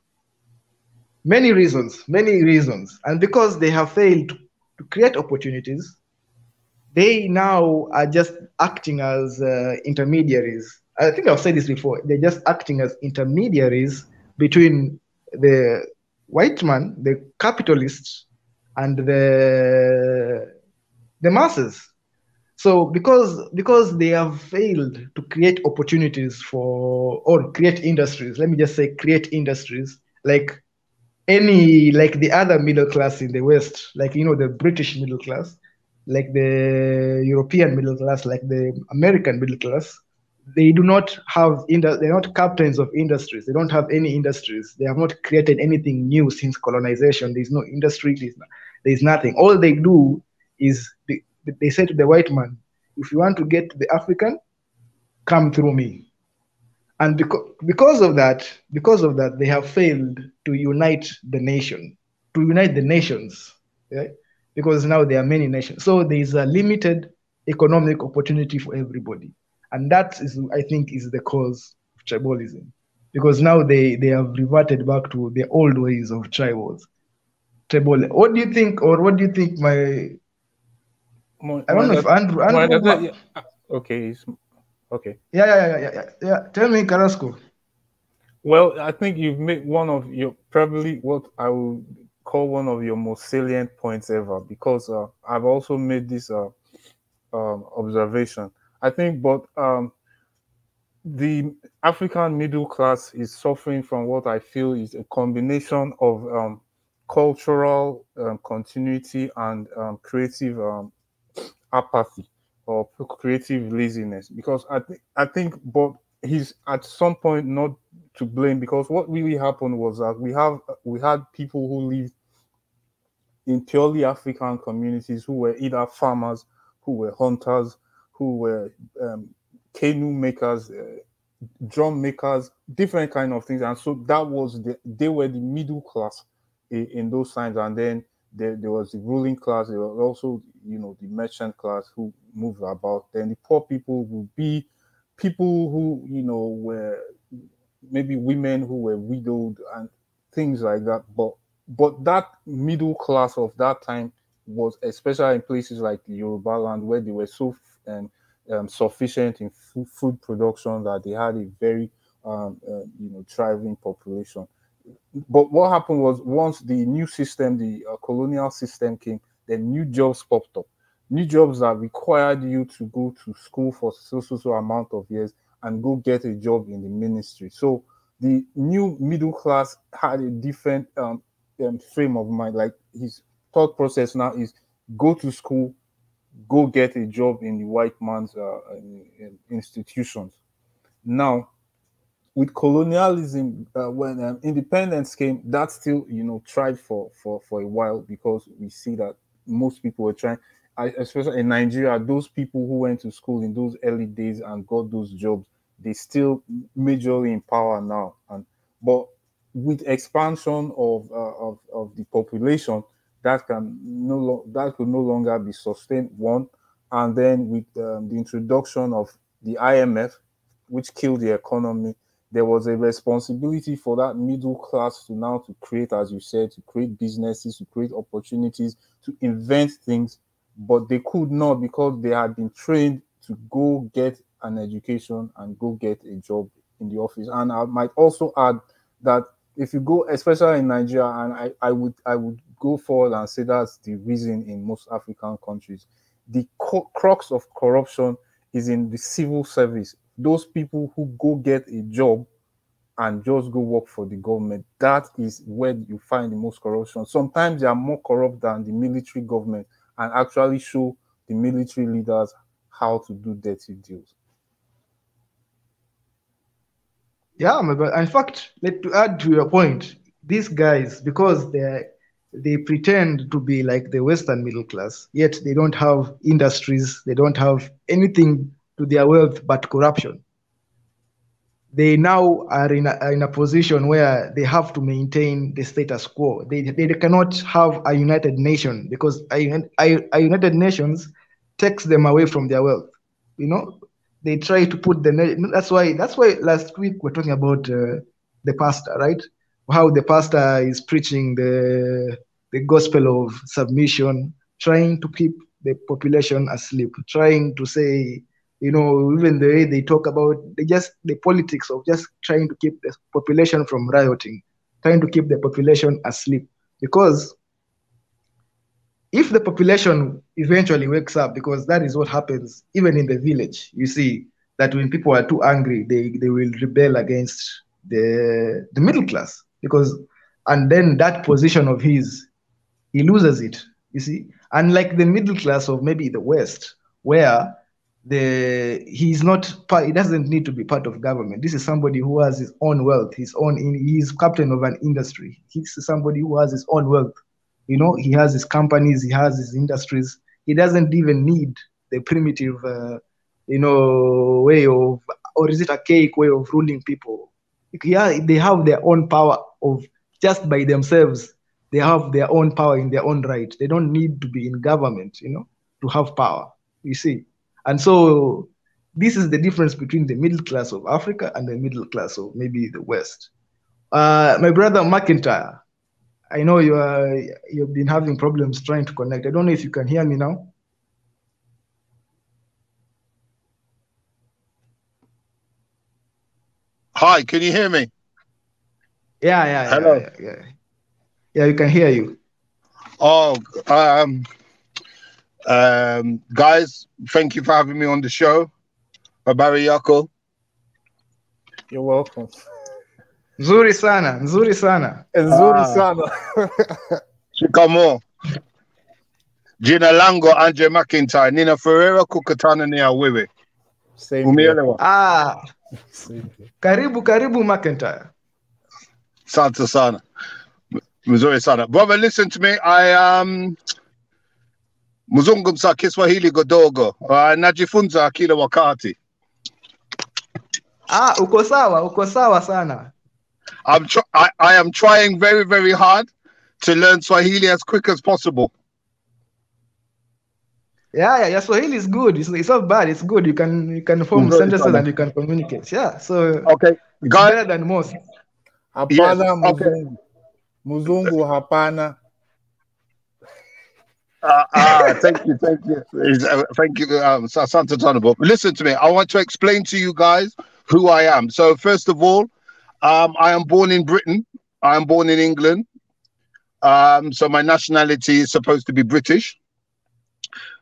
many reasons, and because they have failed to create opportunities, they now are just acting as intermediaries. I think I've said this before. They're just acting as intermediaries between the white man, the capitalists, and the masses. So because they have failed to create opportunities or create industries, let me just say create industries like the other middle class in the West, like the British middle class, like the European middle class, like the American middle class, they do not have they're not captains of industries. They don't have any industries. They have not created anything new since colonization. There's no industry. There's nothing. All they do is they say to the white man, if you want to get the African, come through me. And because of that, they have failed to unite the nation, to unite the nations. Yeah? Because now there are many nations. So there is a limited economic opportunity for everybody. And that is, I think, is the cause of tribalism. Because now they have reverted back to their old ways of tribal. What do you think, or what do you think I don't know if Andrew okay. Okay. Yeah. Tell me, Carrasco. Well, I think you've made one of your, probably what I would call one of your most salient points ever, because I've also made this observation. I think, but the African middle class is suffering from what I feel is a combination of cultural continuity and creative apathy or creative laziness, because I think but he's at some point not to blame, because what really happened was that we had people who lived in purely African communities who were either farmers, who were hunters, who were canoe makers, drum makers, different kind of things, and so that was they were the middle class in those times. And then there was the ruling class. There was also the merchant class who moved about. Then the poor people would be people who were maybe women who were widowed and things like that. But that middle class of that time was, especially in places like the Yoruba land, where they were so sufficient in food production that they had a very thriving population. But what happened was, once the new system, the colonial system came, then new jobs popped up. New jobs that required you to go to school for so amount of years and go get a job in the ministry. So the new middle class had a different frame of mind. Like, his thought process now is go to school, go get a job in the white man's institutions. Now, with colonialism, when independence came, that still, tried for a while, because we see that most people were trying, especially in Nigeria, those people who went to school in those early days and got those jobs, they still majorly in power now. But with expansion of the population, that could no longer be sustained. One, and then with the introduction of the IMF, which killed the economy, there was a responsibility for that middle class to now to create, as you said, to create businesses, to create opportunities, to invent things, but they could not, because they had been trained to go get an education and go get a job in the office. And I might also add that if you go, especially in Nigeria, and I would go forward and say that's the reason in most African countries, the crux of corruption is in the civil service. Those people who go get a job and just go work for the government, that is where you find the most corruption. Sometimes they are more corrupt than the military government, and actually show the military leaders how to do dirty deals. Yeah, my brother. In fact, to add to your point, these guys, because they pretend to be like the Western middle class, yet they don't have industries, they don't have anything to their wealth but corruption. They now are in a position where they have to maintain the status quo. They cannot have a united nation, because a united nations takes them away from their wealth. They try to put that's why last week we're talking about the pastor, right? How the pastor is preaching the gospel of submission, trying to keep the population asleep, trying to say, even the way they talk about the politics of just trying to keep the population from rioting, trying to keep the population asleep. Because if the population eventually wakes up, because that is what happens even in the village, you see that when people are too angry, they will rebel against the middle class, and then that position of his, he loses it, you see. Unlike the middle class of maybe the West, where he doesn't need to be part of government. This is somebody who has his own wealth, he's captain of an industry. He's somebody who has his own wealth. He has his companies, he has his industries. He doesn't even need the primitive, way of, or is it archaic way of ruling people. They have their own power of just by themselves. They have their own power in their own right. They don't need to be in government, to have power, you see. And so this is the difference between the middle class of Africa and the middle class of maybe the West. My brother McIntyre, I know you've been having problems trying to connect. I don't know if you can hear me now. Hi, can you hear me? Yeah. Hello. Yeah, we can hear you. Oh, guys, thank you for having me on the show. Habari yako? You're welcome. Nzuri sana. Nzuri sana. Shikamo. Jina langu Andre McIntyre. Nina Ferreira kukutana ni wewe. Umeelewa? Karibu McIntyre. Asante sana. Mzuri sana. Brother, listen to me. I mzungumza Kiswahili godogo. Najifunza kila wakati. Uko sawa sana. I am trying very, very hard to learn Swahili as quick as possible. Yeah, Swahili is good. It's not bad. It's good. You can form sentences and you can communicate. Yeah, so okay, it's better than most. Hapana, yes. Okay. Muzungu hapana. Thank you. Thank you, Santa Tonabo. Listen to me. I want to explain to you guys who I am. So first of all, I am born in Britain. I am born in England. So my nationality is supposed to be British.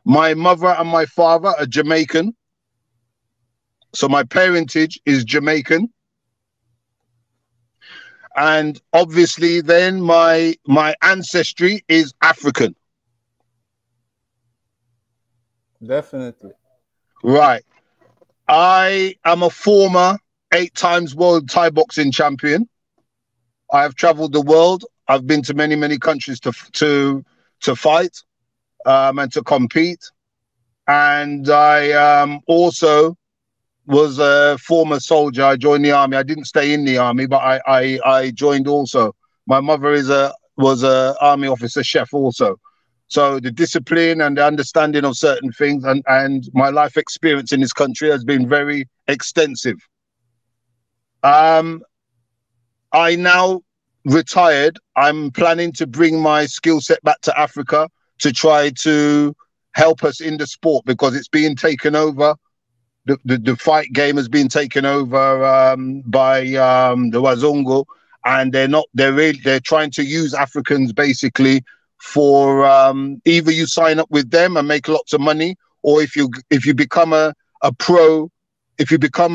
My mother and my father are Jamaican. So my parentage is Jamaican. And obviously then my ancestry is African. Definitely. Right. I am a former 8 times world Thai boxing champion. I have traveled the world. I've been to many, many countries to fight and to compete. And I also was a former soldier. I joined the army. I didn't stay in the army, but I joined also. My mother was a army officer chef also. So the discipline and the understanding of certain things and my life experience in this country has been very extensive. I now retired. I'm planning to bring my skill set back to Africa to try to help us in the sport, because it's being taken over. The fight game has been taken over by the Wazungu, and they're trying to use Africans basically for either you sign up with them and make lots of money, or if you become a pro, if you become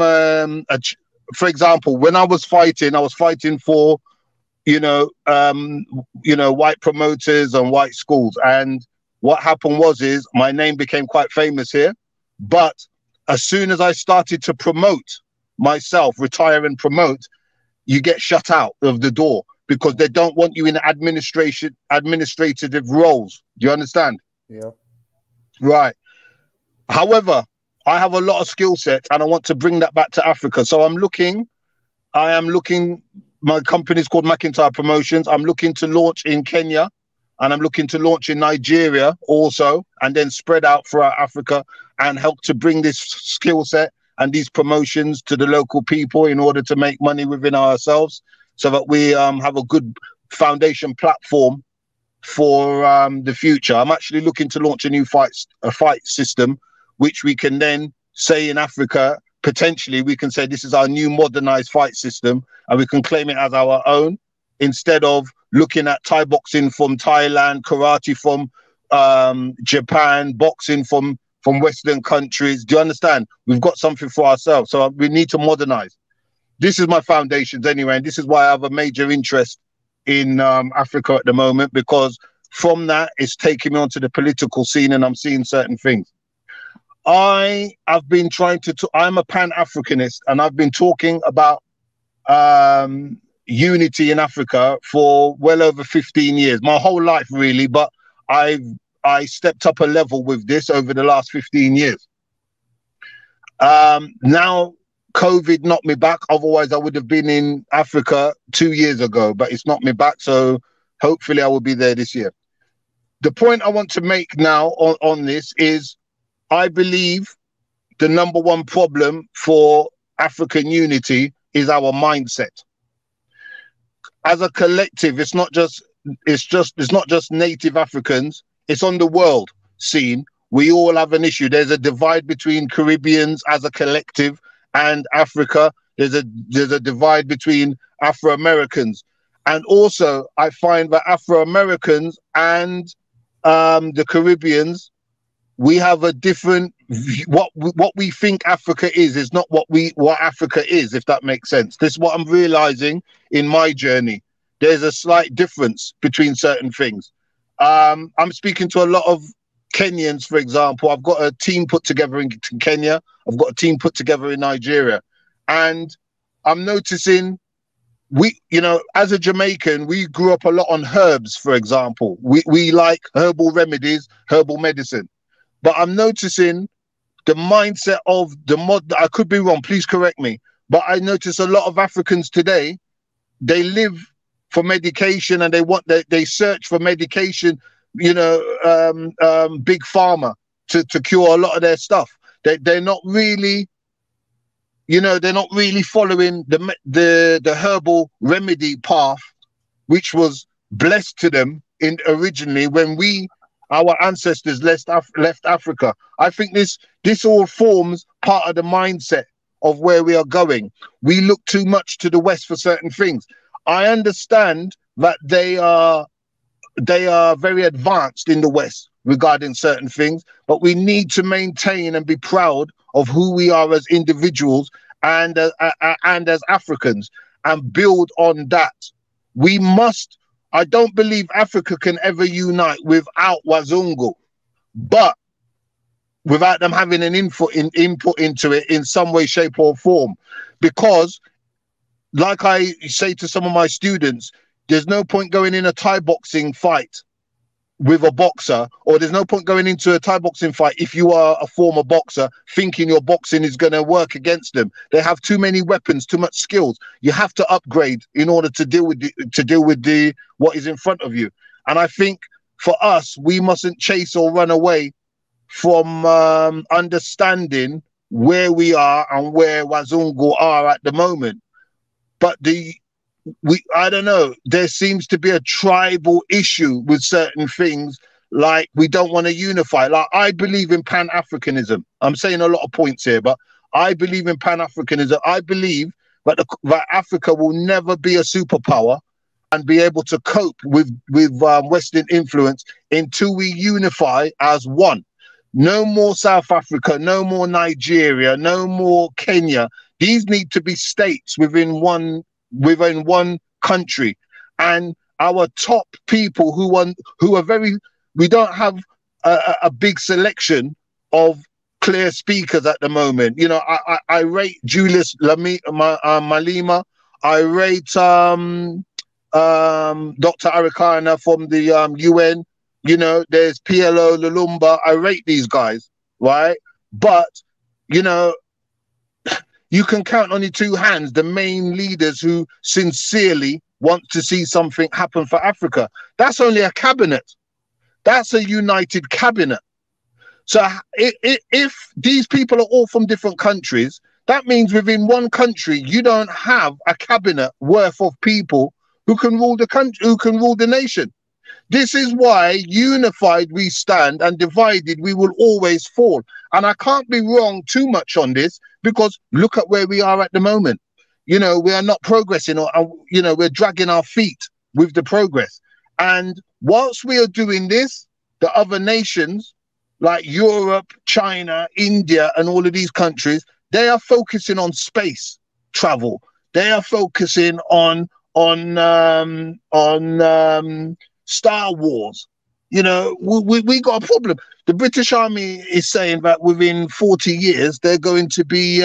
for example, when I was fighting for white promoters and white schools, and what happened is my name became quite famous here, but as soon as I started to promote myself, retire and promote, you get shut out of the door because they don't want you in administrative roles. Do you understand? Yeah. Right. However, I have a lot of skill sets and I want to bring that back to Africa. So I am looking, my company is called McIntyre Promotions. I'm looking to launch in Kenya, and I'm looking to launch in Nigeria also, and then spread out throughout Africa and help to bring this skill set and these promotions to the local people in order to make money within ourselves, so that we have a good foundation platform for the future. I'm actually looking to launch a new fight system, which we can then say in Africa, potentially we can say this is our new modernized fight system, and we can claim it as our own, instead of looking at Thai boxing from Thailand, karate from Japan, boxing from Western countries. Do you understand? We've got something for ourselves, so we need to modernize. This is my foundations anyway, and this is why I have a major interest in Africa at the moment, because from that it's taking me onto the political scene and I'm seeing certain things. I have been trying to I'm a Pan-Africanist, and I've been talking about unity in Africa for well over 15 years, my whole life really, but I stepped up a level with this over the last 15 years. Now COVID knocked me back, otherwise I would have been in Africa 2 years ago, but it's knocked me back, so hopefully I will be there this year. The point I want to make now on this is, I believe the number one problem for African unity is our mindset. As a collective, it's not just native Africans, it's on the world scene. We all have an issue. There's a divide between Caribbeans as a collective and Africa. There's a divide between Afro-Americans. And also I find that Afro-Americans and the Caribbeans, we have a different what we think Africa is not what Africa is, if that makes sense. This is what I'm realizing in my journey. There's a slight difference between certain things. I'm speaking to a lot of Kenyans, for example. I've got a team put together in Kenya. I've got a team put together in Nigeria, and I'm noticing as a Jamaican, we grew up a lot on herbs, for example. We like herbal remedies, herbal medicine. But I'm noticing the mindset of I could be wrong, please correct me, but I notice a lot of Africans today, they live for medication, and they search for medication, big pharma to cure a lot of their stuff. They're not really, they're not really following the herbal remedy path, which was blessed to them originally when our ancestors left Africa. I think this all forms part of the mindset of where we are going. We look too much to the West for certain things. I understand that they are very advanced in the West regarding certain things, but we need to maintain and be proud of who we are as individuals and as Africans, and build on that. We must. I don't believe Africa can ever unite without Wazungu, but without them having an input into it in some way, shape, or form. Because, like I say to some of my students, there's no point going in a Thai boxing fight with a boxer, or there's no point going into a Thai boxing fight if you are a former boxer thinking your boxing is going to work against them. They have too many weapons, too much skills. You have to upgrade in order to deal with the what is in front of you. And I think for us, we mustn't chase or run away from understanding where we are and where Wazungu are at the moment. But I don't know, there seems to be a tribal issue with certain things, like we don't want to unify. Like, I believe in Pan-Africanism. I'm saying a lot of points here, but I believe in Pan-Africanism. I believe that Africa will never be a superpower and be able to cope with Western influence until we unify as one. No more South Africa, no more Nigeria, no more Kenya. These need to be states within one country. And our top people who are very, we don't have a big selection of clear speakers at the moment. You know, I rate Julius Malema. I rate Dr. Arikana from the UN. You know, there's PLO Lumumba. I rate these guys, right? But, you know, you can count on your two hands the main leaders who sincerely want to see something happen for Africa. That's only a cabinet. That's a united cabinet. So if these people are all from different countries, that means within one country, you don't have a cabinet worth of people who can rule the country, who can rule the nation. This is why unified we stand and divided we will always fall. And I can't be wrong too much on this, because look at where we are at the moment. You know, we are not progressing, or, you know, we're dragging our feet with the progress. And whilst we are doing this, the other nations like Europe, China, India, and all of these countries, they are focusing on space travel. They are focusing on Star Wars. You know, we got a problem. The British Army is saying that within 40 years they're going to be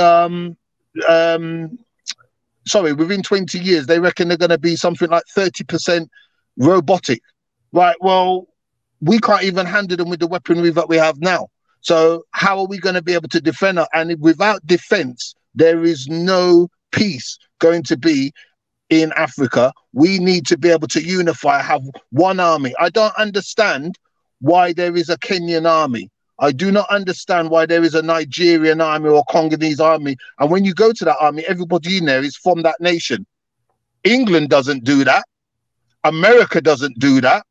within 20 years they reckon they're going to be something like 30% robotic. Right, well, we can't even handle them with the weaponry that we have now. So how are we going to be able to defend her? And without defense, there is no peace going to be in Africa. We need to be able to unify, have one army. I don't understand why there is a Kenyan army. I do not understand why there is a Nigerian army or a Congolese army. And when you go to that army, everybody in there is from that nation. England doesn't do that. America doesn't do that.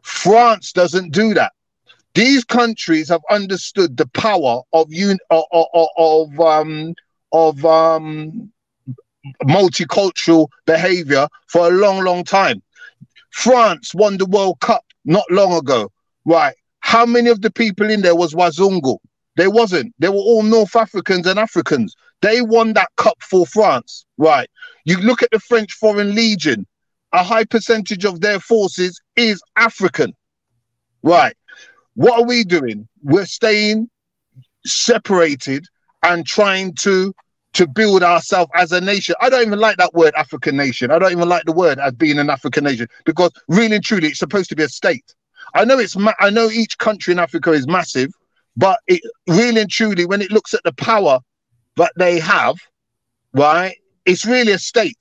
France doesn't do that. These countries have understood the power of multicultural behavior for a long time. France won the World Cup not long ago, right? How many of the people in there was Wazungu? They wasn't. They were all North Africans and Africans. They won that cup for France, right? You look at the French Foreign Legion, a high percentage of their forces is African, right? What are we doing? We're staying separated and trying to build ourselves as a nation. I don't even like that word African nation. I don't even like the word as being an African nation, because really and truly it's supposed to be a state. I know I know each country in Africa is massive, but it really and truly, when it looks at the power that they have, right, it's really a state.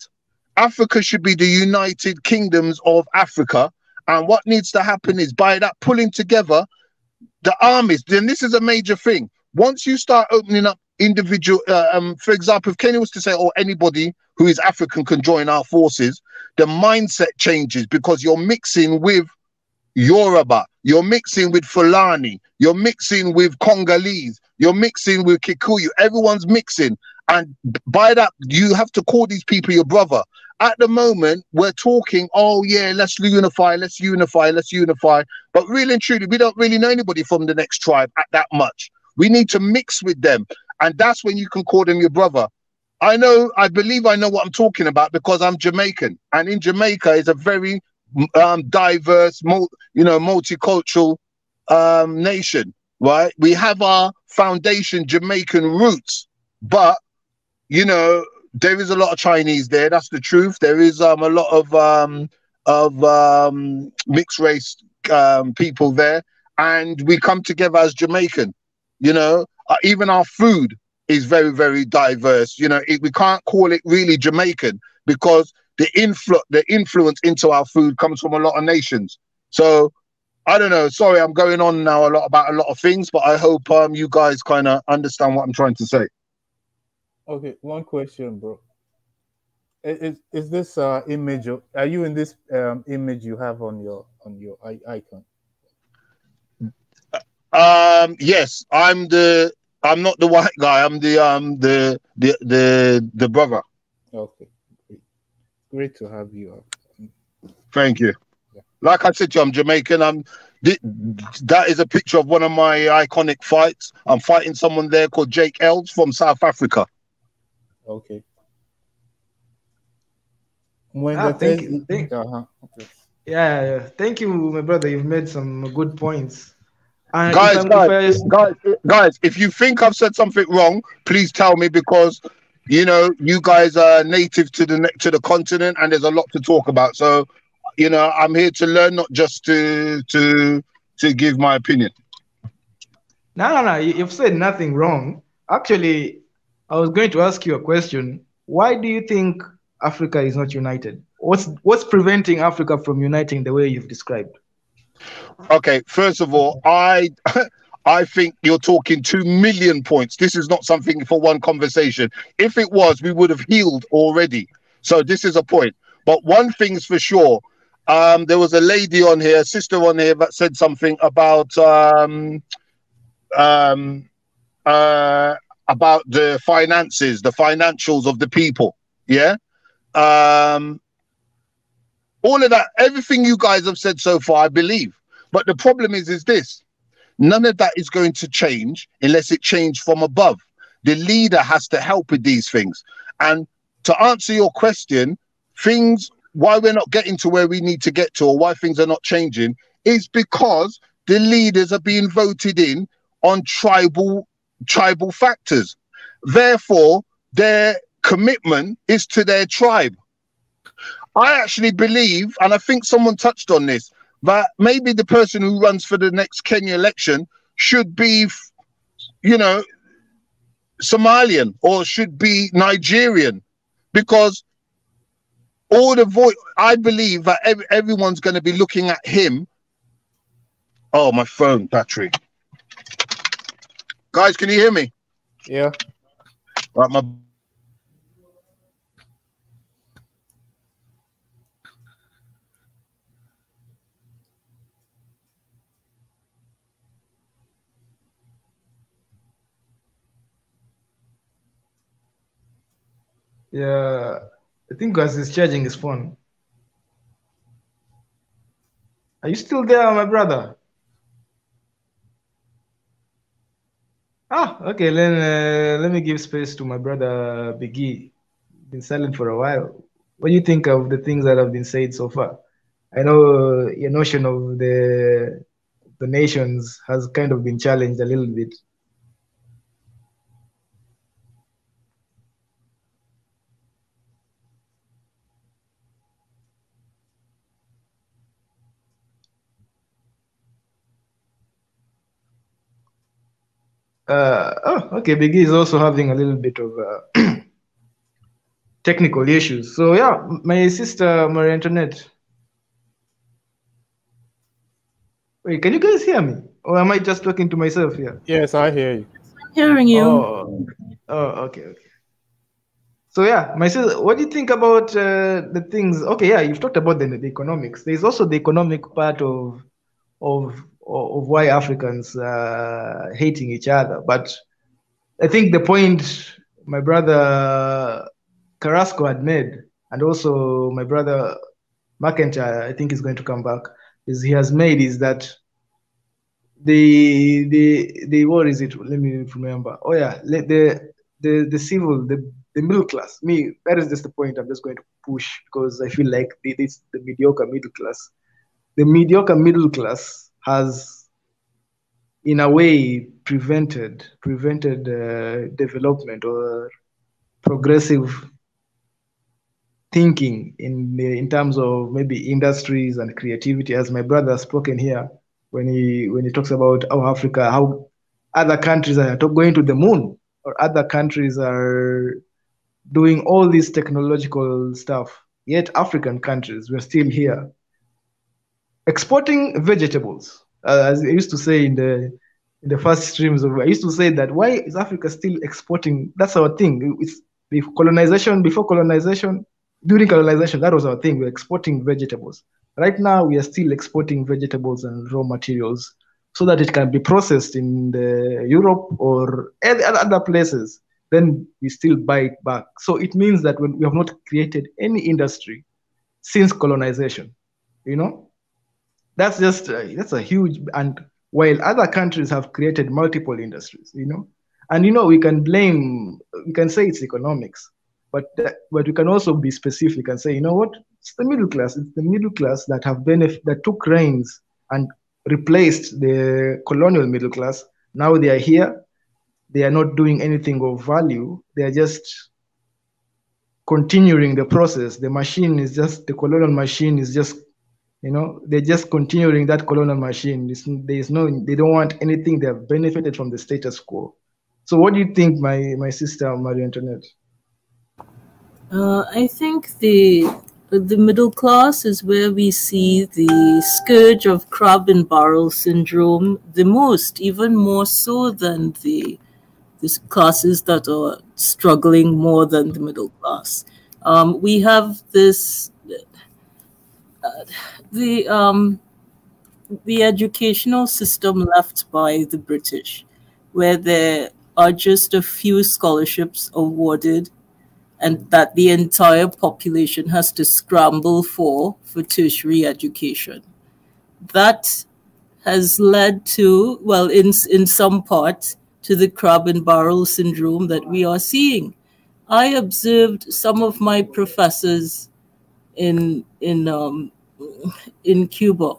Africa should be the United Kingdoms of Africa. And what needs to happen is, by that pulling together the armies, then this is a major thing. Once you start opening up individual, for example, if Kenya was to say, oh, anybody who is African can join our forces, the mindset changes, because you're mixing with Yoruba, you're mixing with Fulani, you're mixing with Congolese, you're mixing with Kikuyu, everyone's mixing. And by that, you have to call these people your brother. At the moment, we're talking, oh yeah, let's unify. But really and truly, we don't really know anybody from the next tribe at that much. We need to mix with them. And that's when you can call them your brother. I believe I know what I'm talking about, because I'm Jamaican. And in Jamaica is a very diverse, multicultural nation, right? We have our foundation Jamaican roots, but you know, there is a lot of Chinese there. That's the truth. There is a lot of mixed race people there, and we come together as Jamaican. You know, even our food is very, very diverse. You know, we can't call it really Jamaican because the influence into our food comes from a lot of nations. So I don't know. Sorry, I'm going on now about a lot of things, but I hope you guys kind of understand what I'm trying to say. Okay, one question, bro. Is this image? Are you in this image you have on your icon? Yes, I'm not the white guy. I'm the brother. Okay, great to have you. Thank you. Yeah. Like I said to you, I'm Jamaican. That is a picture of one of my iconic fights. I'm fighting someone there called Jake Elds from South Africa. Okay. Thank you. Okay. Yeah, thank you, my brother. You've made some good points. Guys, if you think I've said something wrong, please tell me, because you know you guys are native to the continent, and there's a lot to talk about. So, you know, I'm here to learn, not just to give my opinion. No. You've said nothing wrong. Actually, I was going to ask you a question. Why do you think Africa is not united? What's preventing Africa from uniting the way you've described? Okay, first of all, I think you're talking 2 million points. This is not something for one conversation. If it was, we would have healed already. So this is a point. But one thing's for sure. There was a lady on here, a sister on here, that said something about the finances, the financials of the people. Yeah. All of that, everything you guys have said so far, I believe. But the problem is this: none of that is going to change unless it changes from above. The leader has to help with these things. And to answer your question, why we're not getting to where we need to get to, or why things are not changing, is because the leaders are being voted in on tribal factors. Therefore, their commitment is to their tribe. I actually believe, and I think someone touched on this, that maybe the person who runs for the next Kenya election should be, you know, Somalian or should be Nigerian, because I believe that everyone's going to be looking at him. Oh, my phone battery. Guys, can you hear me? Yeah. Right, my Yeah, I think Gus is charging his phone. Are you still there, my brother? Okay. Then let me give space to my brother Biggie. Been silent for a while. What do you think of the things that have been said so far? I know your notion of the nations has kind of been challenged a little bit. Okay. Biggie is also having a little bit of technical issues. So yeah, my sister Maria Antoinette. Wait, can you guys hear me? Or am I just talking to myself here? Yes, I hear you. Hearing you. Okay. So yeah, my sister, what do you think about the things? Okay, yeah, you've talked about the economics. There's also the economic part of why Africans are hating each other. But I think the point my brother Carrasco had made, and also my brother McIntyre, I think is going to come back, is that the what is it? Let me remember. Oh yeah, the middle class. That is just the point I'm just going to push, because I feel like it's the mediocre middle class. The mediocre middle class has in a way, prevented development or progressive thinking in terms of maybe industries and creativity, as my brother has spoken here when he talks about how other countries are going to the moon, or other countries are doing all this technological stuff, yet African countries, we're still here exporting vegetables. As I used to say in the first streams I used to say that, why is Africa still exporting? That's our thing. It's before colonization, during colonization, that was our thing. We're exporting vegetables. Right now, we are still exporting vegetables and raw materials so that it can be processed in Europe or other places. Then we still buy it back. So it means that when we have not created any industry since colonization, you know, that's just that's a huge. And while other countries have created multiple industries, you know, and we can say it's economics, but we can also be specific and say, you know what, it's the middle class. It's the middle class that that took reins and replaced the colonial middle class. Now they are here. They are not doing anything of value. They are just continuing the process. The colonial machine is just, they're just continuing that colonial machine. They don't want anything. They have benefited from the status quo. So what do you think, my sister, Marie Antoinette? I think the middle class is where we see the scourge of crab and barrel syndrome the most, even more so than the classes that are struggling more than the middle class. We have this the educational system left by the British, where there are just a few scholarships awarded, and that the entire population has to scramble for tertiary education. That has led to, well, in some part, to the crab and barrel syndrome that we are seeing. I observed some of my professors in Cuba.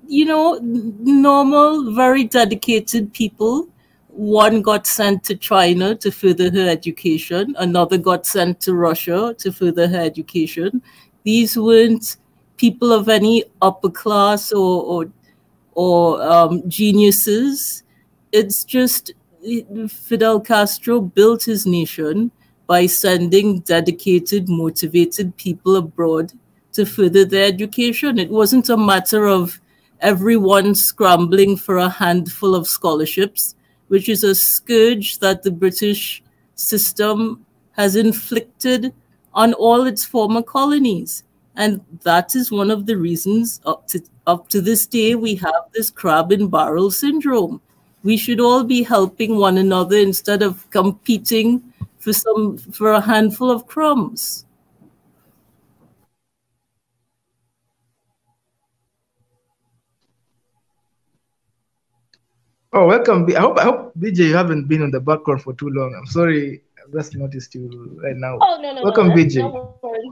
Normal, very dedicated people. One got sent to China to further her education. Another got sent to Russia to further her education. These weren't people of any upper class or geniuses. It's just Fidel Castro built his nation by sending dedicated, motivated people abroad to further their education. It wasn't a matter of everyone scrambling for a handful of scholarships, which is a scourge that the British system has inflicted on all its former colonies. And that is one of the reasons up to this day we have this crab and barrel syndrome. We should all be helping one another instead of competing for a handful of crumbs. Oh, welcome. I hope BJ, you haven't been on the background for too long. I'm sorry, I've just noticed you right now. Oh no, welcome, BJ.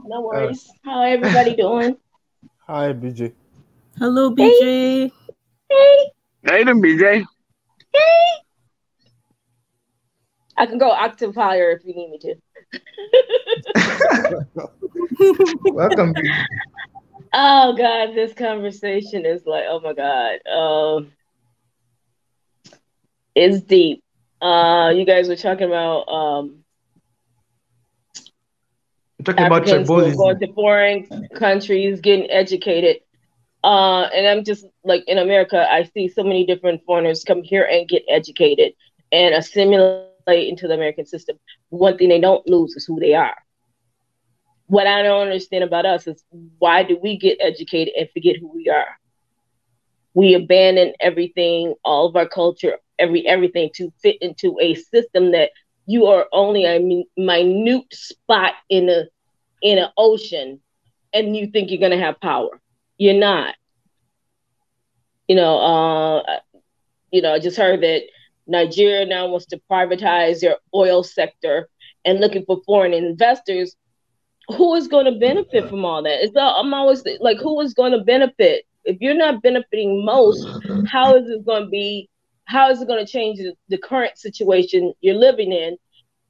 No worries. How everybody doing? Hi, BJ. Hello, BJ. Hey. Hey, them BJ. Hey. I can go octave higher if you need me to. Welcome, BJ. Oh God, this conversation is like, oh my God. It's deep. You guys were talking about Africans going to foreign countries, getting educated. And I'm just like, in America, I see so many different foreigners come here and get educated and assimilate into the American system. One thing they don't lose is who they are. What I don't understand about us is, why do we get educated and forget who we are? We abandon everything, all of our culture, everything to fit into a system that you are only a minute spot in an ocean, and you think you're gonna have power. You're not. I just heard that Nigeria now wants to privatize their oil sector and looking for foreign investors. Who is going to benefit from all that? I'm always like, who is going to benefit? If you're not benefiting most, how is it going to change the current situation you're living in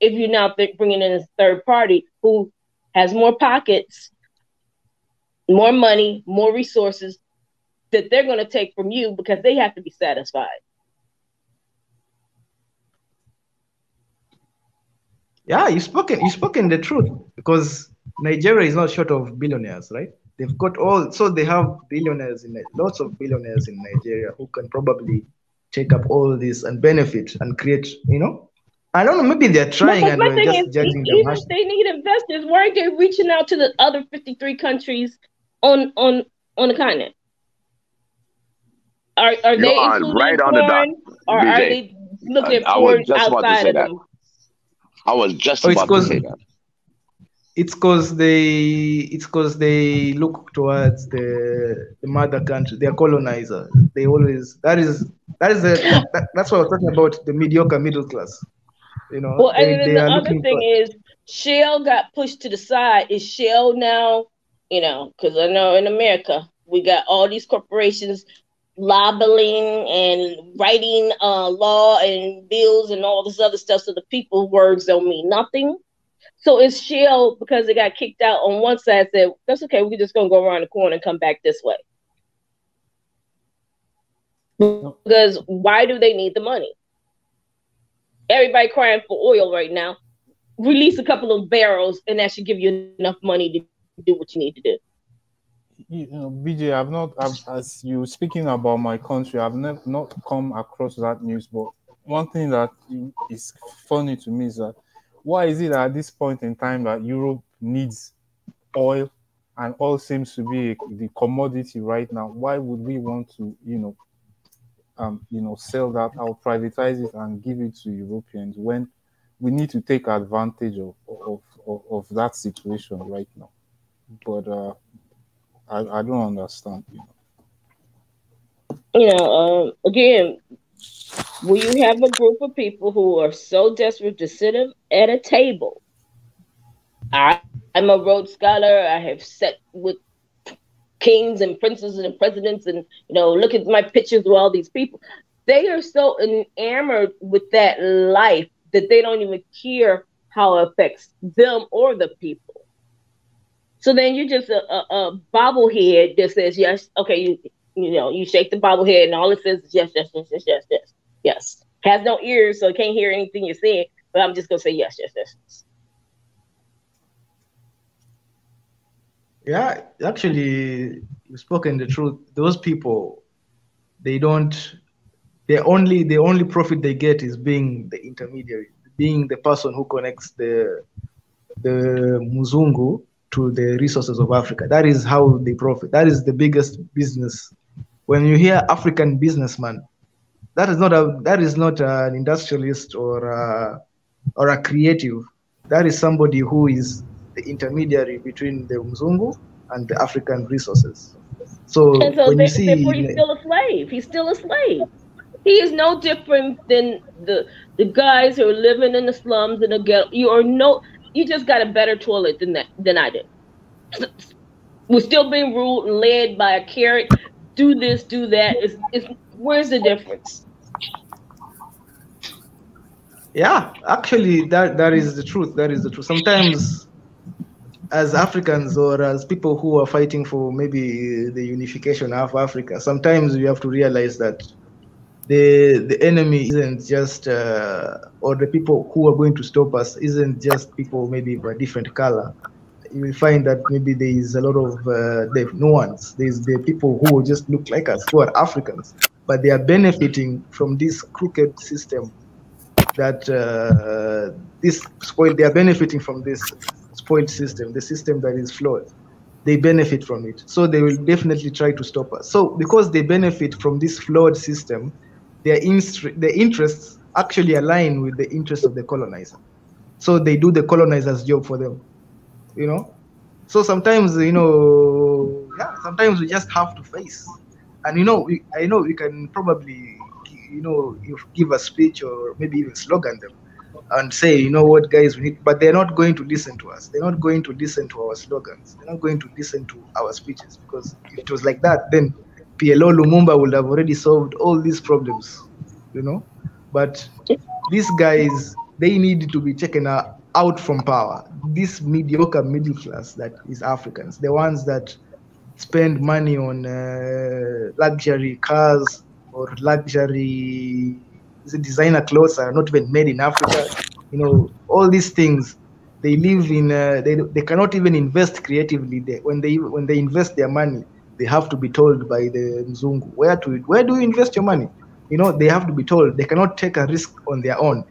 if you're now bringing in a third party who has more pockets, more money, more resources that they're going to take from you because they have to be satisfied? Yeah, you spoken the truth, because Nigeria is not short of billionaires, right? They've got so they have billionaires lots of billionaires in Nigeria who can probably take up all this and benefit and create, I don't know, maybe they're trying and we're just judging them. Even if they need investors, why aren't they reaching out to the other 53 countries on the continent? Are they including right on the dot, or BJ. are they looking at outside of them? I was just about to say that. It's because they look towards the mother country, their colonizer. They always that's what I was talking about, the mediocre middle class. Well, and then the other thing is Shell got pushed to the side. Is Shell now, because I know in America we got all these corporations lobbying and writing law and bills and all this other stuff, so the people's words don't mean nothing. So is Shell, because they got kicked out on one side, said, that's okay, we're just going to go around the corner and come back this way? Because why do they need the money? Everybody crying for oil right now. Release a couple of barrels and that should give you enough money to do what you need to do. BJ, as you speaking about my country, I've not come across that news, but one thing that is funny to me is that why is it at this point in time that Europe needs oil and oil seems to be the commodity right now? Why would we want to, sell that out, privatize it and give it to Europeans when we need to take advantage of that situation right now? But I don't understand. Again, when you have a group of people who are so desperate to sit at a table, I'm a Rhodes Scholar. I have sat with kings and princes and presidents, and look at my pictures with all these people. They are so enamored with that life that they don't even care how it affects them or the people. So then you're just a bobblehead that says yes. Okay, you shake the bobblehead and all it says is yes, yes, yes, yes, yes, yes. Yes. Has no ears, so it can't hear anything you're saying, but I'm just going to say yes, yes, yes, yes. Yeah, actually, you've spoken the truth. Those people, the only profit they get is being the intermediary, being the person who connects the Muzungu to the resources of Africa. That is how they profit. That is the biggest business. When you hear African businessman, that is not an industrialist or a creative. That is somebody who is the intermediary between the Mzungu and the African resources. So when you see, he's still a slave. He's still a slave. He is no different than the guys who are living in the slums in the ghetto. You just got a better toilet than I did. We're still being ruled and led by a carrot. Do this, do that. Where's the difference? Yeah, actually, that is the truth. That is the truth. Sometimes, as Africans or as people who are fighting for maybe the unification of Africa, sometimes you have to realize that the enemy isn't just, or the people who are going to stop us isn't just people maybe of a different color. You will find that maybe there is a lot of nuance. There's the people who just look like us, who are Africans, but they are benefiting from this crooked system. That they are benefiting from this spoiled system, the system that is flawed. They benefit from it, so they will definitely try to stop us. So because they benefit from this flawed system, their interests actually align with the interests of the colonizer. So they do the colonizer's job for them, So sometimes, sometimes we just have to face, and I know we can probably, you give a speech or maybe even slogan them and say, what, guys, we need, but they're not going to listen to us. They're not going to listen to our slogans. They're not going to listen to our speeches, because if it was like that, then PLO Lumumba would have already solved all these problems, you know. But these guys, they need to be taken out from power. This mediocre middle class that is Africans, the ones that spend money on luxury cars or luxury designer clothes are not even made in Africa. You know, all these things. They live in. They cannot even invest creatively. When they invest their money, they have to be told by the Mzungu where do you invest your money. You know, they have to be told. They cannot take a risk on their own.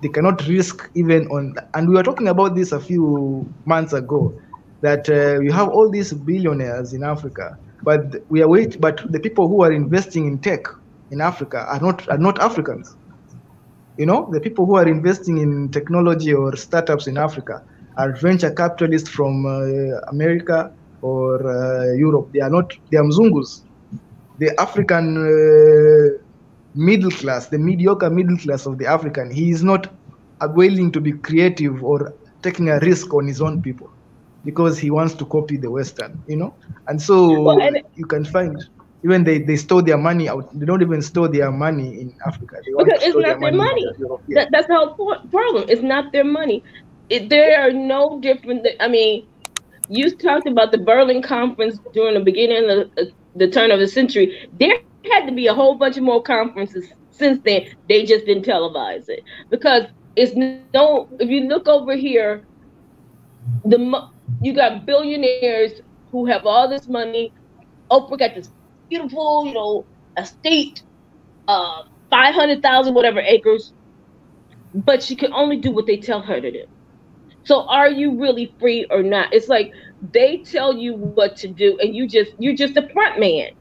They cannot risk even on. And we were talking about this a few months ago, that we have all these billionaires in Africa, but But the people who are investing in tech in Africa are not Africans. You know, the people who are investing in technology or startups in Africa are venture capitalists from America or Europe. They are Mzungus. The African middle class, the mediocre middle class of the African, he is not willing to be creative or taking a risk on his own people because he wants to copy the Western, you know? And so you can find, even they store their money out. They don't even store their money in Africa. They want because to store it's not their money. That's the whole problem. It's not their money. There are no different. I mean, you talked about the Berlin Conference during the beginning of the turn of the century. There had to be a whole bunch of more conferences since then. They just didn't televise it because it's no. If you look over here, you got billionaires who have all this money. Oprah got this beautiful, you know, estate, 500,000 whatever acres, but she can only do what they tell her to do. So are you really free or not? It's like they tell you what to do, and you're just a front man.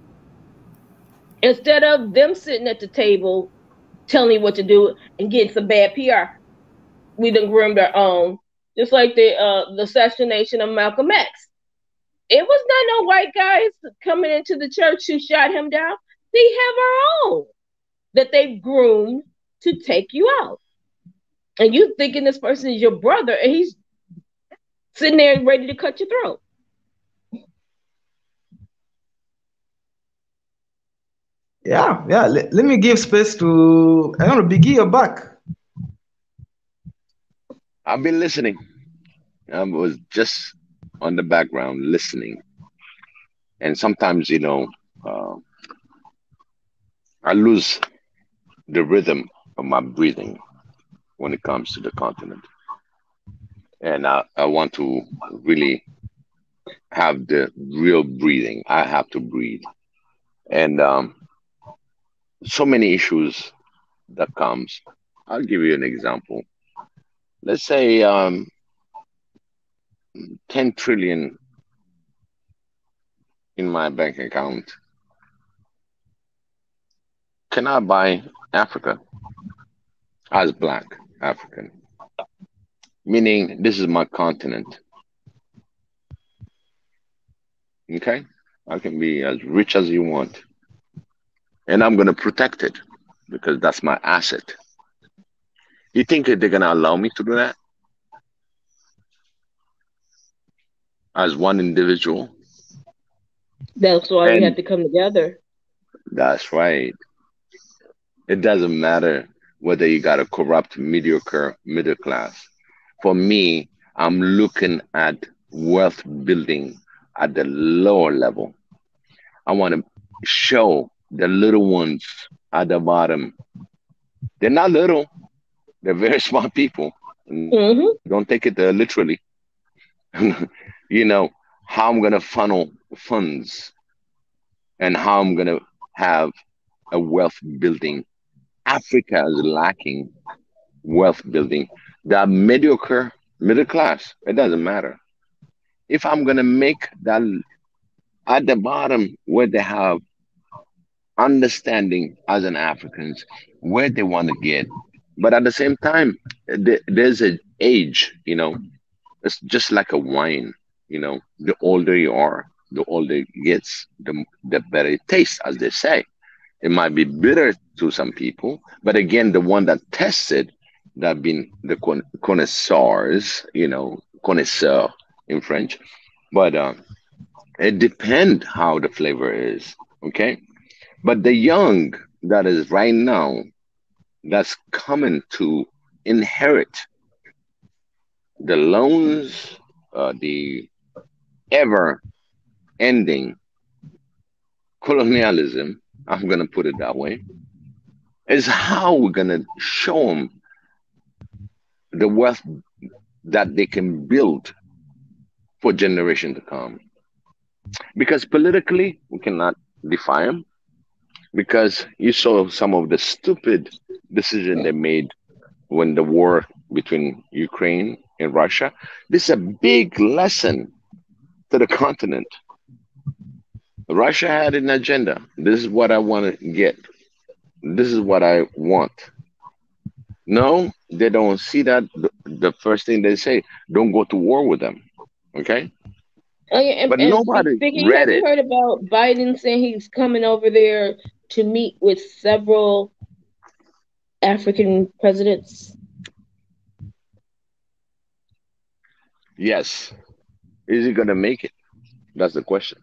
Instead of them sitting at the table telling you what to do and getting some bad PR, we done groomed our own. Just like the assassination of Malcolm X. It was not no white guys coming into the church who shot him down. They have our own that they've groomed to take you out. And you thinking this person is your brother, and he's sitting there ready to cut your throat. Yeah. Let me give space to, I don't know, Biggie, you're back. I've been listening. I was just on the background listening. And sometimes, you know, I lose the rhythm of my breathing when it comes to the continent. And I want to really have the real breathing. I have to breathe. And so many issues that comes. I'll give you an example. Let's say 10 trillion in my bank account. Can I buy Africa as Black African? Meaning this is my continent. Okay? I can be as rich as you want. And I'm going to protect it because that's my asset. You think they're going to allow me to do that? As one individual? That's why we have to come together. That's right. It doesn't matter whether you got a corrupt, mediocre middle class. For me, I'm looking at wealth building at the lower level. I want to show the little ones at the bottom. They're not little. They're very smart people. Don't take it literally. You know, how I'm going to funnel funds and how I'm going to have a wealth building. Africa is lacking wealth building. The mediocre middle class, it doesn't matter. If I'm going to make that at the bottom where they have understanding as an Africans, where they want to get. But at the same time, there's an age, you know, it's just like a wine, you know, the older you are, the older it gets, the better it tastes, as they say. It might be bitter to some people, but again, the one that tests it, that been the connoisseurs, you know, connoisseur in French, but it depends how the flavor is, okay? But the young that is right now, that's coming to inherit the loans, the ever ending colonialism, I'm going to put it that way, is how we're going to show them the wealth that they can build for generation to come. Because politically, we cannot defy them. Because you saw some of the stupid decision they made when the war between Ukraine and Russia. This is a big lesson to the continent. Russia had an agenda. This is what I want to get. This is what I want. No, they don't see that. The first thing they say, don't go to war with them. Okay? Oh yeah, But and nobody Biggie, read have you it. heard about Biden saying he's coming over there to meet with several African presidents? Yes. Is he going to make it? That's the question.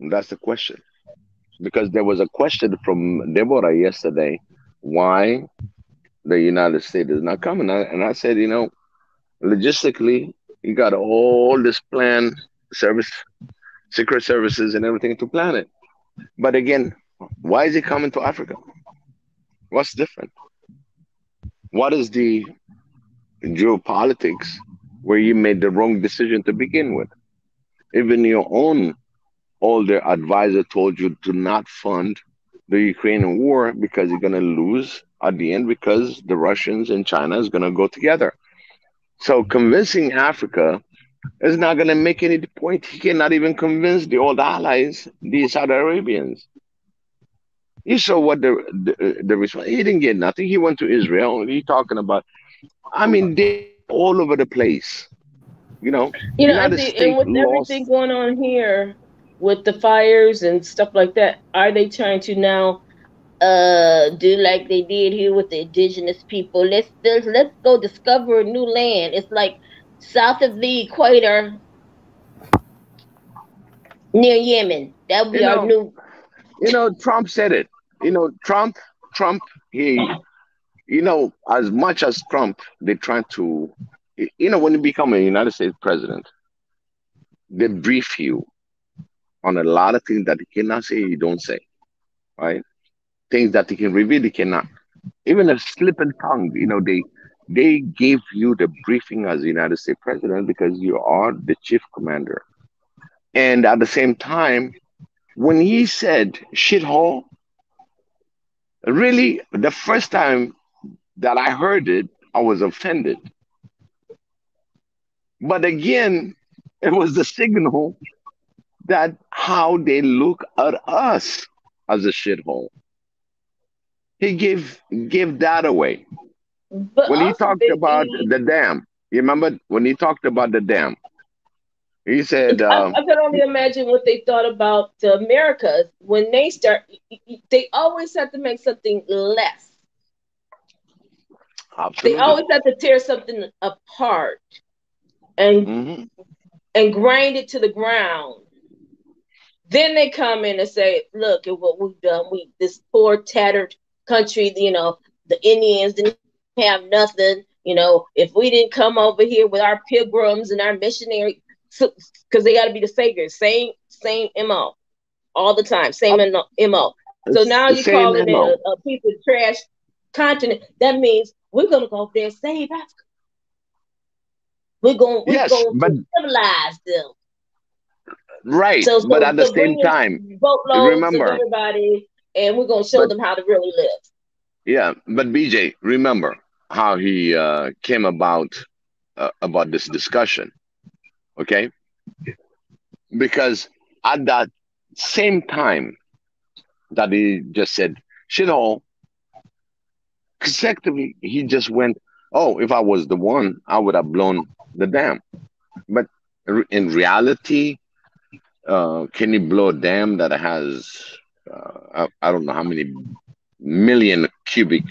That's the question. Because there was a question from Deborah yesterday why the United States is not coming. And I said, logistically, you got all this plan, service, secret services, and everything to plan it. But again, why is he coming to Africa? What's different? What is the geopolitics where you made the wrong decision to begin with? Even your own older advisor told you to not fund the Ukrainian war because you're going to lose at the end because the Russians and China is going to go together. So convincing Africa is not going to make any point. He cannot even convince the old allies, the Saudi Arabians. You saw what the response. He didn't get nothing. He went to Israel. He talking about. I mean, they all over the place. And United see, and States with everything lost. going on here with the fires and stuff like that, are they trying to now do like they did here with the indigenous people? Let's go discover a new land. It's like south of the equator near Yemen. That would You be our know, new. Trump said it. Trump. He, as much as Trump, they try to, when you become a United States president, they brief you on a lot of things that he cannot say, he don't say, right? Things that he can reveal, he cannot. Even a slip and tongue, they gave you the briefing as the United States president because you are the chief commander. And at the same time, when he said shithole, really, the first time that I heard it, I was offended. But again, it was the signal that how they look at us as a shithole. He gave that away. But When he also, talked about the dam, you remember when he talked about the dam? He said, I can only imagine what they thought about the Americas when they start. They always have to make something less. absolutely. They always have to tear something apart and grind it to the ground. Then they come in and say, "Look at what we've done. This poor tattered country. The Indians didn't have nothing. If we didn't come over here with our pilgrims and our missionaries." Because they got to be the saviors. Same MO all the time. Same MO. So now you're calling it a piece of trash continent. That means we're going to go up there and save Africa. We're going to civilize them. Right. So but at the same bring time, boatloads of remember, everybody, and we're going to show them how to really live. Yeah, but BJ, remember how he came about this discussion, okay? Because at that same time that he just said shithole, consecutively he just went, "Oh, if I was the one, I would have blown the dam." But in reality, can you blow a dam that has I don't know how many million cubic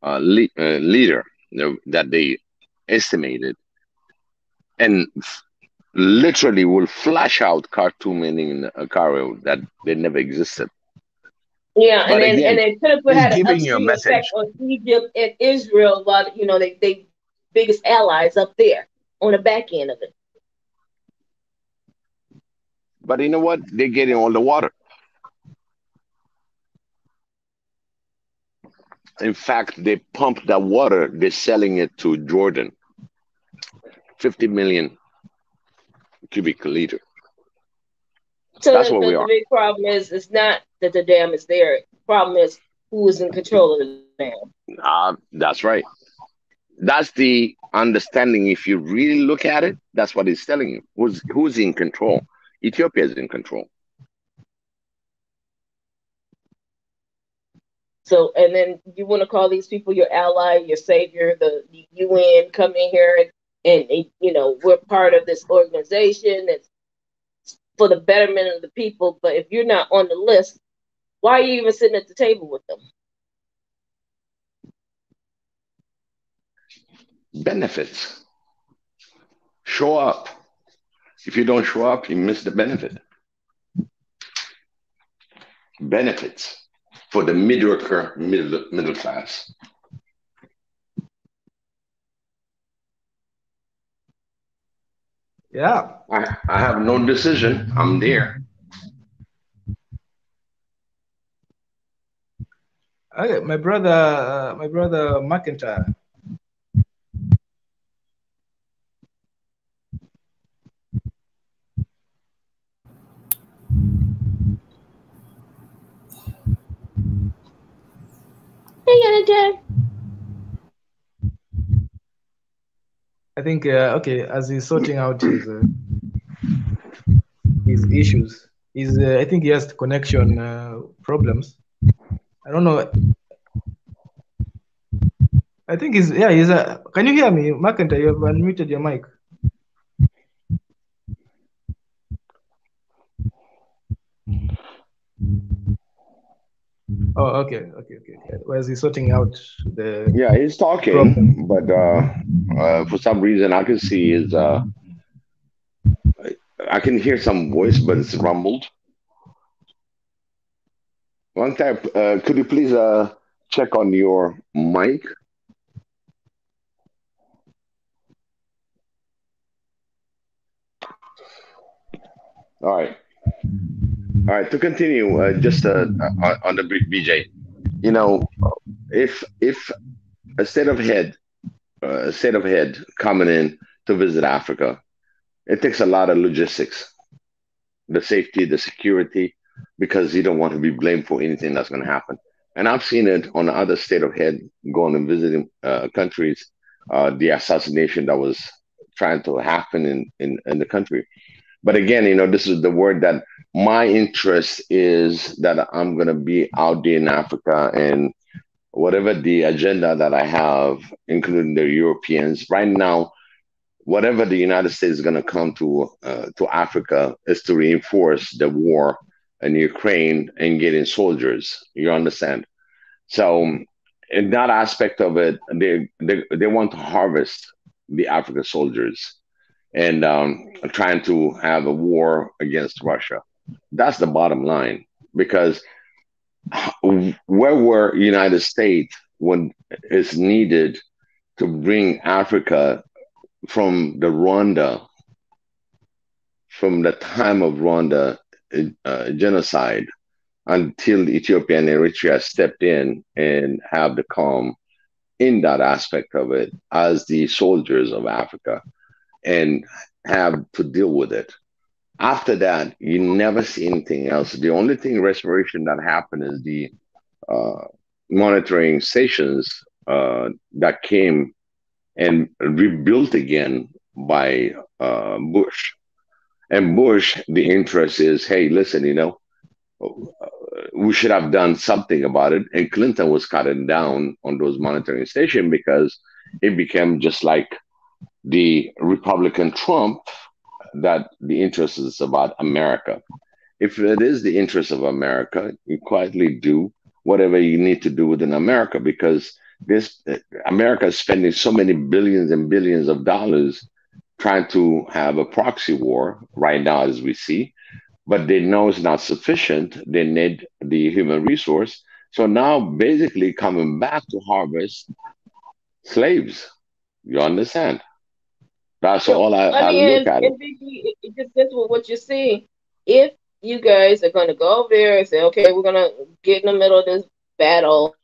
liter that they estimated, and literally will flash out cartoon in a car that they never existed. Yeah, But and again, then it could have it's had an giving you a upstream effect message. on Egypt and Israel, while they biggest allies up there on the back end of it. But you know what? They're getting all the water. In fact, they pump that water. They're selling it to Jordan, 50 million cubic liter. So That's where we the are. big problem is it's not that the dam is there. The problem is who is in control of the dam. That's right. That's the understanding. If you really look at it, that's what it's telling you. Who's in control? Ethiopia is in control. So, and then you want to call these people your ally, your savior, the UN come in here and we're part of this organization that's for the betterment of the people. But if you're not on the list, why are you even sitting at the table with them? Benefits. Show up. If you don't show up, you miss the benefit. Benefits for the middle class. Yeah. I have no decision. I'm there. Okay, my brother McIntyre. Hey, I think okay, as he's sorting out his issues, I think he has connection problems. I don't know. I think he's can you hear me, McIntyre? You have unmuted your mic. Oh, okay. Where is he sorting out the? Yeah, he's talking, but for some reason I can see his. I can hear some voice, but it's rumbled. One time, could you please check on your mic? All right. All right. To continue, just on the BJ, if a state of head coming in to visit Africa, it takes a lot of logistics, the safety, the security, because you don't want to be blamed for anything that's going to happen. And I've seen it on the other state of head going and visiting countries, the assassination that was trying to happen in the country. But again, this is the word that my interest is that I'm going to be out there in Africa, and whatever the agenda that I have, including the Europeans right now, whatever the United States is going to come to Africa is to reinforce the war in Ukraine and getting soldiers. You understand? So in that aspect of it, they want to harvest the African soldiers and trying to have a war against Russia. That's the bottom line. Because where were United States when it's needed to bring Africa from the time of Rwanda genocide until Ethiopia and Eritrea stepped in and have the calm in that aspect of it as the soldiers of Africa and have to deal with it. After that, you never see anything else. The only thing restoration that happened is the monitoring stations that came and rebuilt again by Bush. And Bush, the interest is, hey, listen, we should have done something about it. And Clinton was cutting down on those monitoring stations because it became just like the Republican Trump, that the interest is about America. If it is the interest of America, you quietly do whatever you need to do within America, because America is spending so many billions and billions of dollars trying to have a proxy war right now, as we see, but they know it's not sufficient. They need the human resource. So now, basically, coming back to harvest slaves. You understand? That's So all I I mean, look at it. and Vicky, it just that's what you're saying. If you guys are going to go over there and say, okay, we're going to get in the middle of this battle,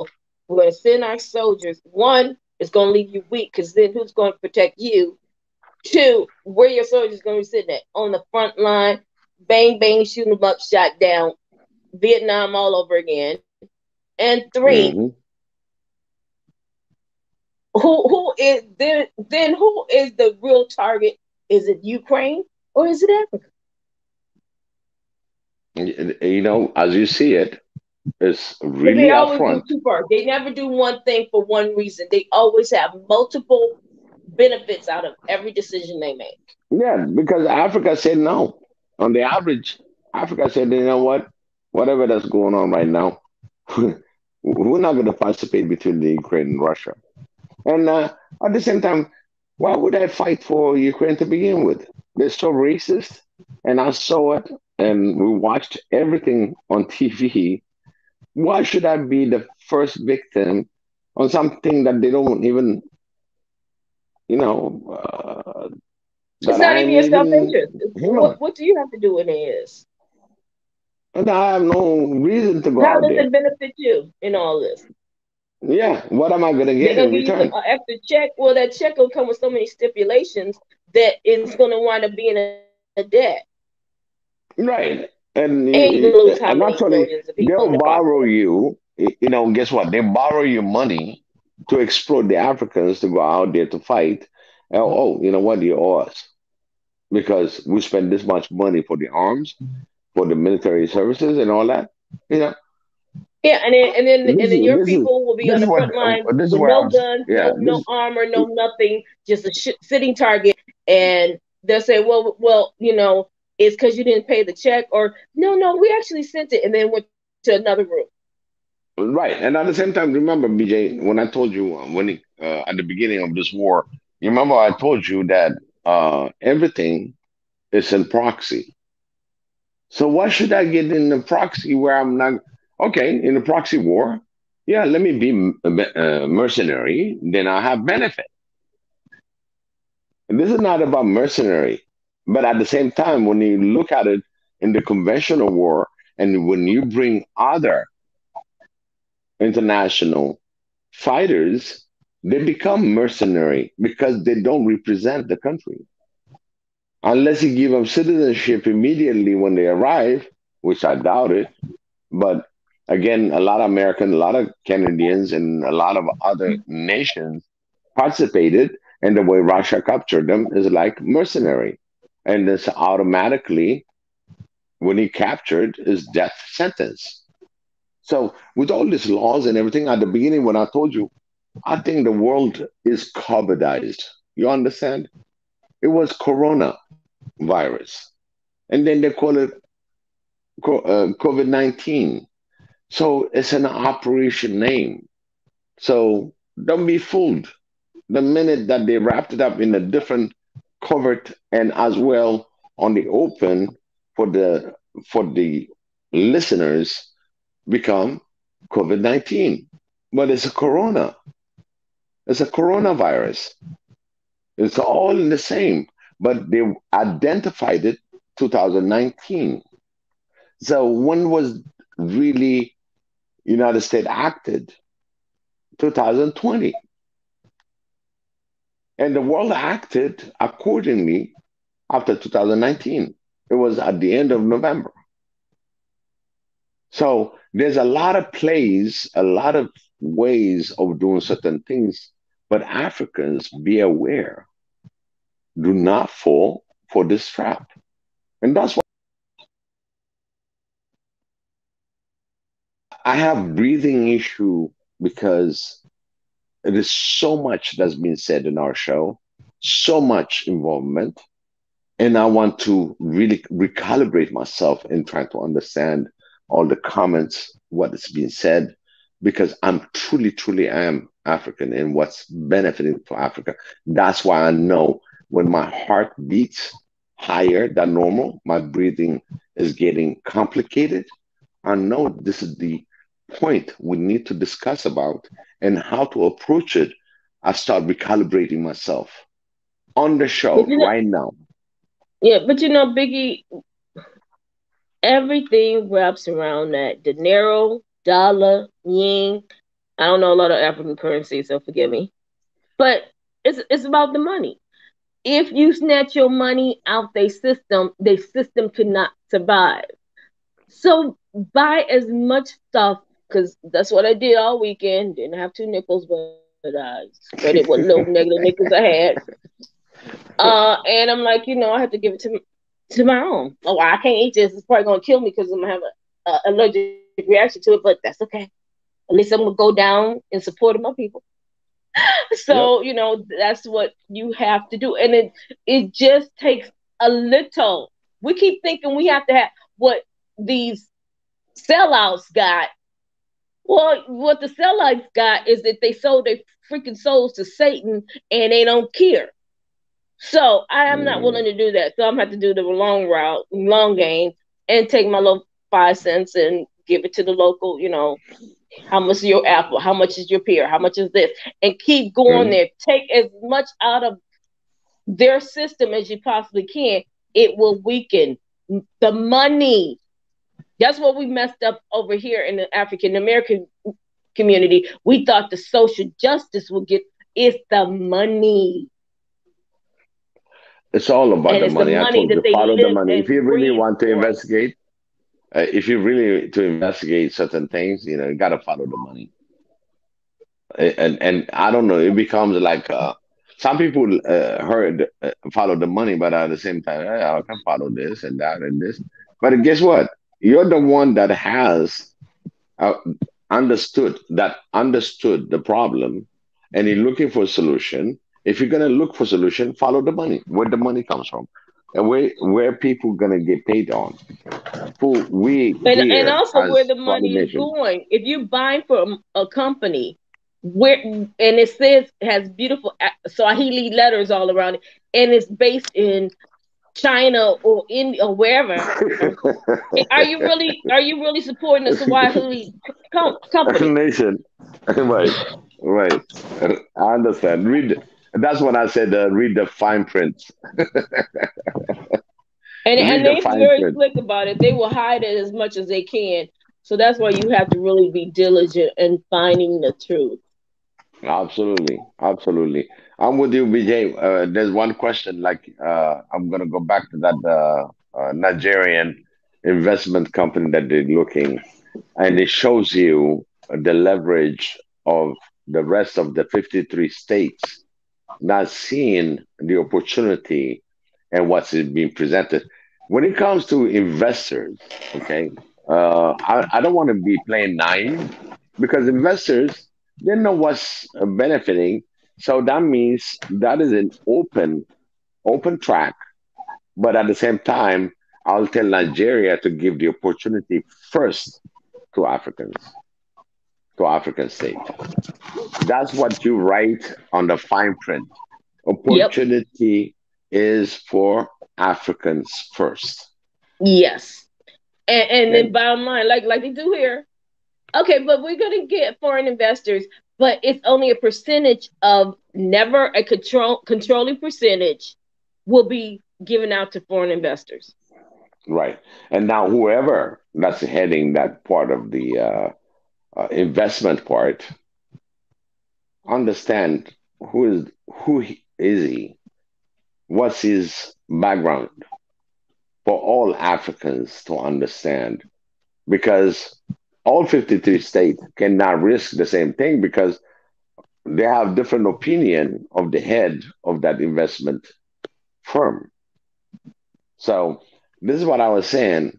we're going to send our soldiers. One, it's going to leave you weak because then who's going to protect you? Two, where your soldiers going to be sitting at? On the front line, bang, bang, shooting them up, shot down, Vietnam all over again. And three, Mm-hmm. who is then who is the real target? Is it Ukraine or is it Africa? You know, as you see it, it's Because they really always do upfront. two parts. They never do one thing for one reason. They always have multiple benefits out of every decision they make. Yeah, because Africa said no. On the average, Africa said, you know what? Whatever that's going on right now, we're not going to participate between the Ukraine and Russia. And at the same time, why would I fight for Ukraine to begin with? They're so racist. And I saw it and we watched everything on TV. Why should I be the first victim on something that they don't even, you know, It's that not even I'm your self even interest. human? What do you have to do with this? And I have no reason to go How out does there. it benefit you in all this? Yeah, what am I going to They're get gonna in give you some return? extra check. Well, that check will come with so many stipulations that it's gonna wind up being a debt. Right. And And you're gonna lose how and many actually, millions of people in they'll the borrow process. you. You know, guess what? They borrow you money to exploit the Africans to go out there to fight. Oh, you know what? You owe us because we spend this much money for the arms, for the military services, and all that. You know, Yeah, and then your this is people will be this on is the what front line this is with where I no was. guns, Yeah, no armor, no nothing, just a sitting target. And they'll say, well, it's because you didn't pay the check, or no, we actually sent it, and then went to another group. right. And at the same time, remember, BJ, when I told you at the beginning of this war, you remember I told you that everything is in proxy. So why should I get in a proxy where I'm not okay in a proxy war? Yeah, let me be a mercenary. Then I have benefit. And this is not about mercenary, but at the same time, when you look at it in the conventional war, and when you bring other international fighters, they become mercenary because they don't represent the country. Unless you give them citizenship immediately when they arrive, which I doubt it. But again, a lot of Americans, a lot of Canadians, and a lot of other nations participated. And the way Russia captured them is like mercenary. And this automatically, when he captured, is death sentence. So with all these laws and everything, at the beginning when I told you, I think the world is COVIDized. You understand? It was Corona virus. And then they call it COVID-19. So it's an operation name. So don't be fooled. The minute that they wrapped it up in a different covert and as well on the open for the listeners become COVID-19. But it's a corona. It's a coronavirus. It's all in the same. But they identified it 2019. So when was really United States acted? 2020. And the world acted accordingly after 2019. It was at the end of November. So there's a lot of plays, a lot of ways of doing certain things, but Africans, be aware, do not fall for this trap. And that's why I have breathing issue because it is so much that's been said in our show, so much involvement. And I want to really recalibrate myself in trying to understand all the comments, what is being said, because I'm truly, truly am African and what's benefiting for Africa. That's why I know when my heart beats higher than normal, my breathing is getting complicated, I know this is the point we need to discuss about and how to approach it. I start recalibrating myself on the show right now. Yeah, but Biggie, everything wraps around that dinero, dollar, yen. I don't know a lot of African currency, so forgive me. But it's about the money. If you snatch your money out their system cannot survive. So buy as much stuff, because that's what I did all weekend. Didn't have 2 nickels, but I spread it with little negative nickels I had. And I'm like, I have to give it to my own. Oh, I can't eat this. It's probably gonna kill me because I'm gonna have an allergic reaction to it. But that's okay. At least I'm gonna go down in support of my people. So that's what you have to do, and it just takes a little. We keep thinking we have to have what these sellouts got. Well, what the sellouts got is that they sold their freaking souls to Satan and they don't care. So I am not willing to do that. So I'm gonna have to do the long route, long game, and take my little 5 cents and give it to the local, how much is your apple? How much is your pear? How much is this? And keep going there. Take as much out of their system as you possibly can. It will weaken the money. That's what we messed up over here in the African American community. We thought the social justice would get. It's the money. It's all about the money. I told you, follow the money. If you really want to investigate, certain things, you got to follow the money. And I don't know, it becomes like some people follow the money, but at the same time, I can follow this and that and this. But guess what? You're the one that has understood the problem, and you're looking for a solution. If you're gonna look for a solution, follow the money, where the money comes from, and where people gonna get paid on. And also where the money is going. If you're buying from a company and it has beautiful Swahili letters all around it, and it's based in China or India or wherever, are you really supporting the Swahili company? Nation? Right. I understand. That's when I said read the fine print. And they're very slick about it. They will hide it as much as they can. So that's why you have to really be diligent in finding the truth. Absolutely. I'm with you, BJ. There's one question, I'm going to go back to that Nigerian investment company that they're looking, and it shows you the leverage of the rest of the 53 states not seeing the opportunity and what's being presented. When it comes to investors, okay, I don't want to be playing naive, because investors, they know what's benefiting. So that means that is an open track. But at the same time, I'll tell Nigeria to give the opportunity first to African states. That's what you write on the fine print. Opportunity is for Africans first. Yes. And then bottom line, like they do here. Okay, but we're going to get foreign investors, but it's only a percentage of, never a controlling percentage will be given out to foreign investors. Right. And now whoever that's heading that part of the investment part, understand who is he? What's his background, for all Africans to understand? Because all 53 states cannot risk the same thing, because they have different opinion of the head of that investment firm. So this is what I was saying.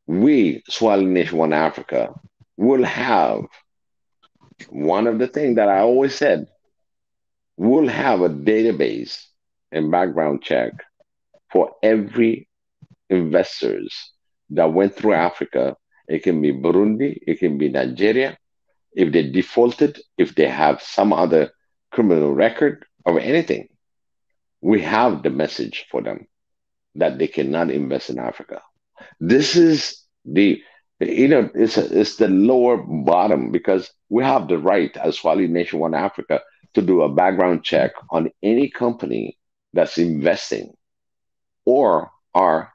We, Swahili Nation One Africa, will have one of the things that I always said, we'll have a database and background check for every investors that went through Africa. It can be Burundi, it can be Nigeria. If they defaulted, if they have some other criminal record or anything, we have the message for them that they cannot invest in Africa. This is it's the lower bottom, because we have the right as Swahili Nation One Africa to do a background check on any company that's investing or are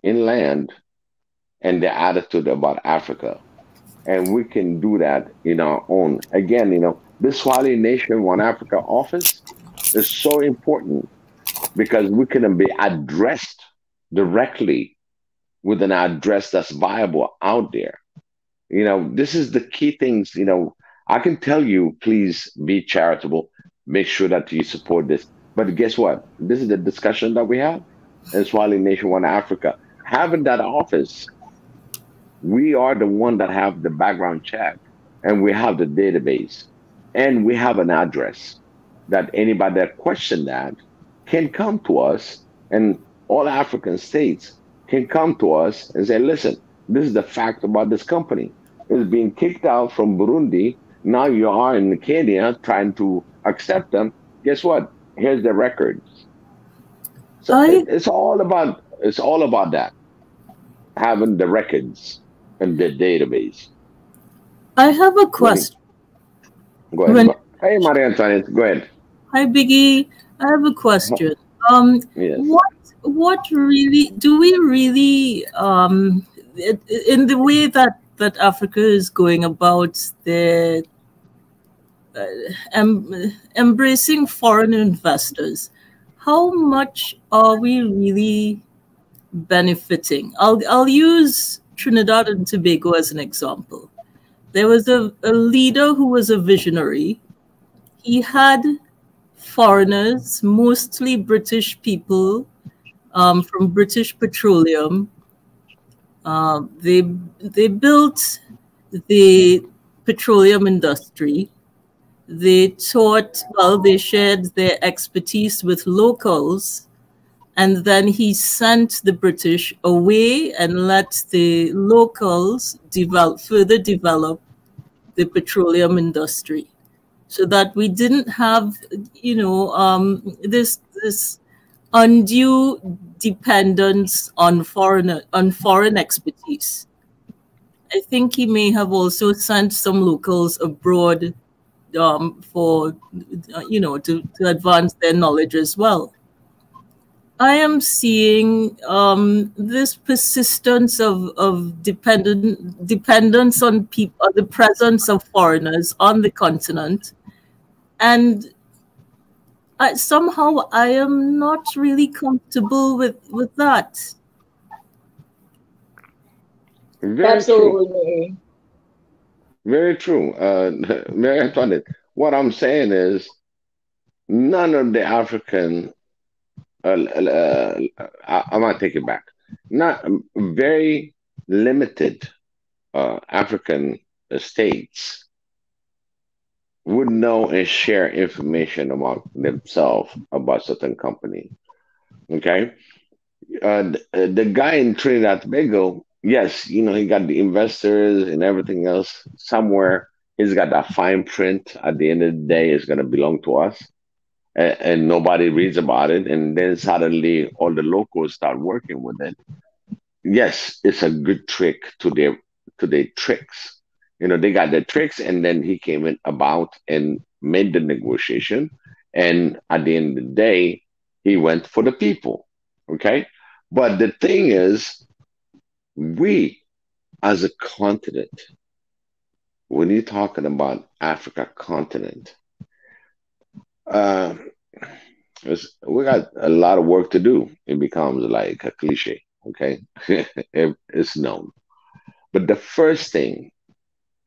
inland and their attitude about Africa. And we can do that in our own. Again, this Swahili Nation One Africa office is so important because we can be addressed directly with an address that's viable out there. This is the key things. I can tell you, please be charitable, make sure that you support this. But guess what? This is the discussion that we have in Swahili Nation One Africa. Having that office, we are the one that have the background check, and we have the database, and we have an address that anybody that question that can come to us, and all African states can come to us and say, listen, this is the fact about this company. It's being kicked out from Burundi. Now you are in Kenya trying to accept them. Guess what? Here's the records. So it's all about that, having the records and the database. I have a question. Go ahead. Hey, Maria Antoinette, go ahead. Hi, Biggie. I have a question. Yes. What really do we really in the way that Africa is going about their embracing foreign investors? How much are we really benefiting? I'll use Trinidad and Tobago as an example. There was a leader who was a visionary. He had foreigners, mostly British people, from British Petroleum. They built the petroleum industry. They shared their expertise with locals, and then he sent the British away and let the locals further develop the petroleum industry, so that we didn't have, this undue dependence on foreign expertise. I think he may have also sent some locals abroad for to advance their knowledge as well. I am seeing this persistence of dependence on people, the presence of foreigners on the continent, and somehow I am not really comfortable with that. Absolutely. Very true. Mary Antoinette, what I'm saying is none of the African, I might take it back, not very limited African states would know and share information about themselves about certain companies. Okay? The guy in Trinidad and Tobago, yes, he got the investors and everything else. Somewhere he's got that fine print. At the end of the day, it's going to belong to us. And nobody reads about it. And then suddenly all the locals start working with it. Yes, it's a good trick to their tricks. They got their tricks, and then he came in about and made the negotiation. And at the end of the day, he went for the people. Okay? But the thing is, we as a continent, when you're talking about Africa continent, we got a lot of work to do. It becomes like a cliche, okay? It's known. But the first thing,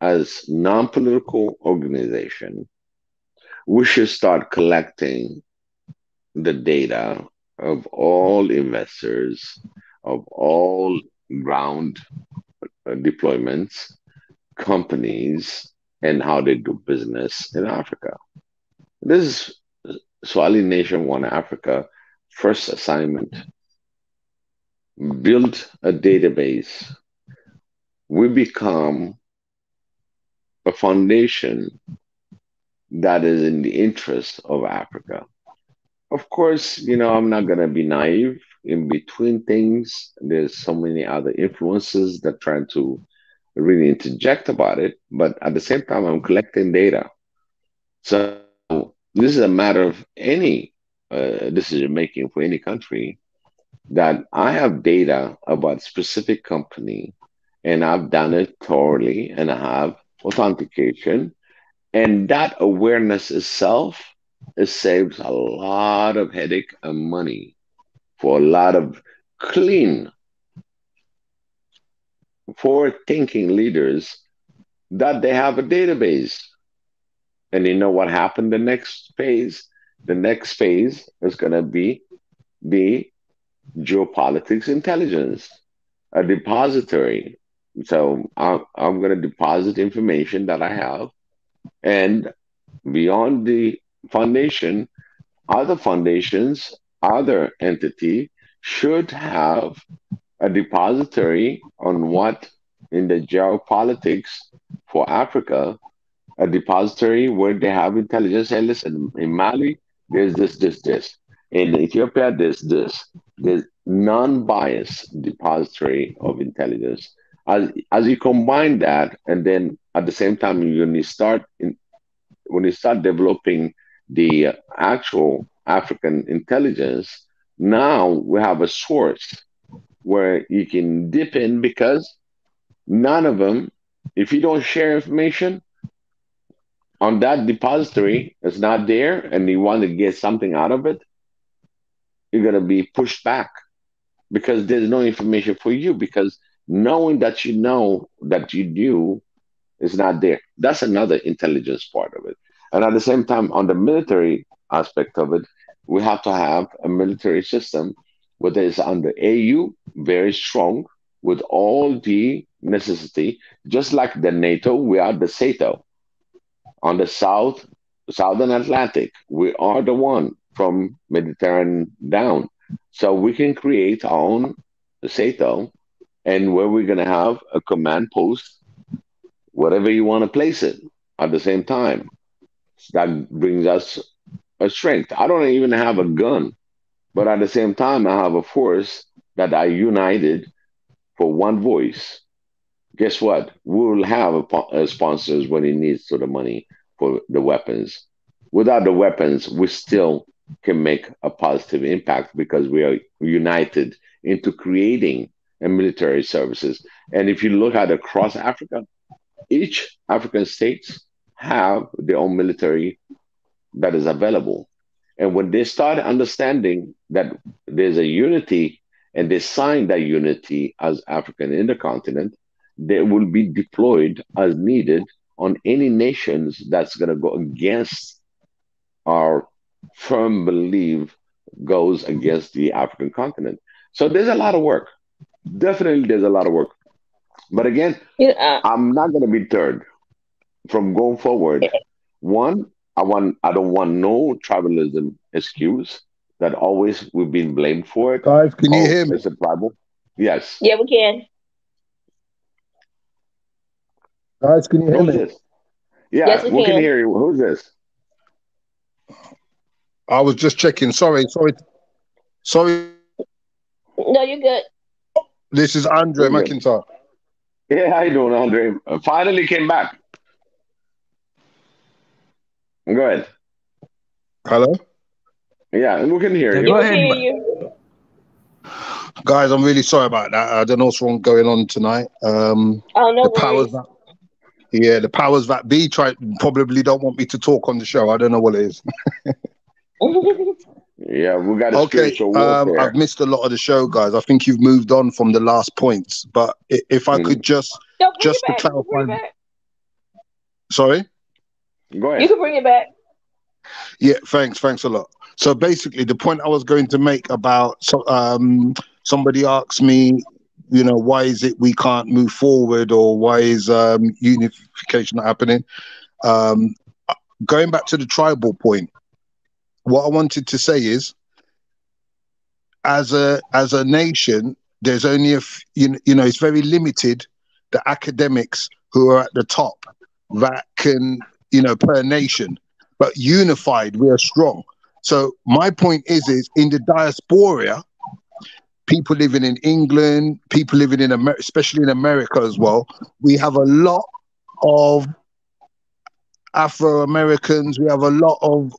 as non-political organization, we should start collecting the data of all investors, of all ground deployments, companies, and how they do business in Africa. This is Swahili Nation One Africa first assignment. Build a database. We become a foundation that is in the interest of Africa. Of course, I'm not going to be naive. In between things, there's so many other influences that trying to really interject about it. But at the same time, I'm collecting data. So this is a matter of any decision making for any country, that I have data about specific company, and I've done it thoroughly, and I have authentication, and that awareness itself, it saves a lot of headache and money for a lot of clean, forward thinking leaders, that they have a database. And you know what happened the next phase? The next phase is going to be the geopolitics intelligence, a depository. So I'm going to deposit information that I have, and beyond the foundation, other foundations, other entity should have a depository on what in the geopolitics for Africa, a depository where they have intelligence. Hey, listen, in Mali, there's this. In Ethiopia, there's this. There's non-biased depository of intelligence. As you combine that, and then at the same time, when you start developing the actual African intelligence, now we have a source where you can dip in, because none of them, if you don't share information on that depository, it's not there, and you want to get something out of it, you're going to be pushed back, because there's no information for you, because knowing that you know that you knew is not there. That's another intelligence part of it. And at the same time, on the military aspect of it, we have to have a military system, whether it's under AU, very strong, with all the necessity, just like the NATO, we are the SATO. On the Southern Atlantic, we are the one from Mediterranean down. So we can create our own SATO, and where we're going to have a command post, whatever you want to place it at the same time. That brings us a strength. I don't even have a gun, but at the same time, I have a force that are united for one voice. Guess what? We will have sponsors when it needs to the money for the weapons. Without the weapons, we still can make a positive impact, because we are united into creating a military services. And if you look at across Africa, each African states have their own military that is available. And when they start understanding that there's a unity, and they sign that unity as African in the continent, they will be deployed as needed on any nations that's going to go against our firm belief, goes against the African continent. So there's a lot of work. Definitely, there's a lot of work. But again, I'm not going to be deterred from going forward. One, I don't want no tribalism excuse that always we've been blamed for it. Guys, can you hear me? It's a tribal. Yes. Yeah, we can. Guys, can you hear me? This? Yeah, yes, we can hear you. Who's this? I was just checking. Sorry. No, you're good. This is Andre McIntyre. Yeah, how you doing, Andre? Finally came back. Go ahead. Hello? Yeah, we can hear you. Go ahead. Guys, I'm really sorry about that. I don't know what's wrong going on tonight. No the powers that be probably don't want me to talk on the show. I don't know what it is. Yeah, we got a spiritual warfare. I've missed a lot of the show, guys. I think you've moved on from the last points, but if I could just to clarify. Sorry? Go ahead. You can bring it back. Yeah, thanks a lot. So basically, the point I was going to make about somebody asked me, why is it we can't move forward, or why is unification not happening? Going back to the tribal point, what I wanted to say is, as a nation, there's only it's very limited, the academics who are at the top that can, per nation, but unified, we are strong. So my point is in the diaspora, people living in England, people living in America, especially in America as well, we have a lot of Afro-Americans, we have a lot of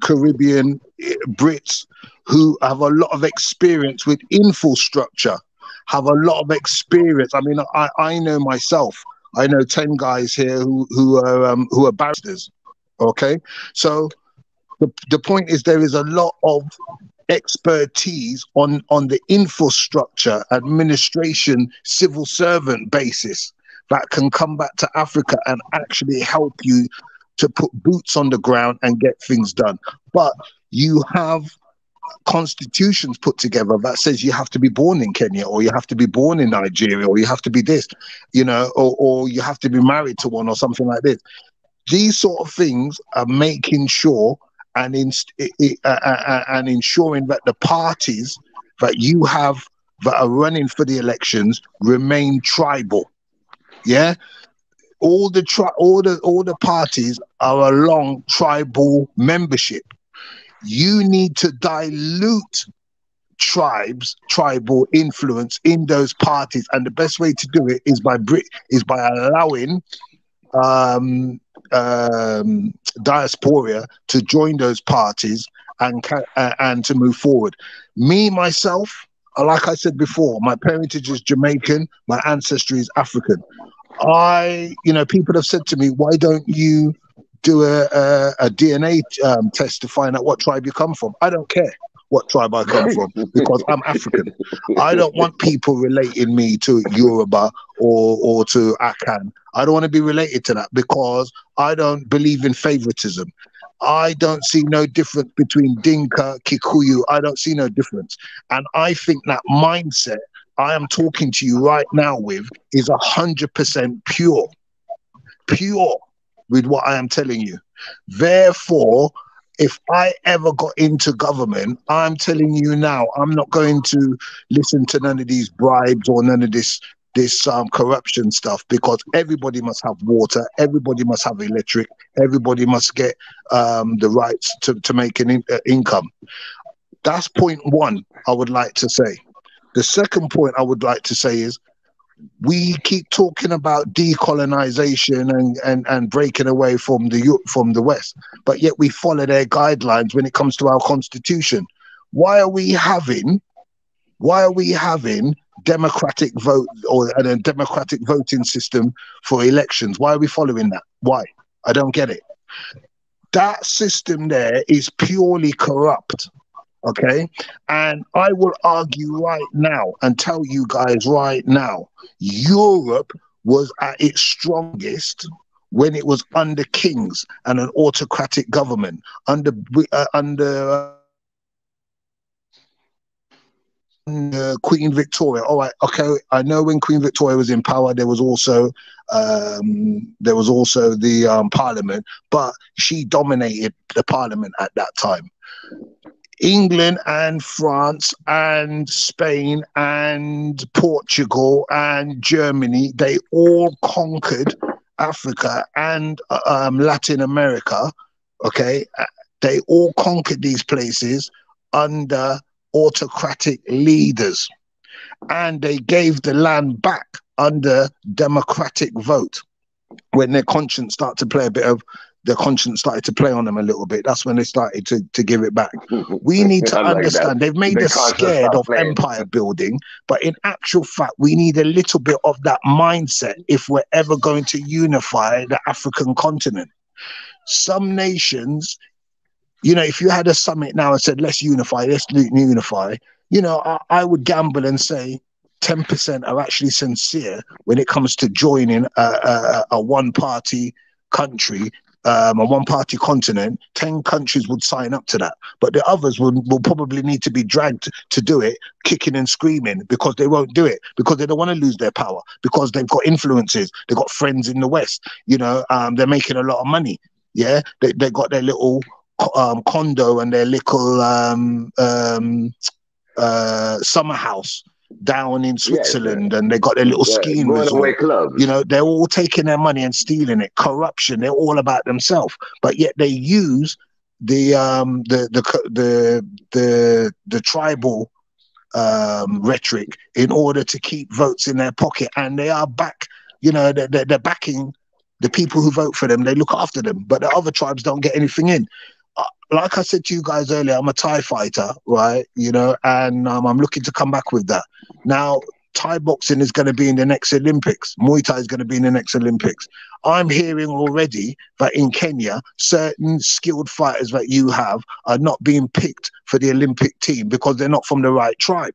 Caribbean Brits who have a lot of experience with infrastructure, have a lot of experience. I mean, I know myself. I know 10 guys here who are barristers. Okay, so the point is there is a lot of expertise on the infrastructure, administration, civil servant basis that can come back to Africa and actually help you to put boots on the ground and get things done. But you have constitutions put together that says you have to be born in Kenya, or you have to be born in Nigeria, or you have to be this, you know, or you have to be married to one or something like this. These sort of things are making sure and ensuring that the parties that you have that are running for the elections remain tribal. Yeah, all the parties are along tribal membership. You need to dilute tribal influence in those parties, and the best way to do it is by allowing diaspora to join those parties and to move forward. Me myself, like I said before, my parentage is Jamaican, my ancestry is African. People have said to me, why don't you do a DNA test to find out what tribe you come from? I don't care what tribe I come from because I'm African. I don't want people relating me to Yoruba or to Akan. I don't want to be related to that because I don't believe in favoritism. I don't see no difference between Dinka, Kikuyu. I don't see no difference. And I think that mindset I am talking to you right now with is 100% pure with what I am telling you. Therefore, if I ever got into government, I'm telling you now, I'm not going to listen to none of these bribes or none of this corruption stuff, because everybody must have water, everybody must have electric, everybody must get the rights to make an income. That's point one I would like to say. The second point I would like to say is we keep talking about decolonization and breaking away from the West, but yet we follow their guidelines when it comes to our constitution. Why are we having democratic vote or a democratic voting system for elections? Why are we following that? Why? I don't get it. That system there is purely corrupt. Okay, and I will argue right now and tell you guys right now, Europe was at its strongest when it was under kings and an autocratic government, under Queen Victoria. All right, okay, I know when Queen Victoria was in power, there was also the Parliament, but she dominated the Parliament at that time. England and France and Spain and Portugal and Germany, they all conquered Africa and Latin America, okay? They all conquered these places under autocratic leaders, and they gave the land back under democratic vote. When their conscience started to play on them a little bit, that's when they started to give it back. We need to understand they've made us scared of empire building, but in actual fact, we need a little bit of that mindset if we're ever going to unify the African continent. Some nations, you know, if you had a summit now and said, let's unify, you know, I would gamble and say 10% are actually sincere when it comes to joining a one-party country, a one-party continent. 10 countries would sign up to that, but the others will probably need to be dragged to do it, kicking and screaming, because they won't do it, because they don't want to lose their power, because they've got influences, they've got friends in the West, you know, they're making a lot of money. Yeah, they got their little condo and their little summer house down in Switzerland, and they got their little skiing resort. You know, they're all taking their money and stealing it. Corruption, they're all about themselves, but yet they use the tribal rhetoric in order to keep votes in their pocket, and they are back. You know, they're backing the people who vote for them. They look after them, but the other tribes don't get anything in. Like I said to you guys earlier, I'm a Thai fighter, right? You know, and I'm looking to come back with that. Now, Thai boxing is going to be in the next Olympics. Muay Thai is going to be in the next Olympics. I'm hearing already that in Kenya, certain skilled fighters that you have are not being picked for the Olympic team because they're not from the right tribe.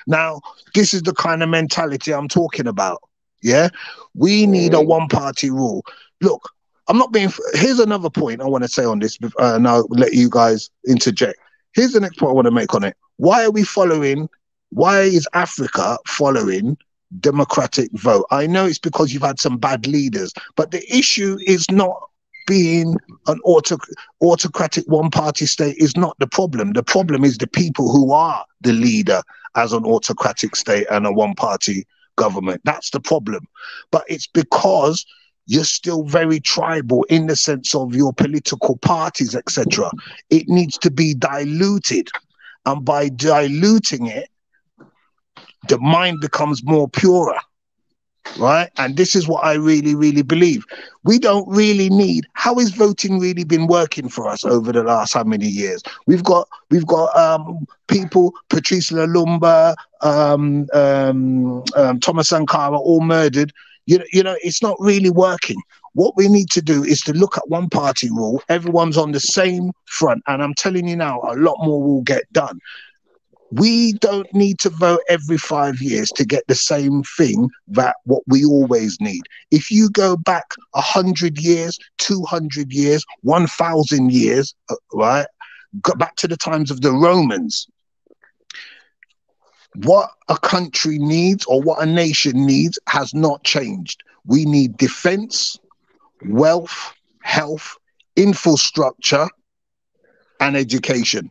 Now, this is the kind of mentality I'm talking about. Yeah, we need a one-party rule. Look, I'm not being. Here's another point I want to say on this, and I'll let you guys interject. Here's the next point I want to make on it. Why are we following? Why is Africa following democratic vote? I know it's because you've had some bad leaders, but the issue is not being an autocratic one-party state is not the problem. The problem is the people who are the leader as an autocratic state and a one-party government. That's the problem. But it's because you're still very tribal in the sense of your political parties, etc. It needs to be diluted. And by diluting it, the mind becomes more purer, right? And this is what I really, really believe. We don't really need. How is voting really been working for us over the last how many years? We've got people, Patrice Lumumba, Thomas Sankara, all murdered. You know, it's not really working. What we need to do is to look at one party rule. Everyone's on the same front, and I'm telling you now, a lot more will get done. We don't need to vote every 5 years to get the same thing that what we always need. If you go back 100 years, 200 years, 1,000 years, right? Go back to the times of the Romans. What a country needs or what a nation needs has not changed. We need defense, wealth, health, infrastructure, and education.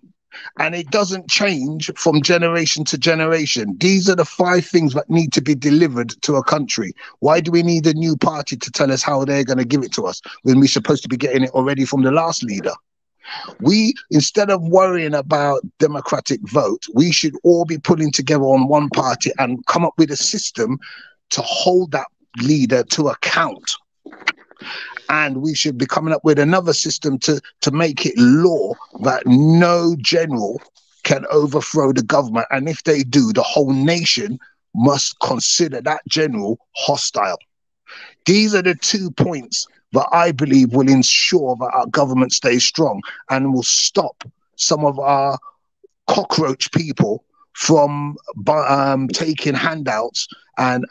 And it doesn't change from generation to generation. These are the 5 things that need to be delivered to a country. Why do we need a new party to tell us how they're going to give it to us when we're supposed to be getting it already from the last leader? We, instead of worrying about democratic vote, we should all be pulling together on one party and come up with a system to hold that leader to account. And we should be coming up with another system to make it law that no general can overthrow the government. And if they do, the whole nation must consider that general hostile. These are the 2 points that I believe will ensure that our government stays strong and will stop some of our cockroach people from taking handouts and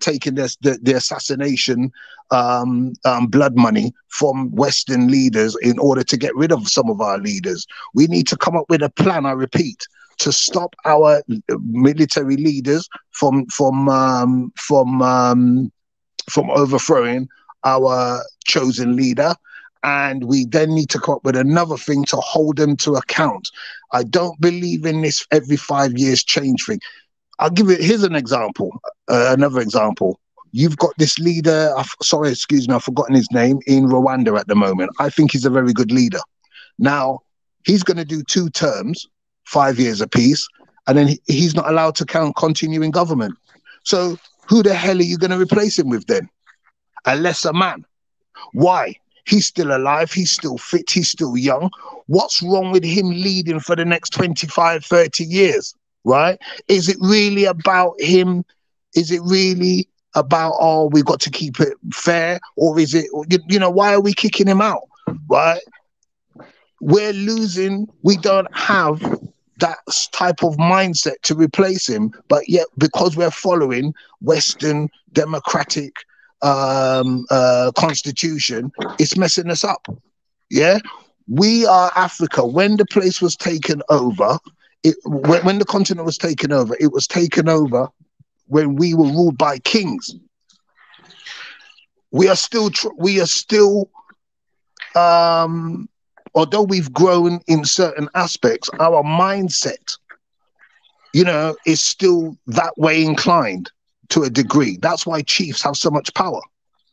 taking the assassination blood money from Western leaders in order to get rid of some of our leaders. We need to come up with a plan, I repeat, to stop our military leaders from overthrowing our chosen leader. And we then need to come up with another thing to hold them to account. I don't believe in this every 5 years change thing. I'll give it, here's an example, another example. You've got this leader, sorry, excuse me, I've forgotten his name, in Rwanda at the moment. I think he's a very good leader. Now, he's going to do 2 terms, 5 years apiece, and then he's not allowed to continue in government. So who the hell are you going to replace him with then? A lesser man. Why? He's still alive, he's still fit, he's still young. What's wrong with him leading for the next 25, 30 years, right? Is it really about him? Is it really about, oh, we've got to keep it fair? Or is it, you know, why are we kicking him out, right? We're losing, we don't have that type of mindset to replace him, but yet because we're following Western democratic constitution, it's messing us up. Yeah, we are Africa. When the place was taken over, when the continent was taken over, it was taken over when we were ruled by kings. We are still although we've grown in certain aspects, our mindset, you know, is still that way inclined to a degree. That's why chiefs have so much power.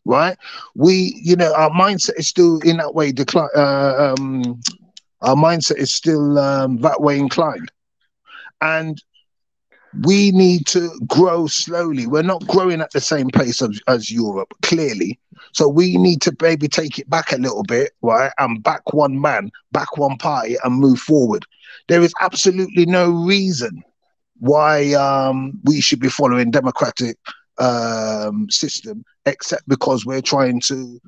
right? We, you know, our mindset is still in that way decline. Our mindset is still that way inclined, and we need to grow slowly. We're not growing at the same pace as Europe, clearly. So we need to maybe take it back a little bit, right? And back one man, back one party, and move forward. There is absolutely no reason why we should be following democratic system, except because we're trying to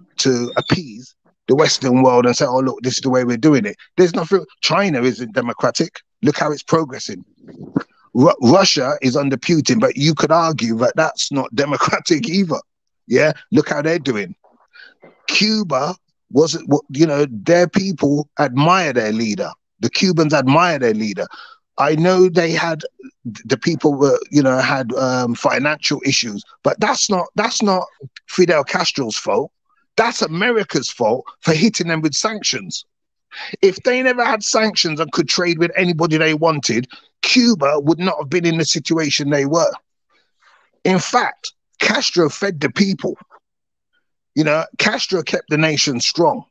appease the Western world and say, oh, look, this is the way we're doing it. There's nothing. China isn't democratic. Look how it's progressing. Russia is under Putin, but you could argue that that's not democratic either. Yeah, look how they're doing. Cuba wasn't, you know, their people admire their leader. The Cubans admire their leader. I know they had, the people were, you know, had financial issues, but that's not Fidel Castro's fault. That's America's fault for hitting them with sanctions. If they never had sanctions and could trade with anybody they wanted, Cuba would not have been in the situation they were. In fact, Castro fed the people. You know, Castro kept the nation strong.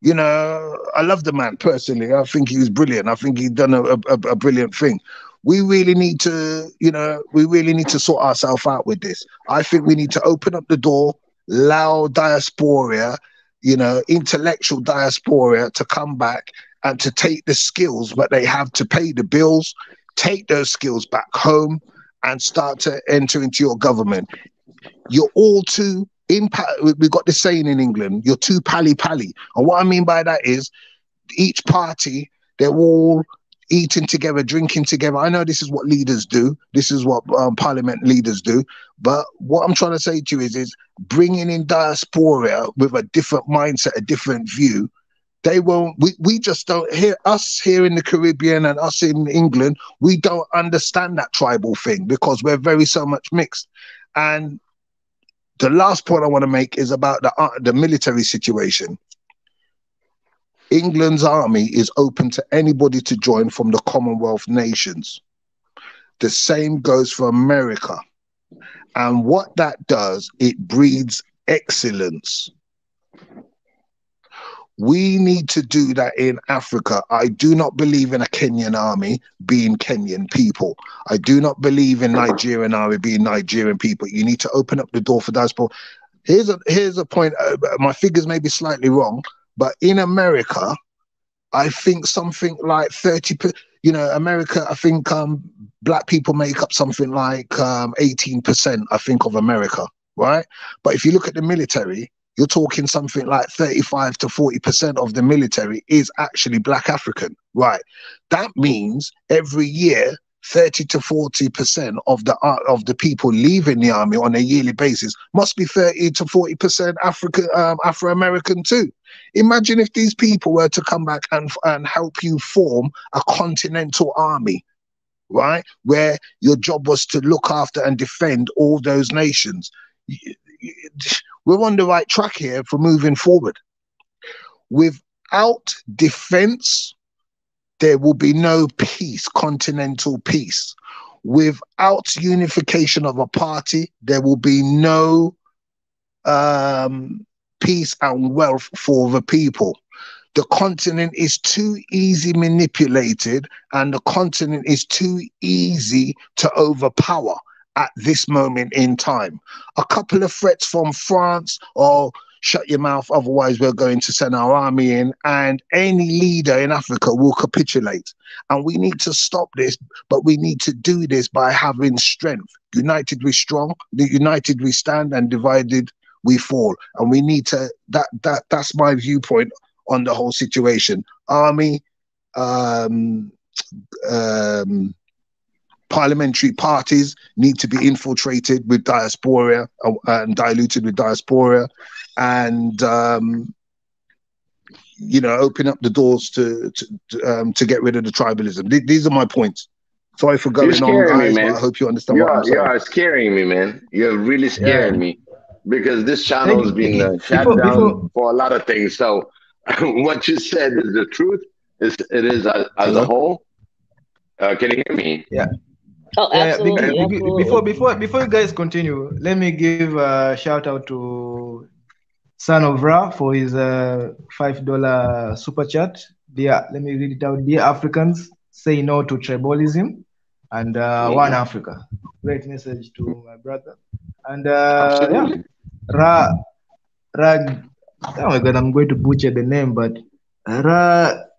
You know, I love the man personally. I think he was brilliant. I think he's done a brilliant thing. We really need to, you know, sort ourselves out with this. I think we need to open up the door, allow diaspora, you know, intellectual diaspora to come back and to take the skills that they have to pay the bills, take those skills back home and start to enter into your government. You're all too we've got this saying in England, you're too pally-pally. And what I mean by that is each party, they're all eating together, drinking together. I know this is what leaders do. This is what parliament leaders do. But what I'm trying to say to you is bringing in diaspora with a different mindset, a different view. They won't, we just don't hear us here in the Caribbean and us in England. We don't understand that tribal thing because we're very so much mixed. And the last point I want to make is about the military situation. England's army is open to anybody to join from the Commonwealth nations. The same goes for America. And what that does, it breeds excellence. We need to do that in Africa. I do not believe in a Kenyan army being Kenyan people. I do not believe in Nigerian army being Nigerian people. You need to open up the door for diaspora. Here's a point. My figures may be slightly wrong, but in America, I think something like 30%, you know, America, I think black people make up something like 18%, I think, of America, right? But if you look at the military, you're talking something like 35 to 40% of the military is actually black African, right? That means every year, 30 to 40% of the people leaving the army on a yearly basis must be 30 to 40% Afro-American too. Imagine if these people were to come back and help you form a continental army, right? Where your job was to look after and defend all those nations. We're on the right track here for moving forward. Without defense, there will be no peace, continental peace. Without unification of a party, there will be no peace and wealth for the people. The continent is too easy manipulated, and the continent is too easy to overpower at this moment in time. A couple of threats from France, or shut your mouth, otherwise we're going to send our army in, and any leader in Africa will capitulate. And we need to stop this, but we need to do this by having strength. United we strong, united we stand, and divided we fall. And we need to, that's my viewpoint on the whole situation. Army, parliamentary parties need to be infiltrated with diaspora and diluted with diaspora, and you know, open up the doors to get rid of the tribalism. These are my points. Sorry for going on, guys, but I hope you understand what I'm saying. You are scaring me, man. You're really scaring me, because this channel has been shut down for a lot of things. So what you said is the truth. It is as a whole. Can you hear me? Yeah. Oh, absolutely. Before you guys continue, let me give a shout out to Son of Ra for his $5 super chat. Dear, let me read it out. Dear Africans, say no to tribalism and one Africa. Great message to my brother. And yeah, Ra, oh my God, I'm going to butcher the name, but Ragieniame.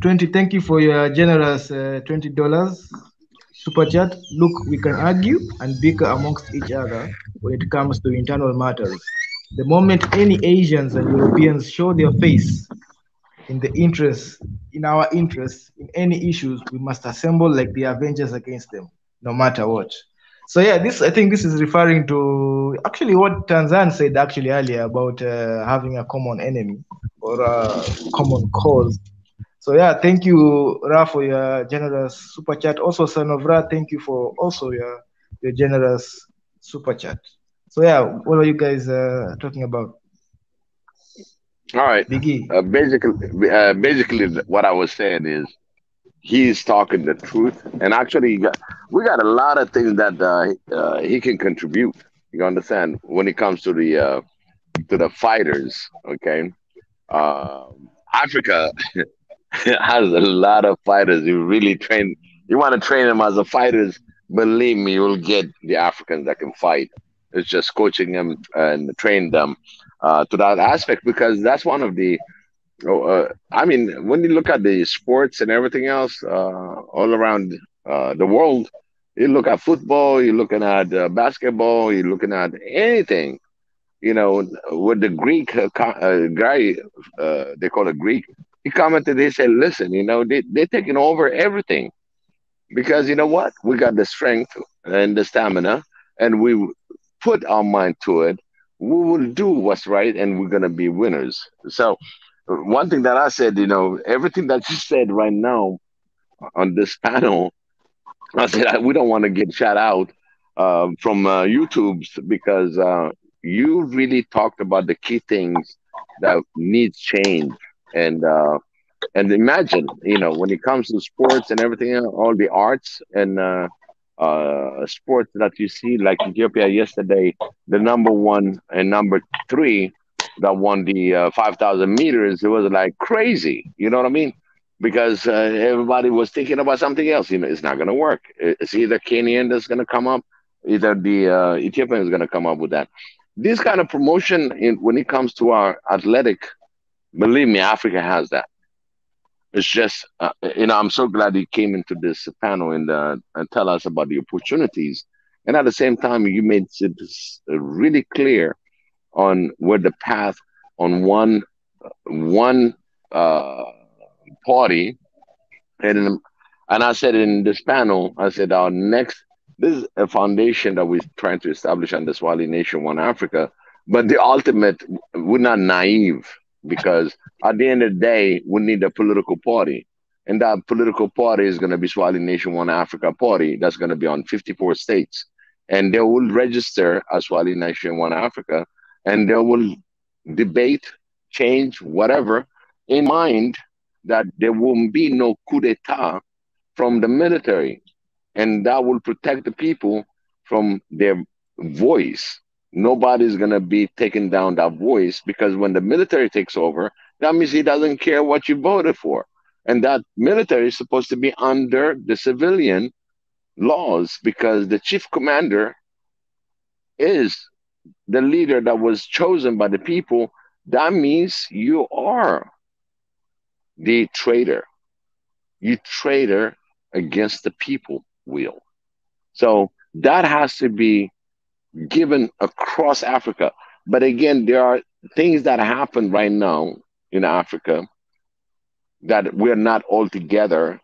20, thank you for your generous $20 super chat. Look, we can argue and bicker amongst each other when it comes to internal matters. The moment any Asians and Europeans show their face in our interests, in any issues, we must assemble like the Avengers against them, no matter what. So yeah, I think this is referring to actually what Tanzan said actually earlier about having a common enemy or a common cause. So yeah, thank you, Ra, for your generous super chat. Also, son of Ra, thank you for also your generous super chat. So yeah, what are you guys talking about? All right. Biggie. Basically, what I was saying is he's talking the truth, and actually, we got a lot of things that he can contribute. You understand when it comes to the fighters. Okay, Africa has a lot of fighters. You really train. You want to train them as a fighters. Believe me, you'll get the Africans that can fight. It's just coaching them and train them to that aspect because that's one of the. I mean, when you look at the sports and everything else all around the world, you look at football, you're looking at basketball, you're looking at anything. You know, with the Greek guy, they call it Greek. He commented. He said, "Listen, you know, they're taking over everything because you know what? We got the strength and the stamina, and we put our mind to it. We will do what's right, and we're gonna be winners." So, one thing that I said, you know, everything that you said right now on this panel, I said we don't want to get shut out from YouTube's because you really talked about the key things that needs change and imagine, you know, when it comes to sports and everything, all the arts and sports that you see, like Ethiopia yesterday, the number one and number three that won the 5,000 meters, it was like crazy. You know what I mean? Because everybody was thinking about something else. You know, it's not going to work. It's either Kenyan that's going to come up, either the Ethiopian is going to come up with that. This kind of promotion, when it comes to our athletic, believe me, Africa has that. It's just, you know, I'm so glad you came into this panel and tell us about the opportunities. And at the same time, you made it really clear on where the path on one party. And I said in this panel, I said our next, this is a foundation that we're trying to establish on the Swahili Nation, One Africa. But the ultimate, we're not naive because at the end of the day, we need a political party. And that political party is going to be Swahili Nation, One Africa party. That's going to be on 54 states. And they will register as Swahili Nation, One Africa. And they will debate, change, whatever, in mind that there won't be no coup d'etat from the military. And that will protect the people from their voice. Nobody's going to be taking down that voice because when the military takes over, that means he doesn't care what you voted for. And that military is supposed to be under the civilian laws because the chief commander is the leader that was chosen by the people. That means you are the traitor. You traitor against the people will. So that has to be given across Africa. But again, there are things that happen right now in Africa that we're not all together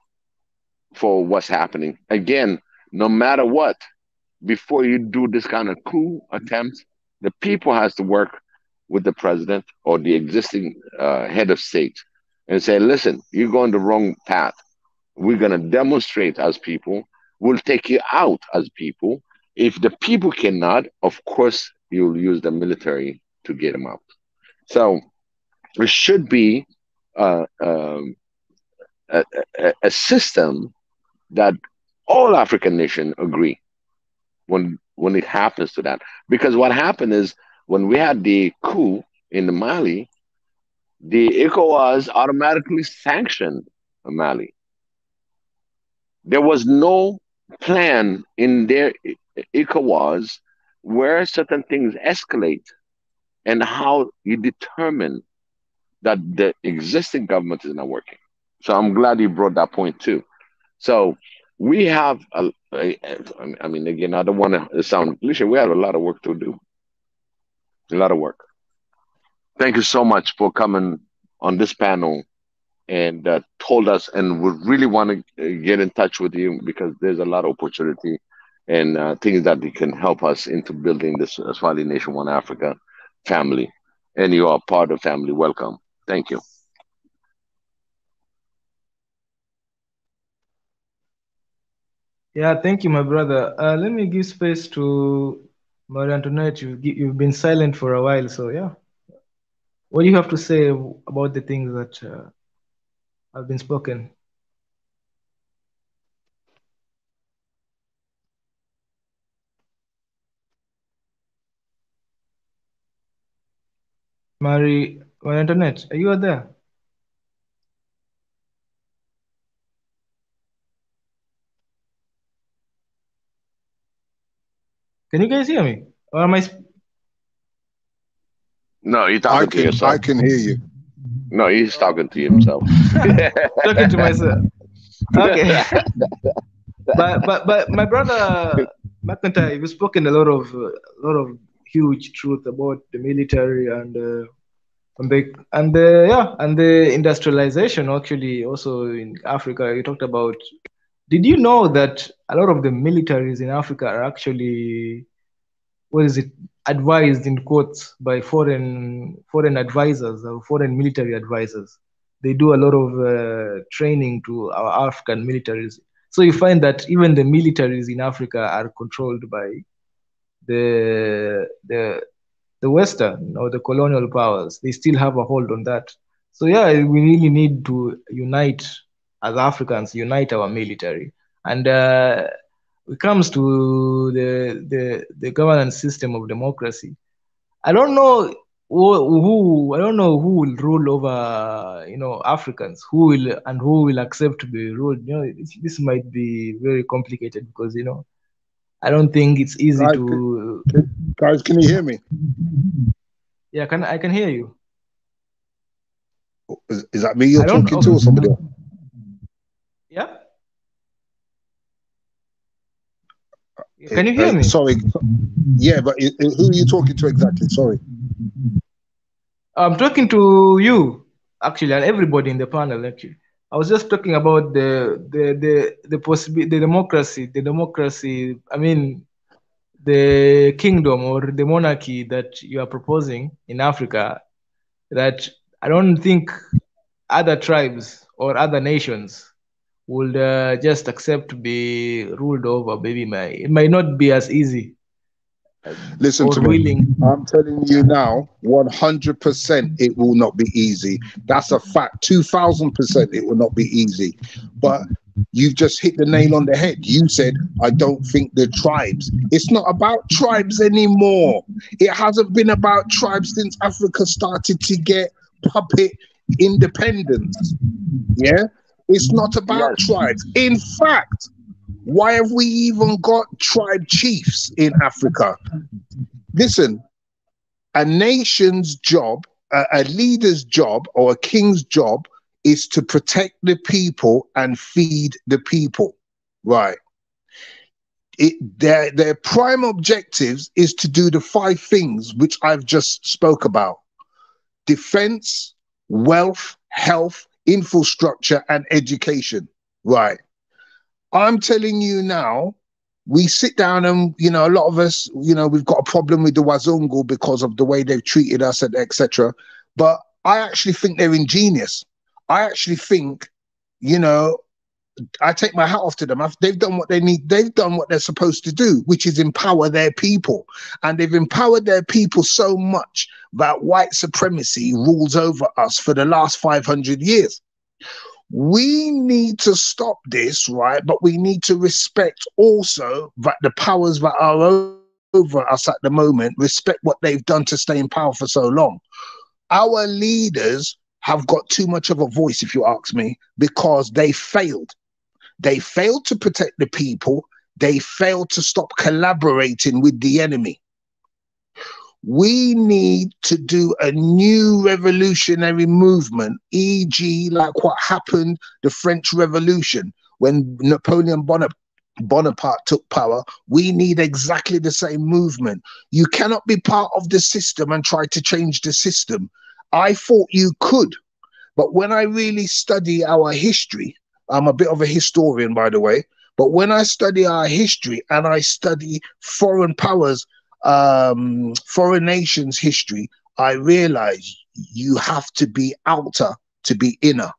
for what's happening. Again, no matter what, before you do this kind of coup attempt, the people has to work with the president or the existing head of state and say, listen, you're going the wrong path. We're going to demonstrate as people. We'll take you out as people. If the people cannot, of course, you'll use the military to get them out. So there should be a system that all African nations agree. When when it happens to that. Because what happened is when we had the coup in the Mali, the ECOWAS automatically sanctioned Mali. There was no plan in their ECOWAS where certain things escalate and how you determine that the existing government is not working. So I'm glad you brought that point too. So we have, I mean, again, I don't want to sound cliche. We have a lot of work to do. A lot of work. Thank you so much for coming on this panel and told us, and we really want to get in touch with you because there's a lot of opportunity and things that can help us into building this Swahili Nation One Africa family. And you are part of the family. Welcome. Thank you. Yeah, thank you, my brother. Let me give space to Marie Antoinette. You've been silent for a while, so yeah. What do you have to say about the things that have been spoken? Marie Antoinette, are you there? Can you guys hear me? Or am I? No, you're talking to yourself. I can hear you. No, he's talking to himself. Talking to myself. Okay. but my brother McIntyre, you've spoken a lot of huge truth about the military and the industrialization actually also in Africa. You talked about. Did you know that a lot of the militaries in Africa are actually, advised in quotes by foreign advisors or foreign military advisors? They do a lot of training to our African militaries. So you find that even the militaries in Africa are controlled by the Western or the colonial powers. They still have a hold on that. So yeah, we really need to unite as Africans, unite our military. And when it comes to the governance system of democracy, I don't know who will rule over Africans, who will accept to be ruled. This might be very complicated because I don't think it's easy to. Guys, can you hear me? Yeah, I can hear you. Is that me you're talking to or somebody else? Yeah. Can you hear me? Sorry. Yeah, but who are you talking to exactly? Sorry. I'm talking to you, actually, and everybody in the panel, actually. I was just talking about the possibility, the democracy. I mean, the kingdom or the monarchy that you are proposing in Africa. That I don't think other tribes or other nations would just accept to be ruled over. Maybe it might not be as easy. Listen to me. I'm telling you now, 100% it will not be easy. That's a fact. 2000% it will not be easy. But you've just hit the nail on the head. You said, I don't think the tribes. It's not about tribes anymore. It hasn't been about tribes since Africa started to get puppet independence. Yeah? It's not about tribes. In fact, why have we even got tribe chiefs in Africa? Listen, a nation's job, a leader's job or a king's job is to protect the people and feed the people, right? Their prime objectives is to do the 5 things which I've just spoke about: defense, wealth, health, infrastructure, and education, right? I'm telling you now, we sit down and, a lot of us, we've got a problem with the Wazungu because of the way they've treated us and etc. But I actually think they're ingenious. I actually think, I take my hat off to them. They've done what they need. They've done what they're supposed to do, which is empower their people. And they've empowered their people so much that white supremacy rules over us for the last 500 years. We need to stop this, right? But we need to respect also that the powers that are over us at the moment respect what they've done to stay in power for so long. Our leaders have got too much of a voice, if you ask me, because they failed. They failed to protect the people. They failed to stop collaborating with the enemy. We need to do a new revolutionary movement, e.g. like what happened the French Revolution when Napoleon Bonaparte took power. We need exactly the same movement. You cannot be part of the system and try to change the system. I thought you could, but when I really study our history, I'm a bit of a historian, by the way, but when I study our history and I study foreign powers, foreign nations' history, I realize you have to be outer to be inner.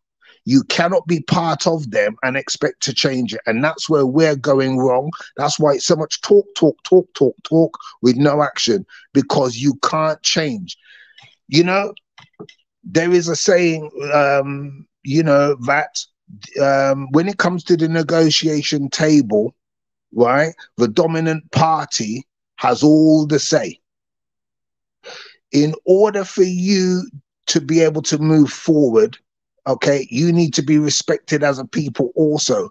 You cannot be part of them and expect to change it. And that's where we're going wrong. That's why it's so much talk with no action, because you can't change. You know, there is a saying, you know, that when it comes to the negotiation table, right, the dominant party has all the say. In order for you to be able to move forward, okay, you need to be respected as a people also.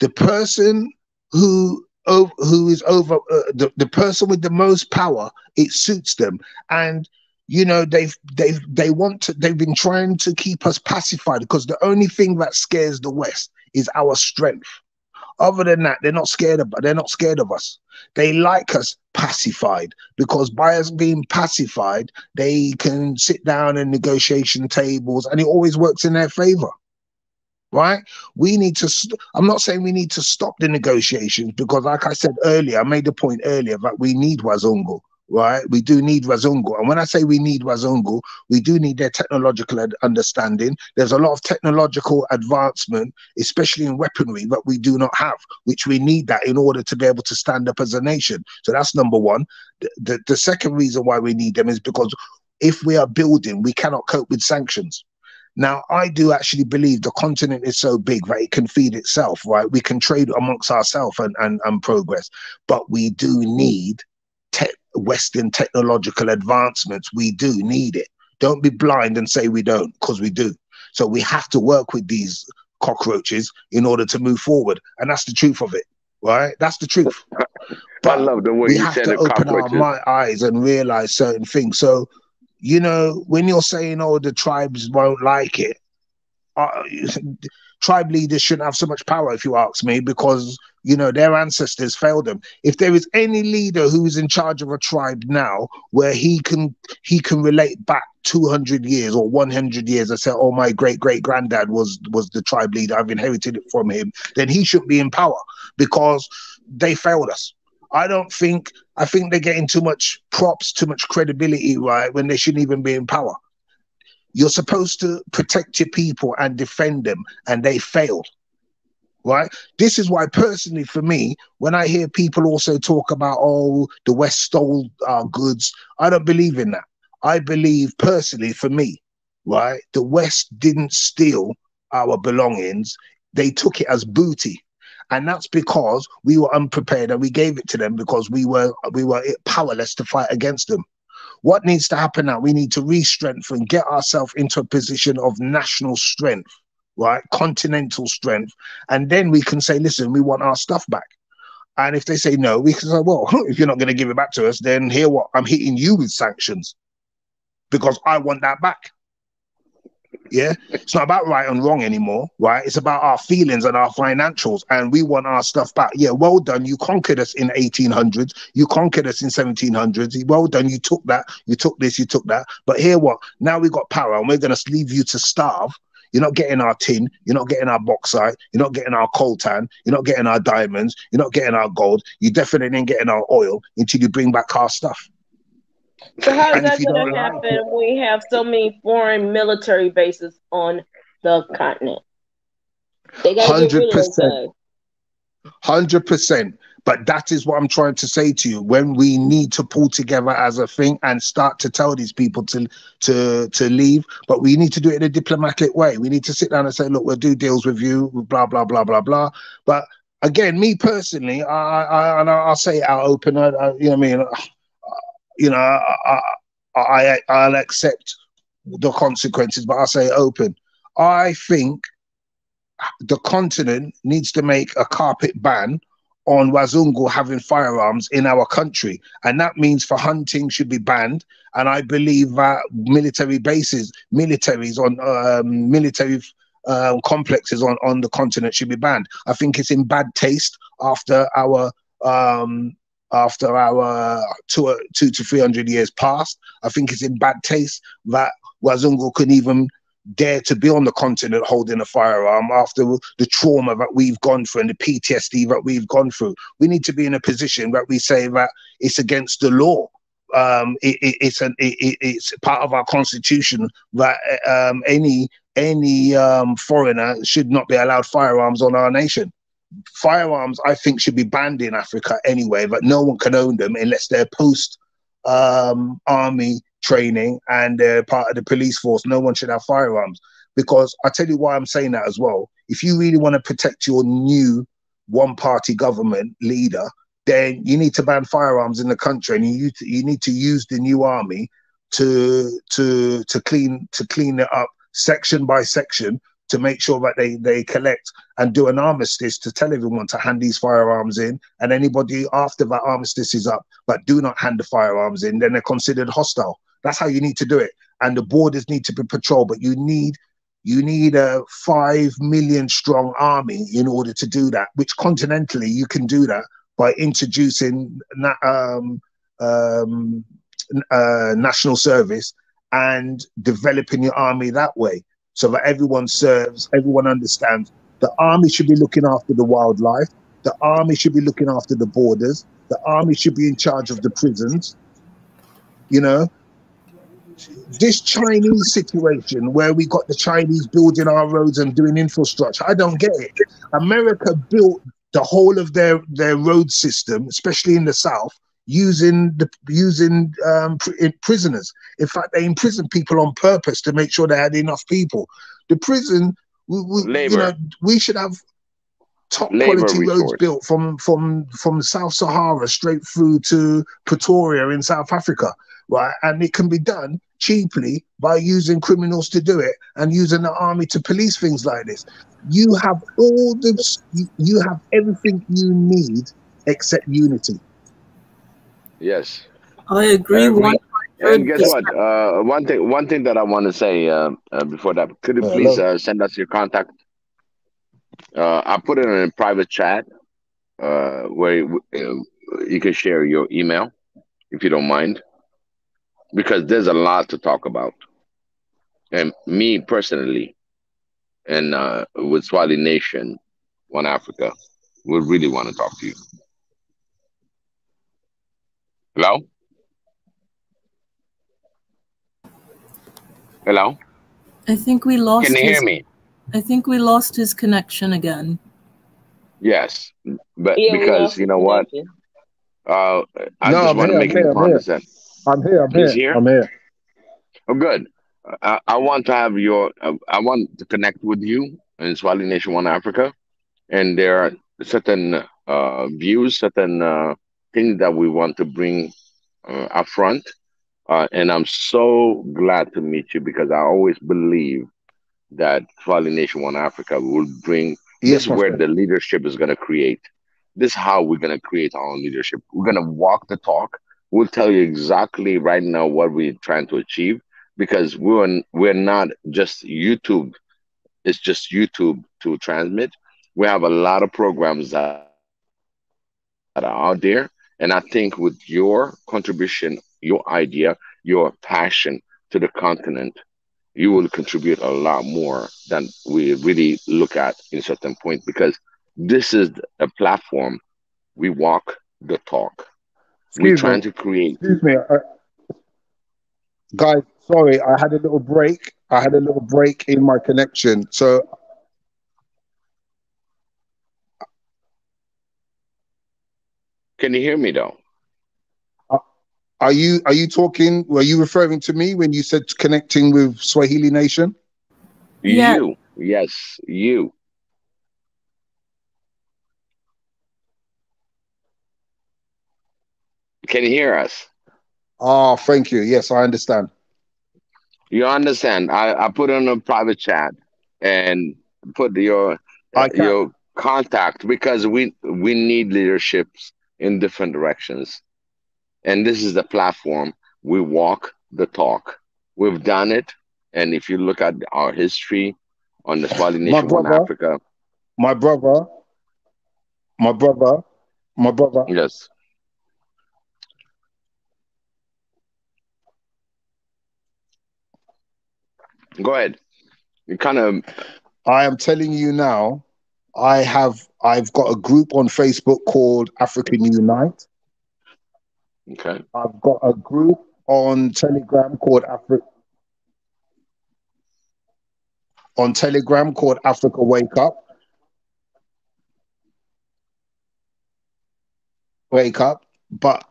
The person who is over, the person with the most power, it suits them. And you know, they've been trying to keep us pacified, because the only thing that scares the West is our strength. Other than that, they're not scared of us. They like us pacified, because by us being pacified, they can sit down in negotiation tables and it always works in their favor. Right? We need to, I'm not saying we need to stop the negotiations, because like I said earlier, I made the point earlier that we need Wazungu. Right, we do need Wazungu, and when I say we need Wazungu, we do need their technological understanding. There's a lot of technological advancement, especially in weaponry, that we do not have, which we need that in order to be able to stand up as a nation. So that's number one. The second reason why we need them is because if we are building, we cannot cope with sanctions. Now, I do actually believe the continent is so big that it can feed itself. Right, we can trade amongst ourselves and progress, but we do need Western technological advancements. We do need it. Don't be blind and say we don't, because we do. So we have to work with these cockroaches in order to move forward, and that's the truth of it, right? That's the truth. But I love the way we you have said to it, open our eyes and realize certain things. So, you know, when you're saying, oh, the tribes won't like it, tribe leaders shouldn't have so much power, if you ask me, because you know their ancestors failed them. If there is any leader who is in charge of a tribe now where he can relate back 200 years or 100 years and say, oh, my great granddad was the tribe leader, I've inherited it from him, then he shouldn't be in power, because they failed us. I think they're getting too much props, too much credibility, right, when they shouldn't even be in power. You're supposed to protect your people and defend them, and they failed, right? This is why, personally, for me, when I hear people also talk about, oh, the West stole our goods, I don't believe in that. I believe, personally, for me, right, the West didn't steal our belongings. They took it as booty. And that's because we were unprepared, and we gave it to them because we were powerless to fight against them. What needs to happen now? We need to re-strengthen, get ourselves into a position of national strength, right? Continental strength. And then we can say, listen, we want our stuff back. And if they say no, we can say, well, if you're not going to give it back to us, then hear what? I'm hitting you with sanctions because I want that back. Yeah, it's not about right and wrong anymore, right? It's about our feelings and our financials, and we want our stuff back. Yeah, well done. You conquered us in 1800s. You conquered us in 1700s. Well done. You took that. You took this. You took that. But here, what? Now we got power, and we're going to leave you to starve. You're not getting our tin. You're not getting our bauxite. You're not getting our coltan. You're not getting our diamonds. You're not getting our gold. You definitely ain't getting our oil until you bring back our stuff. So how is that going to happen when we have so many foreign military bases on the continent? They got to get rid of those guys. 100%. But that is what I'm trying to say to you. When we need to pull together as a thing and start to tell these people to leave, but we need to do it in a diplomatic way. We need to sit down and say, look, we'll do deals with you, blah, blah, blah, blah, blah. But again, me personally, I'll say it out open. You know what I mean? You know, I'll accept the consequences, but I'll say it open. I think the continent needs to make a carpet ban on Wazungu having firearms in our country, and that means for hunting should be banned. And I believe that military bases, militaries on military complexes on the continent should be banned. I think it's in bad taste after our 200 to 300 years past. I think it's in bad taste that Wazungu could even dare to be on the continent holding a firearm after the trauma that we've gone through and the PTSD that we've gone through. We need to be in a position that we say that it's against the law. It's part of our constitution that any foreigner should not be allowed firearms on our nation. Firearms, I think, should be banned in Africa anyway, but no one can own them unless they're post army training and they're part of the police force. No one should have firearms, because I tell you why I'm saying that as well. If you really want to protect your new one-party government leader, then you need to ban firearms in the country, and you need to use the new army to clean it up section by section, to make sure that they collect and do an armistice to tell everyone to hand these firearms in, and anybody after that armistice is up but do not hand the firearms in, then they're considered hostile. That's how you need to do it. And the borders need to be patrolled, but you need a 5 million strong army in order to do that, which continentally you can do that by introducing national service and developing your army that way, so that everyone serves, everyone understands. The army should be looking after the wildlife. The army should be looking after the borders. The army should be in charge of the prisons. You know, this Chinese situation where we got the Chinese building our roads and doing infrastructure, I don't get it. America built the whole of their road system, especially in the South, using prisoners. In fact, they imprisoned people on purpose to make sure they had enough people. The prison, we should have top quality roads built from South Sahara straight through to Pretoria in South Africa, right? And it can be done cheaply by using criminals to do it and using the army to police things like this. You have you have everything you need except unity. Yes, I agree. And guess what? One thing that I want to say before that, could you please send us your contact? I put it in a private chat where you can share your email if you don't mind, because there's a lot to talk about. And me personally, and with Swahili Nation, One Africa, we really want to talk to you. Hello? Hello? I think we lost. Can you hear me? I think we lost his connection again. Yes, but because you know what? I just want to make it understand. I'm here. Oh, good. I want to have I want to connect with you in Swahili Nation One Africa, and there are certain views, certain things that we want to bring up front. And I'm so glad to meet you, because I always believe that Swahili Nation One Africa will bring this where the leadership is going to create. This is how we're going to create our own leadership. We're going to walk the talk. We'll tell you exactly right now what we're trying to achieve, because we're not just YouTube. It's just YouTube to transmit. We have a lot of programs that are out there. And I think with your contribution, your idea, your passion to the continent, you will contribute a lot more than we really look at in a certain point, because this is a platform. We walk the talk. We're trying to create. Excuse me, guys. Sorry, I had a little break. In my connection. So, can you hear me though? Are you talking? Were you referring to me when you said connecting with Swahili Nation? Yeah. Yes, you. Can you hear us? Ah, thank you. Yes, I understand. You understand? I put on a private chat and put I can. your contact because we need leaderships in different directions, and this is the platform. We walk the talk. We've done it, and if you look at our history on the Swahili My Nation One brother, Africa, my brother, my brother, my brother. yes, go ahead. You kind of I am telling you now, I've got a group on Facebook called African Unite. okay. I've got a group on Telegram called Africa Wake Up. Wake Up. But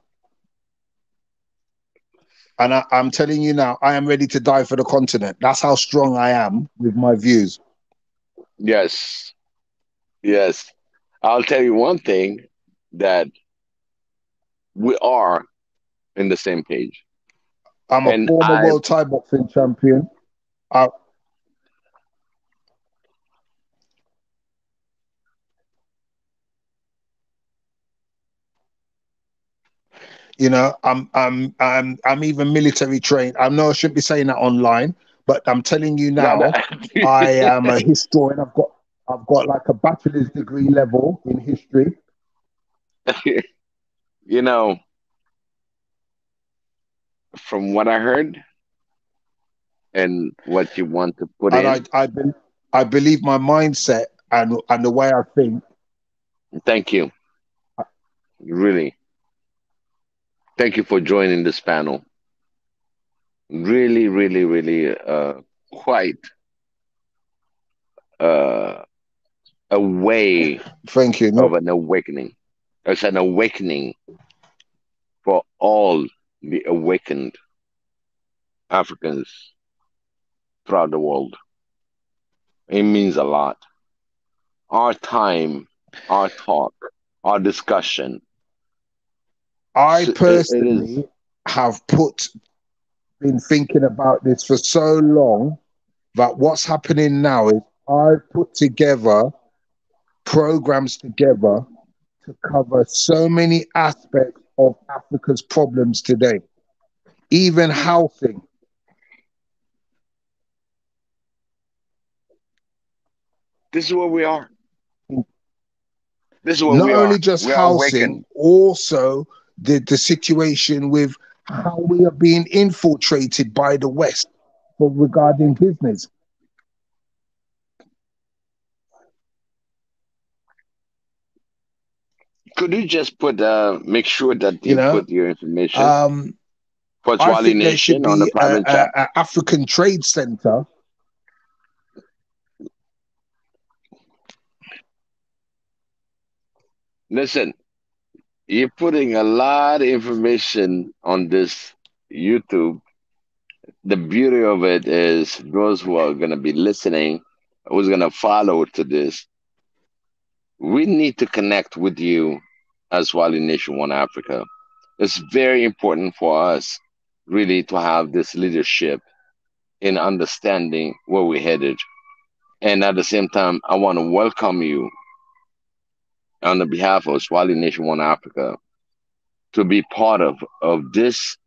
I'm telling you now, I am ready to die for the continent. That's how strong I am with my views. Yes, yes. I'll tell you one thing that we are in the same page. I'm a And former world Thai boxing champion. I, I'm even military trained. I know I shouldn't be saying that online, but I'm telling you no, now, I am a historian. I've got like a bachelor's degree level in history. you know, from what I heard and what you want to put And in, I believe my mindset and the way I think. thank you. Really. Thank you for joining this panel. Really, really, really quite uh, a way Thank you. of No, an awakening. It's an awakening for all the awakened Africans throughout the world. It means a lot. Our time, our talk, our discussion. I It is. personally have been thinking about this for so long that what's happening now is I've put together programs together to cover so many aspects of Africa's problems today, even housing. This is where we are. This is where Not we only are. just We are awakened. housing, also the situation with how we are being infiltrated by the West for regarding business. Could you just make sure that You you know, put your information um, for I Swali think there should Nation on the be private chat? a African Trade Center. Listen, you're putting a lot of information on this YouTube. The beauty of it is those who are going to be listening, who's going to follow to this, we need to connect with you as Wally Nation One Africa. It's very important for us really to have this leadership in understanding where we're headed. And at the same time, I want to welcome you on the behalf of Swahili Nation One Africa to be part of this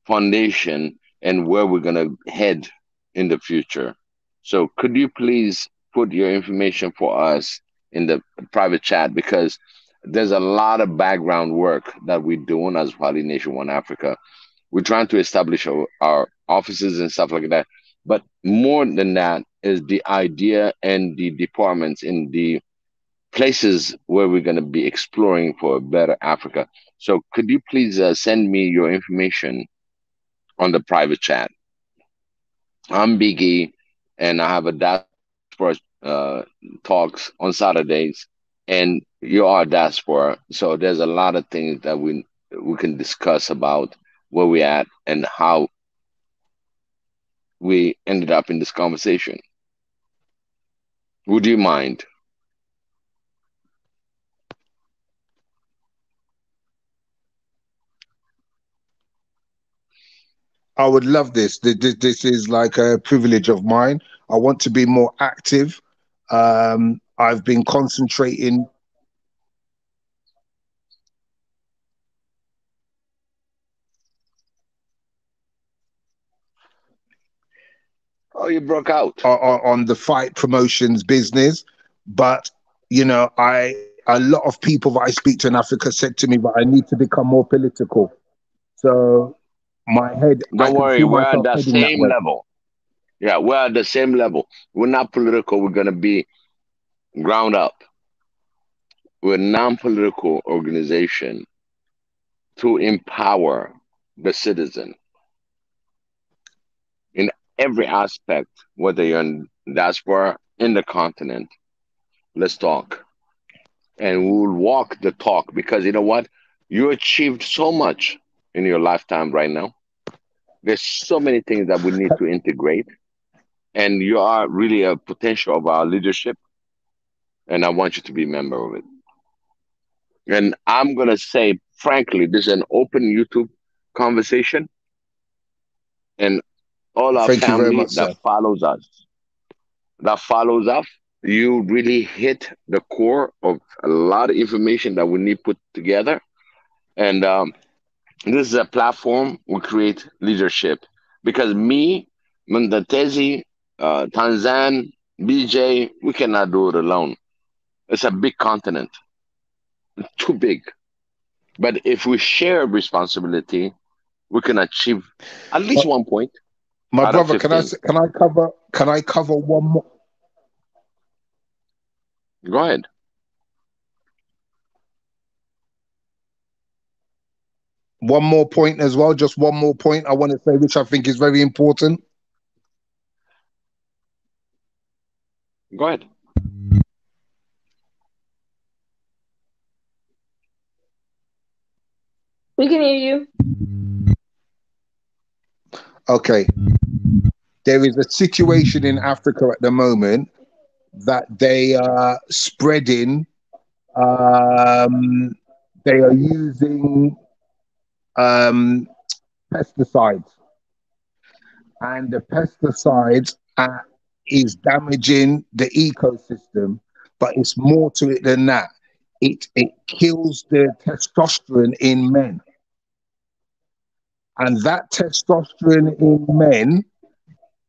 foundation and where we're going to head in the future. So could you please put your information for us in the private chat, because there's a lot of background work that we're doing as Swahili Nation One Africa. We're trying to establish our offices and stuff like that. But more than that is the idea and the departments in the places where we're going to be exploring for a better Africa. So could you please send me your information on the private chat? I'm Biggie, and I have a diaspora talks on Saturdays, and you are diaspora. So there's a lot of things that we can discuss about where we're at and how we ended up in this conversation. Would you mind? I would love this. This is like a privilege of mine. I want to be more active. I've been concentrating. Oh, you broke out. On the fight promotions business. But, you know, a lot of people that I speak to in Africa said to me that I need to become more political. So my head, Don't worry, we're at the same level. Yeah, we're at the same level. We're not political. We're going to be ground up. We're a non-political organization to empower the citizen in every aspect, whether you're in diaspora, in the continent. Let's talk. And we'll walk the talk, because you know what? You achieved so much in your lifetime right now. There's so many things that we need to integrate. And you are really a potential of our leadership. And I want you to be a member of it. And I'm going to say, frankly, this is an open YouTube conversation. And all our family that follows us, you really hit the core of a lot of information that we need put together. And this is a platform we create leadership. Because me, Mandatezi, Tanzan, BJ, we cannot do it alone. It's a big continent. It's too big. But if we share responsibility, we can achieve at least 1 point. My brother, can I cover one more? Go ahead. One more point as well, just one more point I want to say, which I think is very important. Go ahead. We can hear you. Okay. There is a situation in Africa at the moment that they are spreading, they are using pesticides, and the pesticides is damaging the ecosystem, but it's more to it than that. It kills the testosterone in men, and that testosterone in men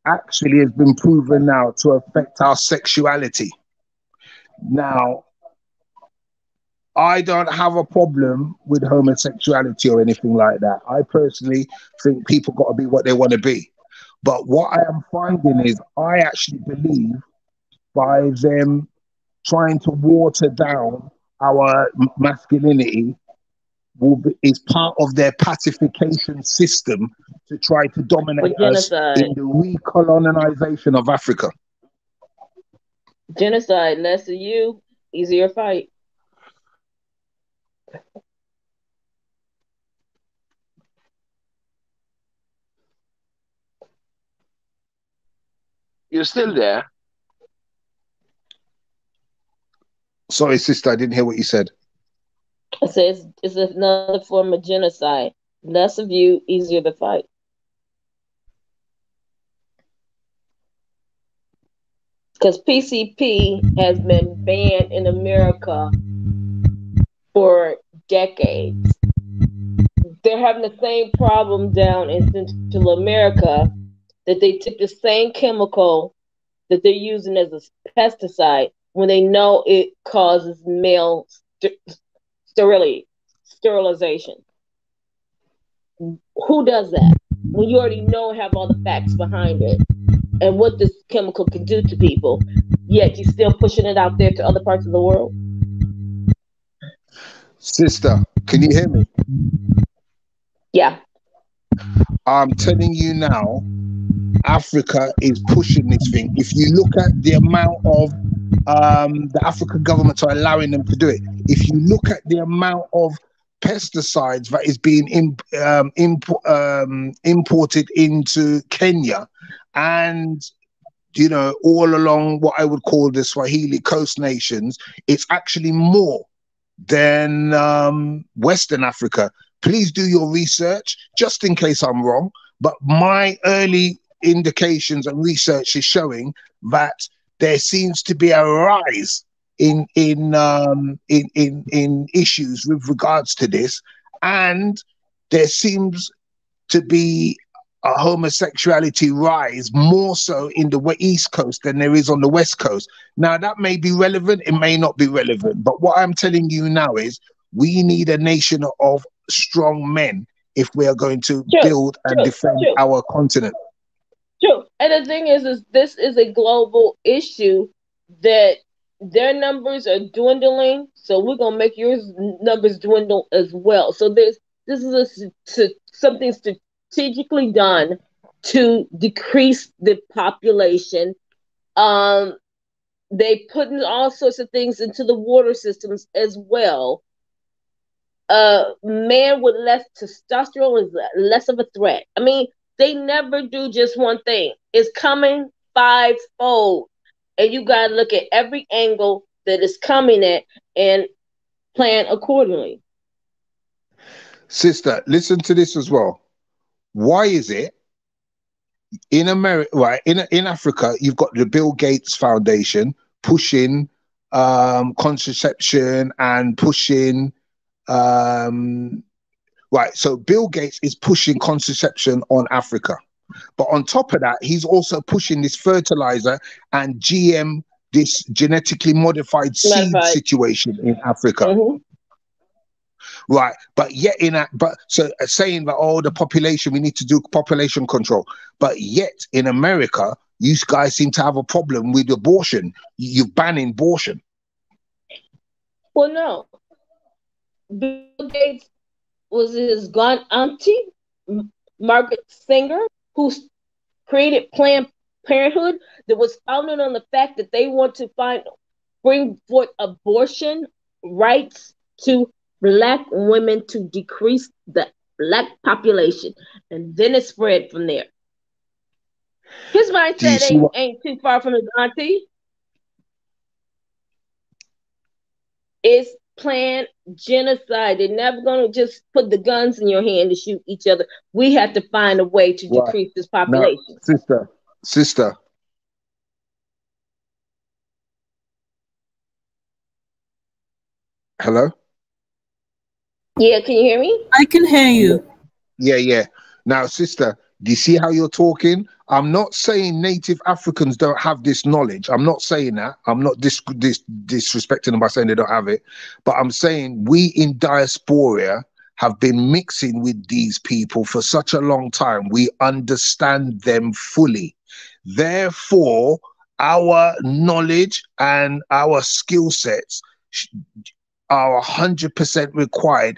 actually has been proven now to affect our sexuality. Now, I don't have a problem with homosexuality or anything like that. I personally think people got to be what they want to be. But what I am finding is I actually believe by them trying to water down our masculinity is part of their pacification system to try to dominate us in the recolonization of Africa. Genocide, less of you, easier fight. You're still there. Sorry, sister, I didn't hear what you said. I said it's another form of genocide. Less of you, easier to fight. Because PCP has been banned in America for decades. They're having the same problem down in Central America, that they took the same chemical that they're using as a pesticide when they know it causes male sterilization. Who does that when you already know and have all the facts behind it and what this chemical can do to people, yet you're still pushing it out there to other parts of the world? Sister, can you hear me? Yeah. I'm telling you now, Africa is pushing this thing. If you look at the amount of the African governments are allowing them to do it, if you look at the amount of pesticides that is being imported into Kenya, and you know, all along what I would call the Swahili coast nations, it's actually more than Western Africa. Please do your research, just in case I'm wrong. but my early indications and research is showing that there seems to be a rise in issues with regards to this, and there seems to be a homosexuality rise more so in the East Coast than there is on the West Coast. Now, that may be relevant, it may not be relevant, but what I'm telling you now is we need a nation of strong men if we are going to build and defend our continent. True. And the thing is this is a global issue that their numbers are dwindling, so we're going to make your numbers dwindle as well. So this is something strategically done to decrease the population. They put in all sorts of things into the water systems as well. Man with less testosterone is less of a threat. I mean, they never do just one thing. It's coming fivefold. And you got to look at every angle that is coming at and plan accordingly. Sister, listen to this as well. Why is it in America, right? In Africa, you've got the Bill Gates Foundation pushing contraception and pushing right. So Bill Gates is pushing contraception on Africa, but on top of that, he's also pushing this fertilizer and GM, this genetically modified seed situation in Africa. Mm-hmm. Right, but yet saying that, oh, the population, we need to do population control, but yet in America, you guys seem to have a problem with abortion. You're banning abortion. Well, no. Bill Gates was his auntie, Margaret Sanger, who created Planned Parenthood, that was founded on the fact that they want to bring forth abortion rights to Black women to decrease the Black population, and then it spread from there. His mindset ain't too far from his auntie. It's planned genocide. They're never going to just put the guns in your hand to shoot each other. We have to find a way to decrease this population. Now, sister. Hello? Yeah, can you hear me? I can hear you. Yeah. Now, sister, do you see how you're talking? I'm not saying native Africans don't have this knowledge. I'm not saying that. I'm not disrespecting them by saying they don't have it. But I'm saying we in diaspora have been mixing with these people for such a long time. We understand them fully. Therefore, our knowledge and our skill sets are 100% required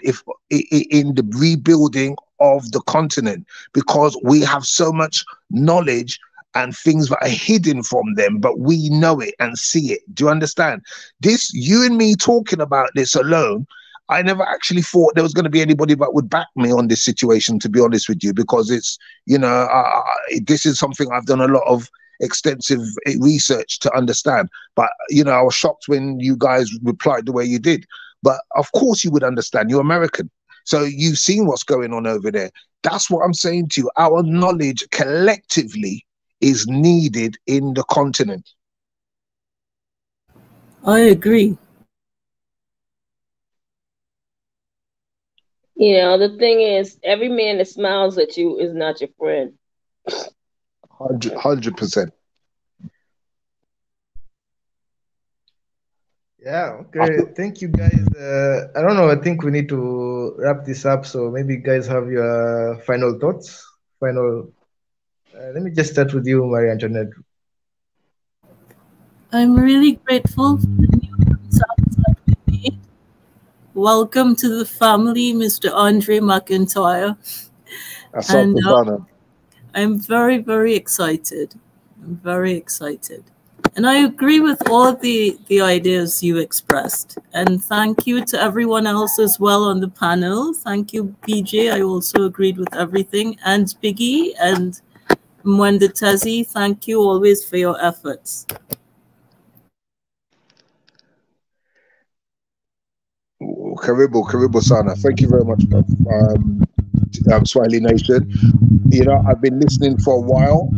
in the rebuilding of the continent, because we have so much knowledge and things that are hidden from them, but we know it and see it. Do you understand? This, you and me talking about this alone, I never actually thought there was going to be anybody that would back me on this situation, to be honest with you, because it's, this is something I've done a lot of extensive research to understand. But, I was shocked when you guys replied the way you did. But of course you would understand, you're American. So you've seen what's going on over there. That's what I'm saying to you. Our knowledge collectively is needed in the continent. I agree. The thing is, every man that smiles at you is not your friend. 100%. Yeah, okay. Thank you, guys. I don't know. I think we need to wrap this up. So maybe you guys have your final thoughts. Let me just start with you, Marie Antoinette. I'm really grateful for the new contacts that we made. Welcome to the family, Mr. Andre McIntyre. And I'm very, very excited. I'm very excited. And I agree with all the ideas you expressed. And thank you to everyone else as well on the panel. Thank you, BJ. I also agreed with everything. And Biggie and Mwenda Tezi, thank you always for your efforts. Karibu Sana. Thank you very much, Swahili Nation. You know, I've been listening for a while,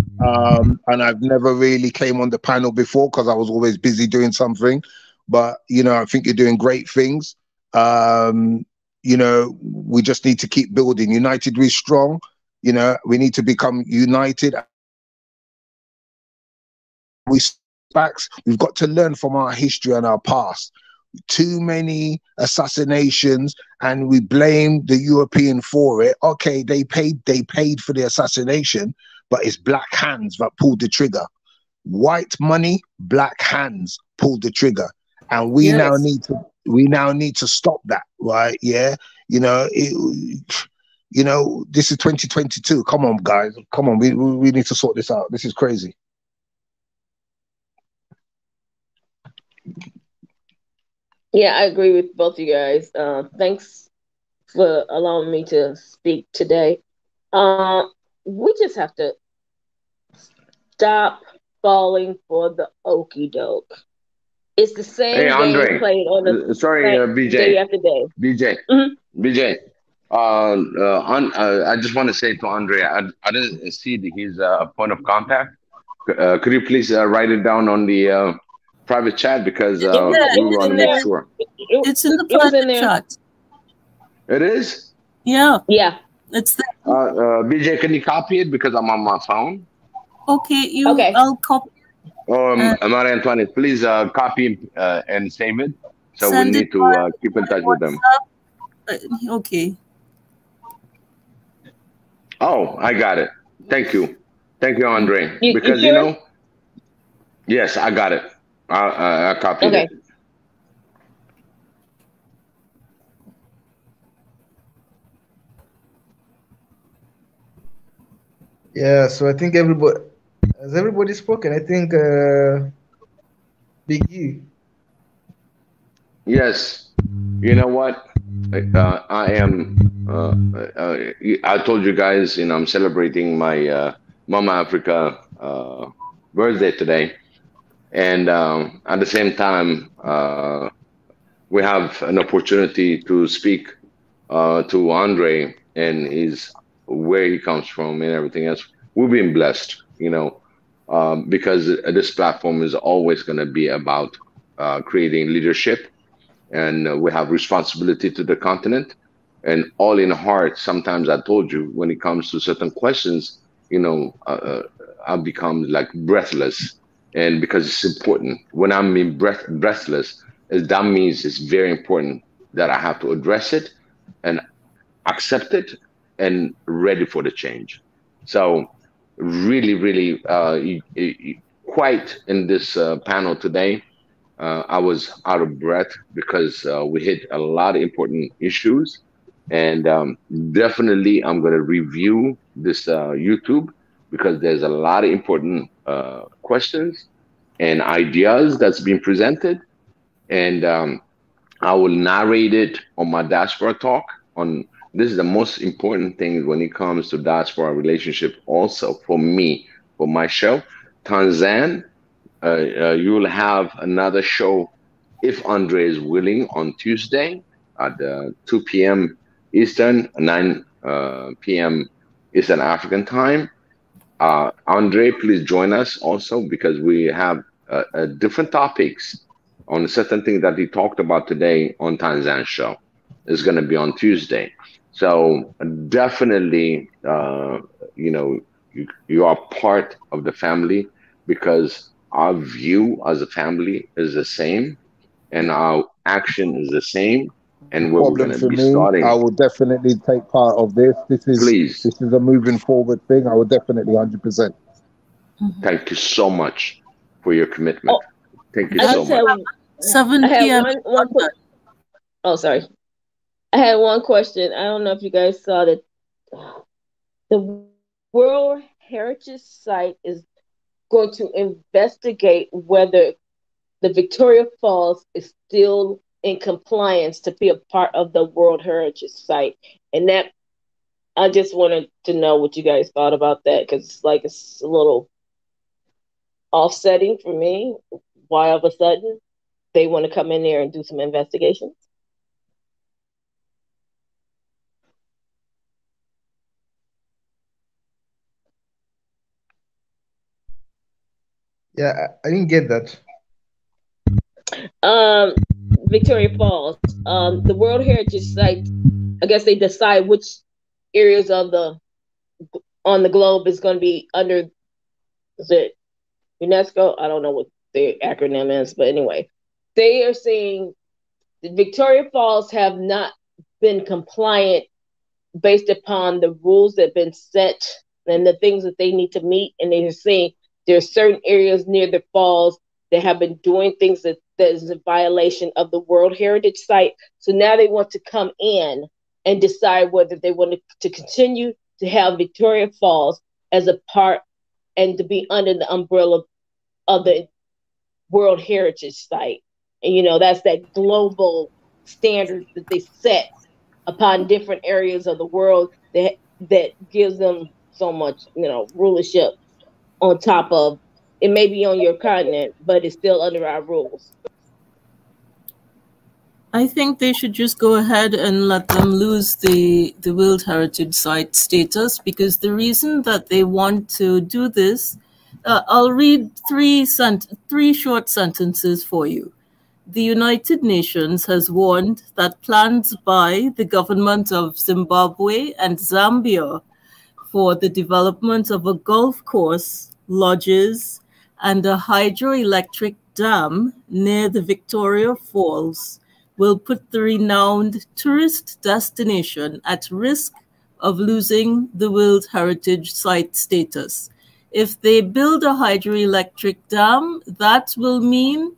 and I've never really came on the panel before because I was always busy doing something. But, you know, I think you're doing great things. You know, we just need to keep building. United we're strong. You know, we need to become united. We've got to learn from our history and our past. Too many assassinations, and we blame the European for it. Okay, they paid for the assassination, but it's black hands that pulled the trigger. White money, black hands pulled the trigger, and we now need to stop that, right? Yeah, you know, you know, this is 2022. Come on, guys, come on, we need to sort this out. This is crazy. Yeah, I agree with both of you guys. Thanks for allowing me to speak today. We just have to stop falling for the okie doke. It's the same game played on the BJ. day after day. BJ. Mm-hmm. BJ. I just want to say to Andre, I didn't see his point of contact. Could you please write it down on the private chat, because we want to make sure. It's in the private chat. It is? Yeah. Yeah. It's there. BJ, can you copy it, because I'm on my phone? Okay, okay. I'll copy. Maria Antoinette, please copy and save it. So we need to keep in touch with them. Okay. Oh, I got it. Thank you. Thank you, Andre. Because, you know, yes, I got it. I copied it. Yeah, so I think has everybody spoken? I think Big U. Yes. You know what? I am. I told you guys, you know, I'm celebrating my Mama Africa birthday today, and at the same time, we have an opportunity to speak to Andre and where he comes from and everything else. We've been blessed, you know, because this platform is always going to be about creating leadership, and we have responsibility to the continent. And all in heart, sometimes I told you, when it comes to certain questions, you know, I become like breathless, and because it's important. When I mean breathless, that means it's very important that I have to address it and accept it and ready for the change. So really, really quite in this panel today, I was out of breath because we hit a lot of important issues. And definitely I'm going to review this YouTube, because there's a lot of important questions and ideas that's being presented. And I will narrate it on my diaspora talk. This is the most important thing when it comes to diaspora relationship. Also for me, for my show, Tanzania, you will have another show, if Andre is willing, on Tuesday at 2 p.m. Eastern, 9 p.m. Eastern African time. Andre, please join us also, because we have different topics on certain things that he talked about today on Tanzania show. It's going to be on Tuesday. So definitely, you know, you are part of the family, because our view as a family is the same, and our action is the same. And we're going to be starting. I will definitely take part of this. This is a moving forward thing. I will definitely 100%. Thank you so much for your commitment. Thank you so much. 7 p.m. Sorry. I had one question. I don't know if you guys saw that the World Heritage Site is going to investigate whether the Victoria Falls is still in compliance to be a part of the World Heritage Site. And that, I just wanted to know what you guys thought about that, because it's a little offsetting for me. Why all of a sudden they want to come in there and do some investigations? Yeah, I didn't get that. Victoria Falls. The World Heritage Site. I guess they decide which areas of on the globe is going to be under. Is it UNESCO? I don't know what the acronym is, but anyway, they are saying the Victoria Falls have not been compliant based upon the rules that have been set and the things that they need to meet. And they are saying there are certain areas near the falls that have been doing things that is a violation of the World Heritage Site. So now they want to come in and decide whether they want to continue to have Victoria Falls as a part and to be under the umbrella of the World Heritage Site. And, you know, that's that global standard that they set upon different areas of the world that gives them so much, you know, rulership on top of it. May be on your continent, but it's still under our rules. I think they should just go ahead and let them lose the World Heritage Site status, because the reason that they want to do this, I'll read three short sentences for you. The United Nations has warned that plans by the government of Zimbabwe and Zambia for the development of a golf course, lodges, and a hydroelectric dam near the Victoria Falls will put the renowned tourist destination at risk of losing the World Heritage Site status. If they build a hydroelectric dam, that will mean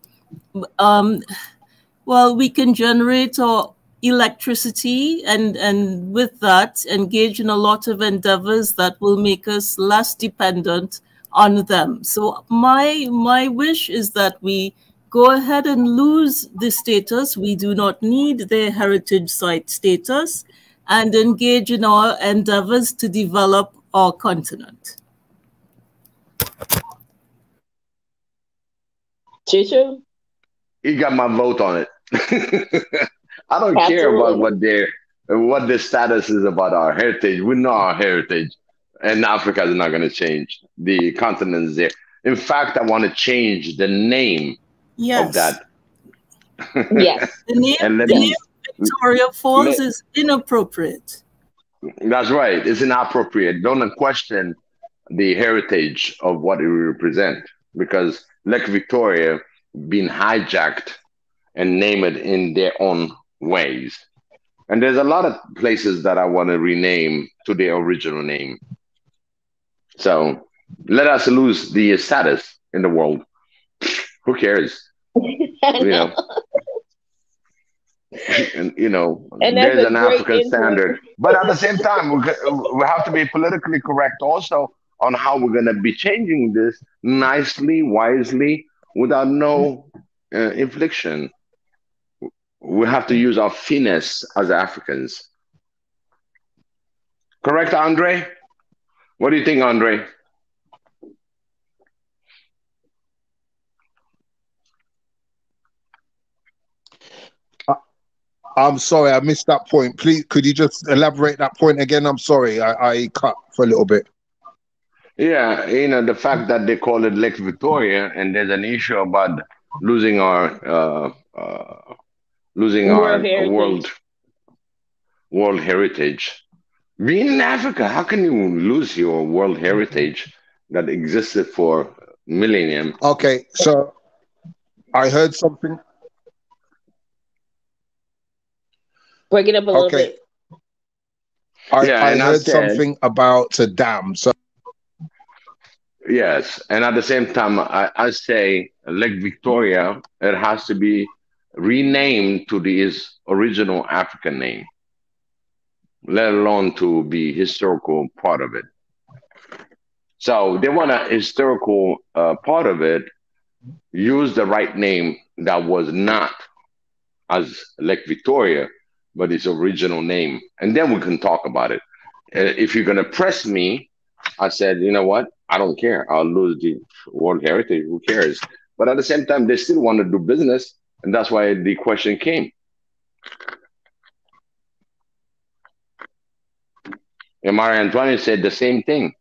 well, we can generate our electricity and with that engage in a lot of endeavors that will make us less dependent on them. So my wish is that we go ahead and lose the status. We do not need their heritage site status, and engage in our endeavors to develop our continent. Chicho? You got my vote on it. I don't care about what the status is about our heritage. We know our heritage, and Africa is not going to change. The continent is there. In fact, I want to change the name of that. Yes. The name Victoria Falls is inappropriate. That's right. It's inappropriate. Don't question the heritage of what it represents, because Lake Victoria being hijacked and named in their own ways. And there's a lot of places that I want to rename to their original name. So let us lose the status in the world. Who cares? And there's an African standard. But at the same time, we have to be politically correct also on how we're going to be changing this nicely, wisely, without no infliction. We have to use our finesse as Africans. Correct, Andre? What do you think, Andre? I'm sorry, I missed that point. Please, could you just elaborate that point again? I'm sorry, I cut for a little bit. Yeah, the fact that they call it Lake Victoria, and there's an issue about losing our world heritage. Being in Africa, how can you lose your world heritage that existed for millennium? Okay, so I heard something. Break it up a little bit. I heard something about a dam. So yes, and at the same time, I say Lake Victoria, it has to be renamed to its original African name, let alone to be historical part of it. So they want a historical part of it, use the right name that was not as Lake Victoria, but its original name. And then we can talk about it. If you're going to press me, I said, you know what? I don't care. I'll lose the World Heritage. Who cares? But at the same time, they still want to do business. And that's why the question came. And Marie Antoinette said the same thing.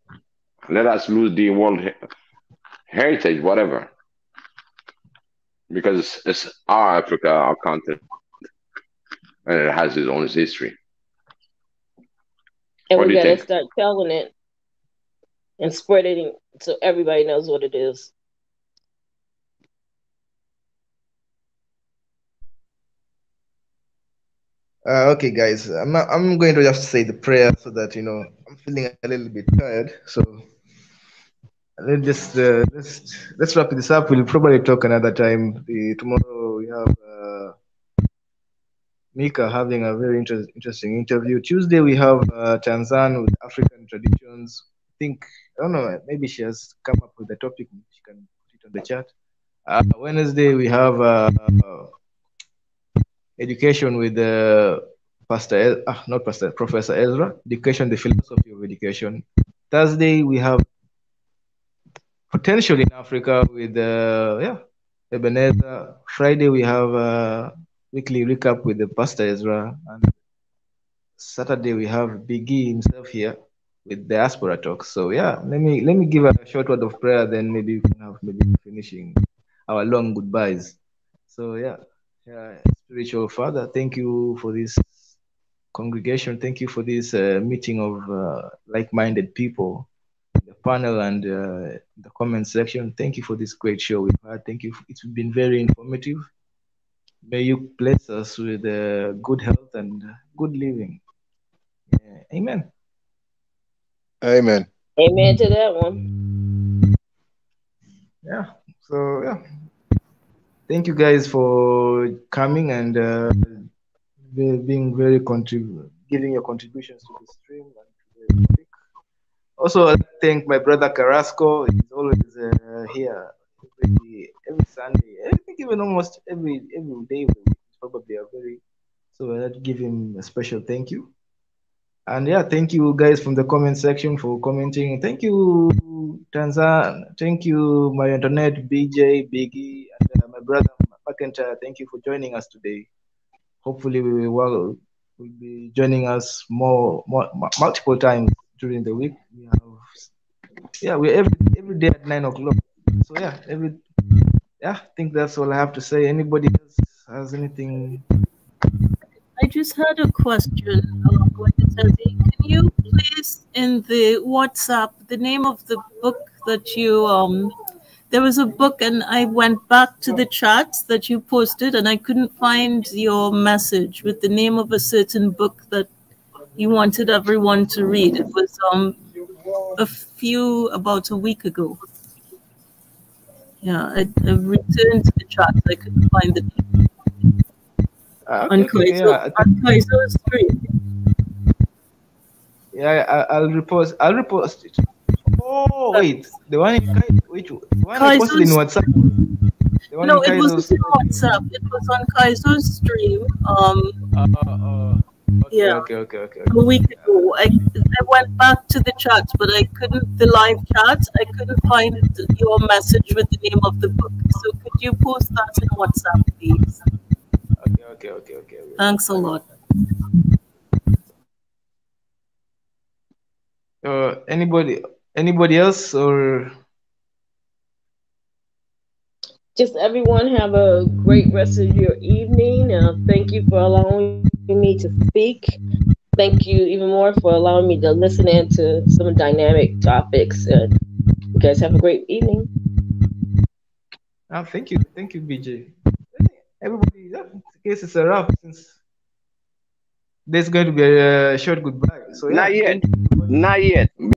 Let us lose the world. heritage, whatever, because it's our Africa, our continent, and it has its own history. And we gotta start telling it and spreading it so everybody knows what it is. Okay, guys, I'm going to just say the prayer so that I'm feeling a little bit tired. So let's wrap this up. We'll probably talk another time. Tomorrow we have Mika having a very interesting interview. Tuesday we have Tanzania with African traditions. I don't know, maybe she has come up with a topic. She can put it on the chat. Wednesday we have education with Professor Ezra. Education, the philosophy of education. Thursday we have potential in Africa with Ebenezer. Friday we have weekly recap with the Pastor Ezra, and Saturday we have Biggie himself here with diaspora talks. So yeah, let me give a short word of prayer, then maybe we can have finishing our long goodbyes. So yeah, spiritual Father, thank you for this congregation. Thank you for this meeting of like-minded people, the panel and the comment section. Thank you for this great show we've had. Thank you. It's been very informative. May you bless us with good health and good living. Amen. Amen. Amen to that one. Yeah. So yeah. Thank you guys for coming and being very giving your contributions to the stream and to the topic. Also, I thank my brother Carrasco. He's always here every Sunday. I think even almost every day. It's probably a very. So I'd give him a special thank you. And yeah, thank you guys from the comment section for commenting. Thank you, Tanzan. Thank you, my internet, BJ, Biggie, and my brother McIntyre. Thank you for joining us today. Hopefully, we will be joining us multiple times during the week. We're every day at 9 o'clock. So I think that's all I have to say. Anybody else has anything? I just had a question. Can you please, in the WhatsApp, the name of the book that you there was a book, and I went back to the chats that you posted, and I couldn't find your message with the name of a certain book that you wanted everyone to read. It was about a week ago. Yeah, I returned to the chat. I couldn't find the name. On Kaizo's Street. Yeah, I'll repost it. Oh wait, the one in I posted in WhatsApp. No, it wasn't in WhatsApp. It was on Kaizo's stream. Okay. A week ago, I went back to the chat, but the live chat. I couldn't find your message with the name of the book. So could you post that in WhatsApp, please? Okay. Thanks a lot. Anybody else or? Just everyone have a great rest of your evening. Thank you for allowing me to speak. Thank you even more for allowing me to listen into some dynamic topics. And you guys have a great evening. Thank you, BJ. Everybody, I guess it's a wrap since there's going to be a short goodbye. So not yet.